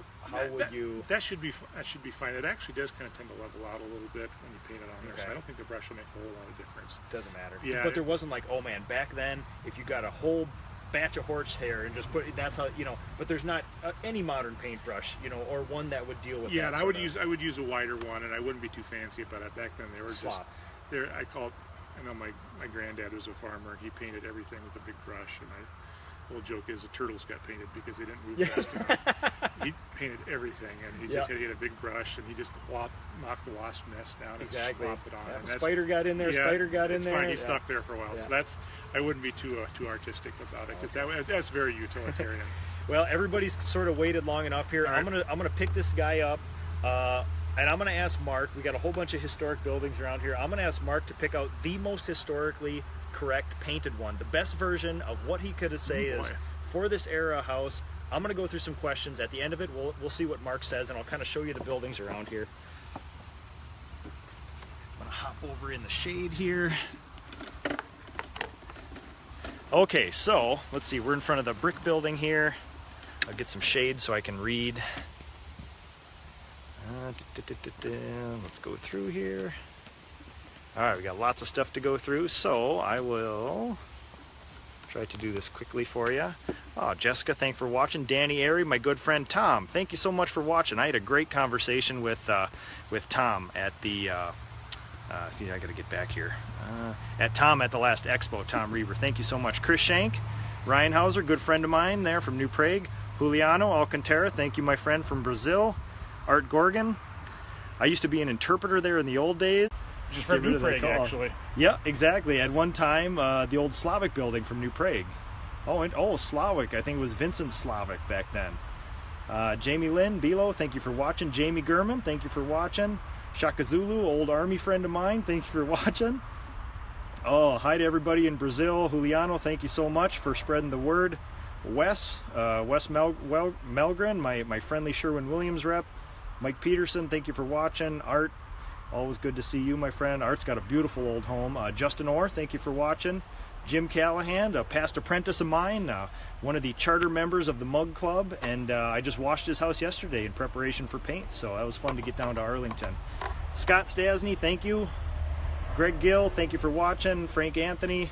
would you? That should be fine. It actually does kind of tend to level out a little bit when you paint it on there. Okay. So I don't think the brush will make a whole lot of difference. Doesn't matter. Yeah. But there wasn't like, oh man, back then if you got a whole batch of horsehair and just put, that's how, you know. But there's not any modern paintbrush, you know, or one that would deal with. Yeah, that and I would use a wider one, and I wouldn't be too fancy about it. Back then they were slop. I know my granddad was a farmer. He painted everything with a big brush, and the whole joke is the turtles got painted because they didn't move fast enough. He painted everything, and he just had to get a big brush, and he just knocked the wasp nest down and slop it on. And spider got in there. Spider got in there. Fine. He stuck there for a while, so I wouldn't be too artistic about it, because that's very utilitarian. Well, everybody's sort of waited long enough here. Right. I'm gonna pick this guy up. And I'm going to ask Mark, we got a whole bunch of historic buildings around here. I'm going to ask Mark to pick out the most historically correct painted one, the best version of what he could say is for this era house. I'm going to go through some questions. At the end of it, we'll see what Mark says, and I'll kind of show you the buildings around here. I'm going to hop over in the shade here. Okay, so let's see. We're in front of the brick building here. I'll get some shade so I can read. Let's go through here. All right, we got lots of stuff to go through, so I will try to do this quickly for you. Oh, Jessica, thanks for watching. Danny Airy, my good friend Tom, thank you so much for watching. I had a great conversation with Tom at the see, I gotta get back here. At the last expo, Tom Reber. Thank you so much. Chris Shank, Ryan Hauser, good friend of mine there from New Prague. Juliano Alcantara, thank you, my friend from Brazil. Art Gorgon. I used to be an interpreter there in the old days. Which is from New Prague, actually. Yeah, exactly. At one time, the old Slavik building from New Prague. Oh, Slavik. I think it was Vincent Slavik back then. Jamie Lynn, Bilo, thank you for watching. Jamie Gurman, thank you for watching. Shaka Zulu, old army friend of mine, thank you for watching. Oh, hi to everybody in Brazil. Juliano, thank you so much for spreading the word. Wes Melgren, my friendly Sherwin-Williams rep. Mike Peterson, thank you for watching. Art, always good to see you, my friend. Art's got a beautiful old home. Justin Orr, thank you for watching. Jim Callahan, a past apprentice of mine, one of the charter members of the Mug Club, and I just washed his house yesterday in preparation for paint, so that was fun to get down to Arlington. Scott Stasny, thank you. Greg Gill, thank you for watching. Frank Anthony.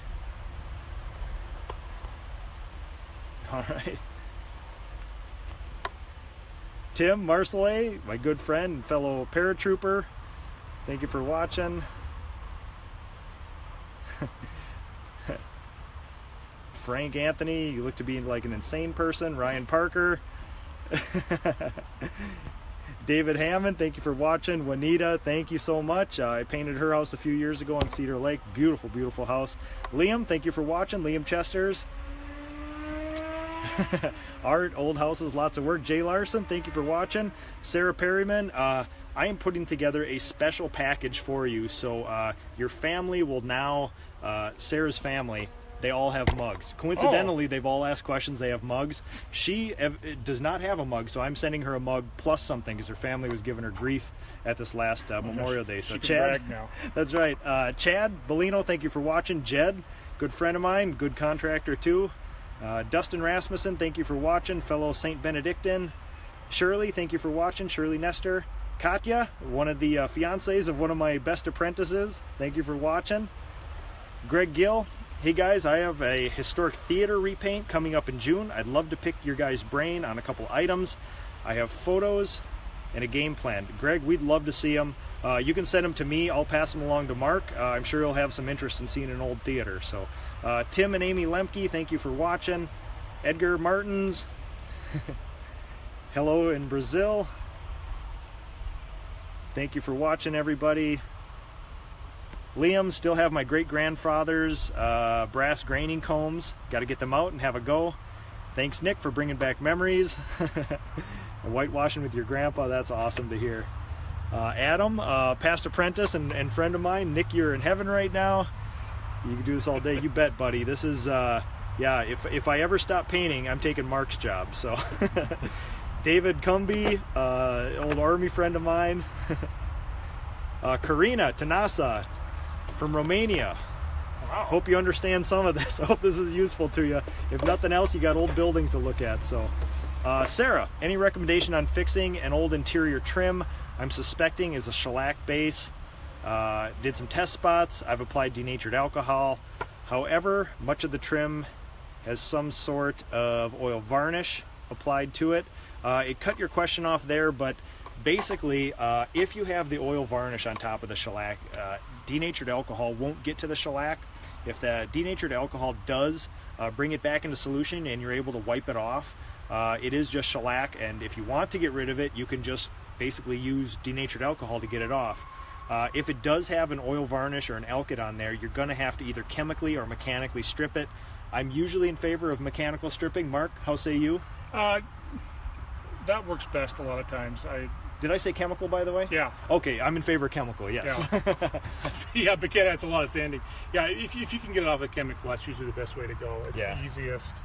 All right. Tim Marcellet, my good friend and fellow paratrooper, thank you for watching. Frank Anthony, you look to be like an insane person. Ryan Parker. David Hammond, thank you for watching. Juanita, thank you so much. I painted her house a few years ago on Cedar Lake. Beautiful, beautiful house. Liam, thank you for watching. Liam Chesters. Art, old houses, lots of work. Jay Larson, thank you for watching. Sarah Perryman, I am putting together a special package for you. So your family will now, Sarah's family, they all have mugs. Coincidentally, they've all asked questions. They have mugs. She does not have a mug, so I'm sending her a mug plus something because her family was giving her grief at this last Memorial Day. So Chad, now. That's right. Chad Bellino, thank you for watching. Jed, good friend of mine, good contractor too. Dustin Rasmussen, thank you for watching. Fellow St. Benedictine. Shirley, thank you for watching. Shirley Nestor. Katya, one of the fiancés of one of my best apprentices. Thank you for watching. Greg Gill. Hey guys, I have a historic theater repaint coming up in June. I'd love to pick your guys' brain on a couple items. I have photos and a game plan. Greg, we'd love to see them. You can send them to me. I'll pass them along to Mark. I'm sure he'll have some interest in seeing an old theater. So, Tim and Amy Lemke, thank you for watching. Edgar Martins, hello in Brazil. Thank you for watching, everybody. Liam, still have my great-grandfather's brass graining combs. Got to get them out and have a go. Thanks, Nick, for bringing back memories. And whitewashing with your grandpa, that's awesome to hear. Adam, past apprentice and friend of mine. Nick, you're in heaven right now. You can do this all day. You bet, buddy. This is, yeah, if I ever stop painting, I'm taking Mark's job. So, David Cumby, old Army friend of mine. Karina Tanasa from Romania. Wow. Hope you understand some of this. I hope this is useful to you. If nothing else, you got old buildings to look at. So, Sarah, any recommendation on fixing an old interior trim I'm suspecting is a shellac base? Did some test spots. I've applied denatured alcohol. However, much of the trim has some sort of oil varnish applied to it. It cut your question off there, but basically, if you have the oil varnish on top of the shellac, denatured alcohol won't get to the shellac. If the denatured alcohol does bring it back into solution and you're able to wipe it off, it is just shellac, and if you want to get rid of it, you can just basically use denatured alcohol to get it off. If it does have an oil varnish or an alkyd on there, you're going to have to either chemically or mechanically strip it. I'm usually in favor of mechanical stripping. Mark, how say you? That works best a lot of times. Did I say chemical, by the way? Yeah. Okay, I'm in favor of chemical, yes. Yeah, yeah, but yeah, that's a lot of sanding. Yeah, if you can get it off a chemical, that's usually the best way to go. It's the easiest,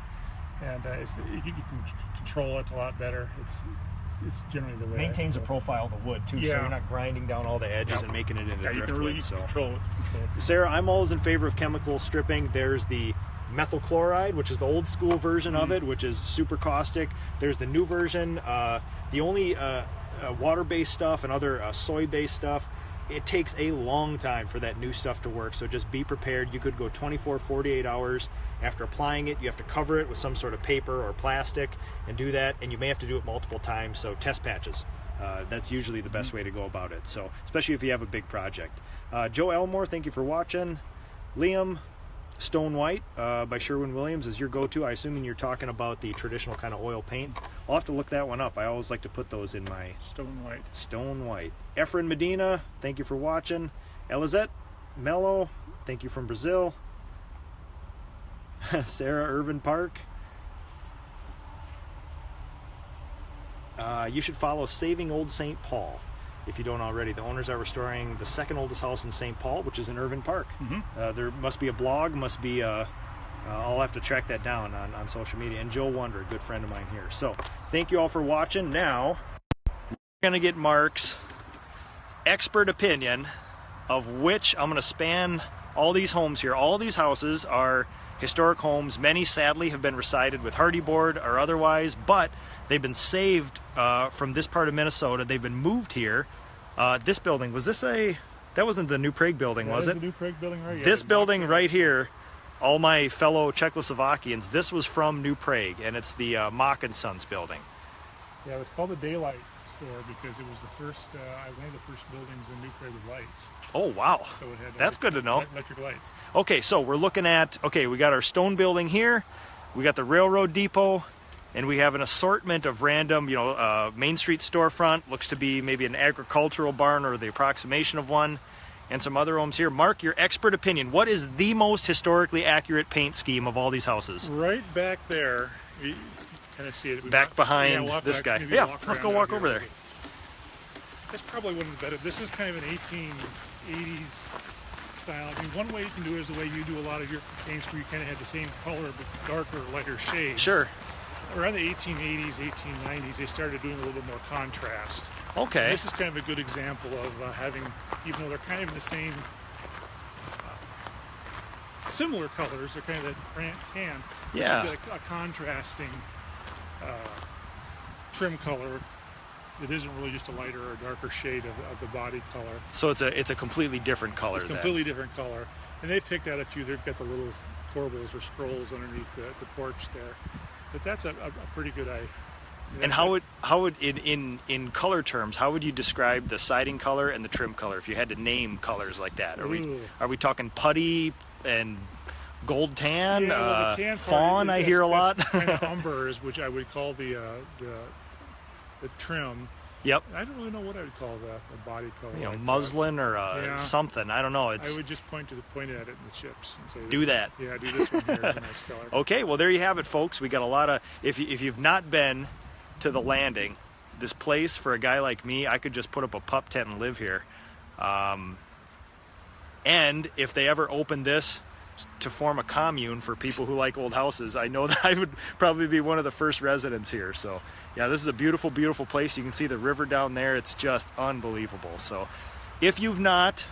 and you can control it a lot better. It's generally the way. Maintains the profile of the wood too, so you're not grinding down all the edges and making it into driftwood. You can really control it. Sarah, I'm always in favor of chemical stripping. There's the methyl chloride, which is the old school version of it, which is super caustic. There's the new version. The only water-based stuff and other soy-based stuff, it takes a long time for that new stuff to work, so just be prepared. You could go 24, 48 hours after applying it. You have to cover it with some sort of paper or plastic and do that, and you may have to do it multiple times, so test patches. That's usually the best way to go about it, so especially if you have a big project. Joe Elmore, thank you for watching. Liam, Stone White by Sherwin-Williams is your go-to. I assuming you're talking about the traditional kind of oil paint. I'll have to look that one up. I always like to put those in my Stone White. Efren Medina, thank you for watching. Elizette Mello, thank you from Brazil. Sarah Irvin Park. You should follow Saving Old St. Paul if you don't already. The owners are restoring the second oldest house in St. Paul, which is in Irvin Park. There must be a blog, I'll have to track that down on social media. And Joe Wonder, a good friend of mine here. So thank you all for watching. Now we're going to get Mark's expert opinion of which I'm going to span all these homes here. All these houses are historic homes. Many sadly have been resided with hardy board or otherwise, but they've been saved from this part of Minnesota. They've been moved here. This building, that wasn't the New Prague building, was it? The New Prague building right here. This building right here, all my fellow Czechoslovakians, this was from New Prague, and it's the Mock & Sons building. Yeah, it was called the Daylight Store because it was the first, one of the first buildings in New Prague with lights. Oh, wow. So it had that's good to know. Electric lights. Okay, so we're looking at, we got our stone building here, we got the railroad depot, and we have an assortment of random, Main Street storefront, looks to be maybe an agricultural barn or the approximation of one, and some other homes here. Mark, your expert opinion, what is the most historically accurate paint scheme of all these houses? Right back there, you kind of see it. Back behind this guy. Yeah, let's go walk over there. That's probably one of the better. This is kind of an 1880s style. I mean, one way you can do it is the way you do a lot of your paints where you kind of have the same color but darker, lighter shades. Sure. Around the 1880s, 1890s, they started doing a little bit more contrast. Okay. And this is kind of a good example of having, even though they're kind of in the same, similar colors, they're kind of that tan. Yeah. A contrasting trim color that isn't really just a lighter or darker shade of the body color. So it's a completely different color. It's a completely different color. And they picked out a few. They've got the little corbels or scrolls underneath the porch there. But that's a pretty good idea. And how would in color terms, how would you describe the siding color and the trim color if you had to name colors like that? Are we talking putty and gold tan? Yeah, well, the tan fawn, I hear a lot. Kind of umber, which I would call the trim. Yep. I don't really know what I would call the body color. Muslin or something. I don't know. I would just point at it in the chips and say, do that. Yeah, do this one here. It's a nice color. Okay, well there you have it, folks. We got a lot of. If you've not been to the Landing, this place for a guy like me, I could just put up a pup tent and live here. And if they ever open this to form a commune for people who like old houses, I know that I would probably be one of the first residents here. So yeah, this is a beautiful, beautiful place. You can see the river down there. It's just unbelievable. So if you've not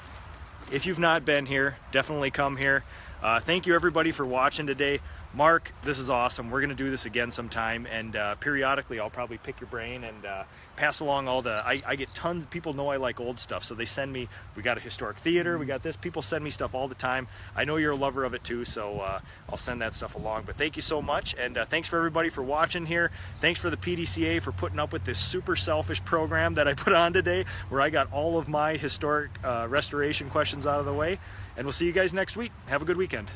been here, definitely come here. Thank you everybody for watching today. Mark, this is awesome. We're going to do this again sometime, and periodically I'll probably pick your brain and pass along all the, I get tons, people know I like old stuff, so they send me, we got a historic theater, we got this, people send me stuff all the time. I know you're a lover of it too, so I'll send that stuff along. But thank you so much, and thanks for everybody for watching here. Thanks for the PDCA for putting up with this super selfish program that I put on today, where I got all of my historic restoration questions out of the way. And we'll see you guys next week. Have a good weekend.